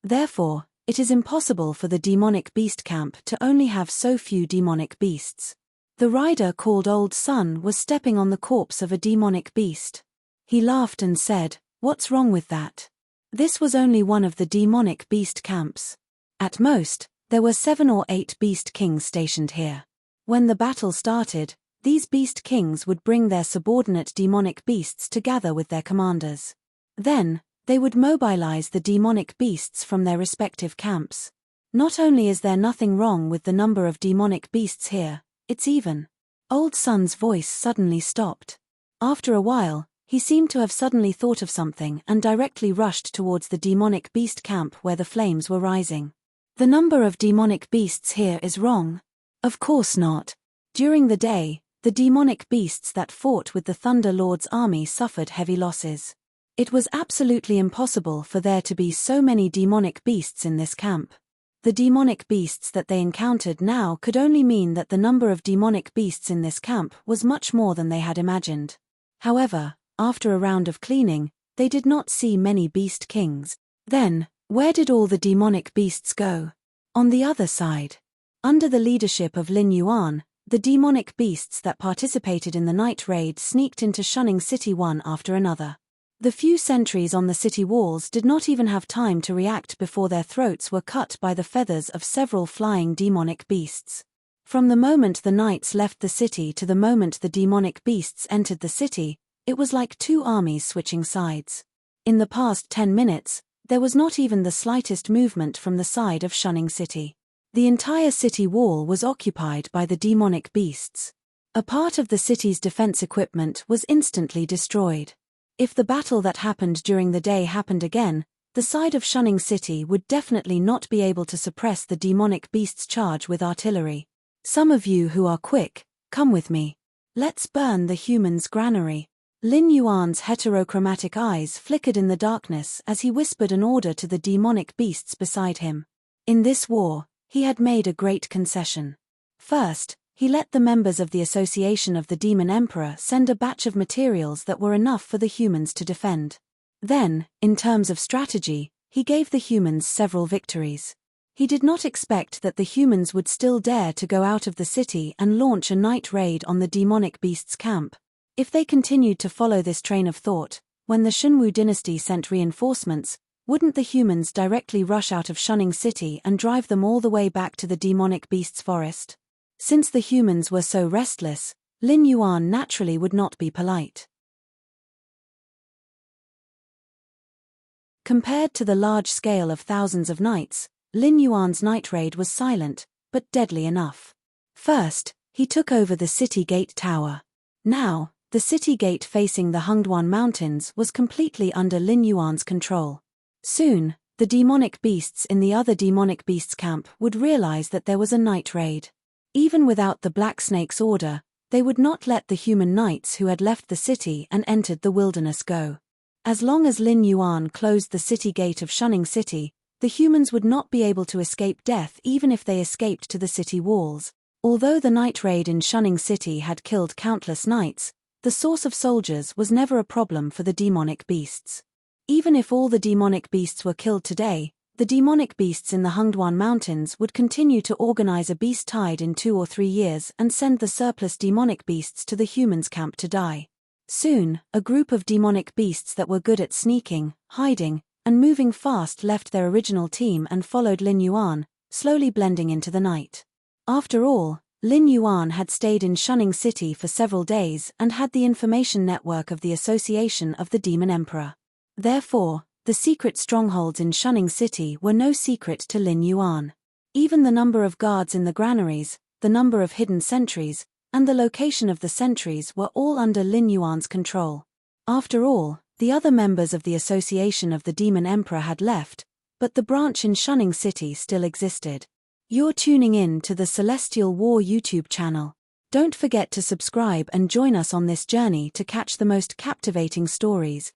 A: Therefore, it is impossible for the demonic beast camp to only have so few demonic beasts." The rider called Old Son was stepping on the corpse of a demonic beast. He laughed and said, "What's wrong with that? This was only one of the demonic beast camps. At most, there were 7 or 8 beast kings stationed here. When the battle started, these beast kings would bring their subordinate demonic beasts to gather with their commanders. Then, they would mobilize the demonic beasts from their respective camps. Not only is there nothing wrong with the number of demonic beasts here, it's even." Old Son's voice suddenly stopped. After a while, he seemed to have suddenly thought of something and directly rushed towards the demonic beast camp where the flames were rising. "The number of demonic beasts here is wrong." "Of course not. During the day, the demonic beasts that fought with the Thunder Lord's army suffered heavy losses. It was absolutely impossible for there to be so many demonic beasts in this camp. The demonic beasts that they encountered now could only mean that the number of demonic beasts in this camp was much more than they had imagined. However, after a round of cleaning, they did not see many beast kings. Then, where did all the demonic beasts go? On the other side. Under the leadership of Lin Yuan, the demonic beasts that participated in the night raid sneaked into Shunning City one after another. The few sentries on the city walls did not even have time to react before their throats were cut by the feathers of several flying demonic beasts. From the moment the knights left the city to the moment the demonic beasts entered the city, it was like two armies switching sides. In the past 10 minutes, there was not even the slightest movement from the side of Shunning City. The entire city wall was occupied by the demonic beasts. A part of the city's defense equipment was instantly destroyed. If the battle that happened during the day happened again, the side of Shunning City would definitely not be able to suppress the demonic beast's charge with artillery. Some of you who are quick, come with me. Let's burn the human's granary. Lin Yuan's heterochromatic eyes flickered in the darkness as he whispered an order to the demonic beasts beside him. In this war, he had made a great concession. First, he let the members of the Association of the Demon Emperor send a batch of materials that were enough for the humans to defend. Then, in terms of strategy, he gave the humans several victories. He did not expect that the humans would still dare to go out of the city and launch a night raid on the demonic beast's camp. If they continued to follow this train of thought, when the Xunwu dynasty sent reinforcements, wouldn't the humans directly rush out of Shunning City and drive them all the way back to the demonic beast's forest? Since the humans were so restless, Lin Yuan naturally would not be polite. Compared to the large scale of thousands of knights, Lin Yuan's night raid was silent, but deadly enough. First, he took over the city gate tower. Now, the city gate facing the Hengduan Mountains was completely under Lin Yuan's control. Soon, the demonic beasts in the other demonic beasts camp would realize that there was a night raid. Even without the Black Snake's order, they would not let the human knights who had left the city and entered the wilderness go. As long as Lin Yuan closed the city gate of Shunning City, the humans would not be able to escape death even if they escaped to the city walls. Although the night raid in Shunning City had killed countless knights, the source of soldiers was never a problem for the demonic beasts. Even if all the demonic beasts were killed today, the demonic beasts in the Hengduan Mountains would continue to organize a beast tide in 2 or 3 years and send the surplus demonic beasts to the humans' camp to die. Soon, a group of demonic beasts that were good at sneaking, hiding, and moving fast left their original team and followed Lin Yuan, slowly blending into the night. After all, Lin Yuan had stayed in Shunning City for several days and had the information network of the Association of the Demon Emperor. Therefore, the secret strongholds in Shunning City were no secret to Lin Yuan. Even the number of guards in the granaries, the number of hidden sentries, and the location of the sentries were all under Lin Yuan's control. After all, the other members of the Association of the Demon Emperor had left, but the branch in Shunning City still existed. You're tuning in to the Celestial War YouTube channel. Don't forget to subscribe and join us on this journey to catch the most captivating stories,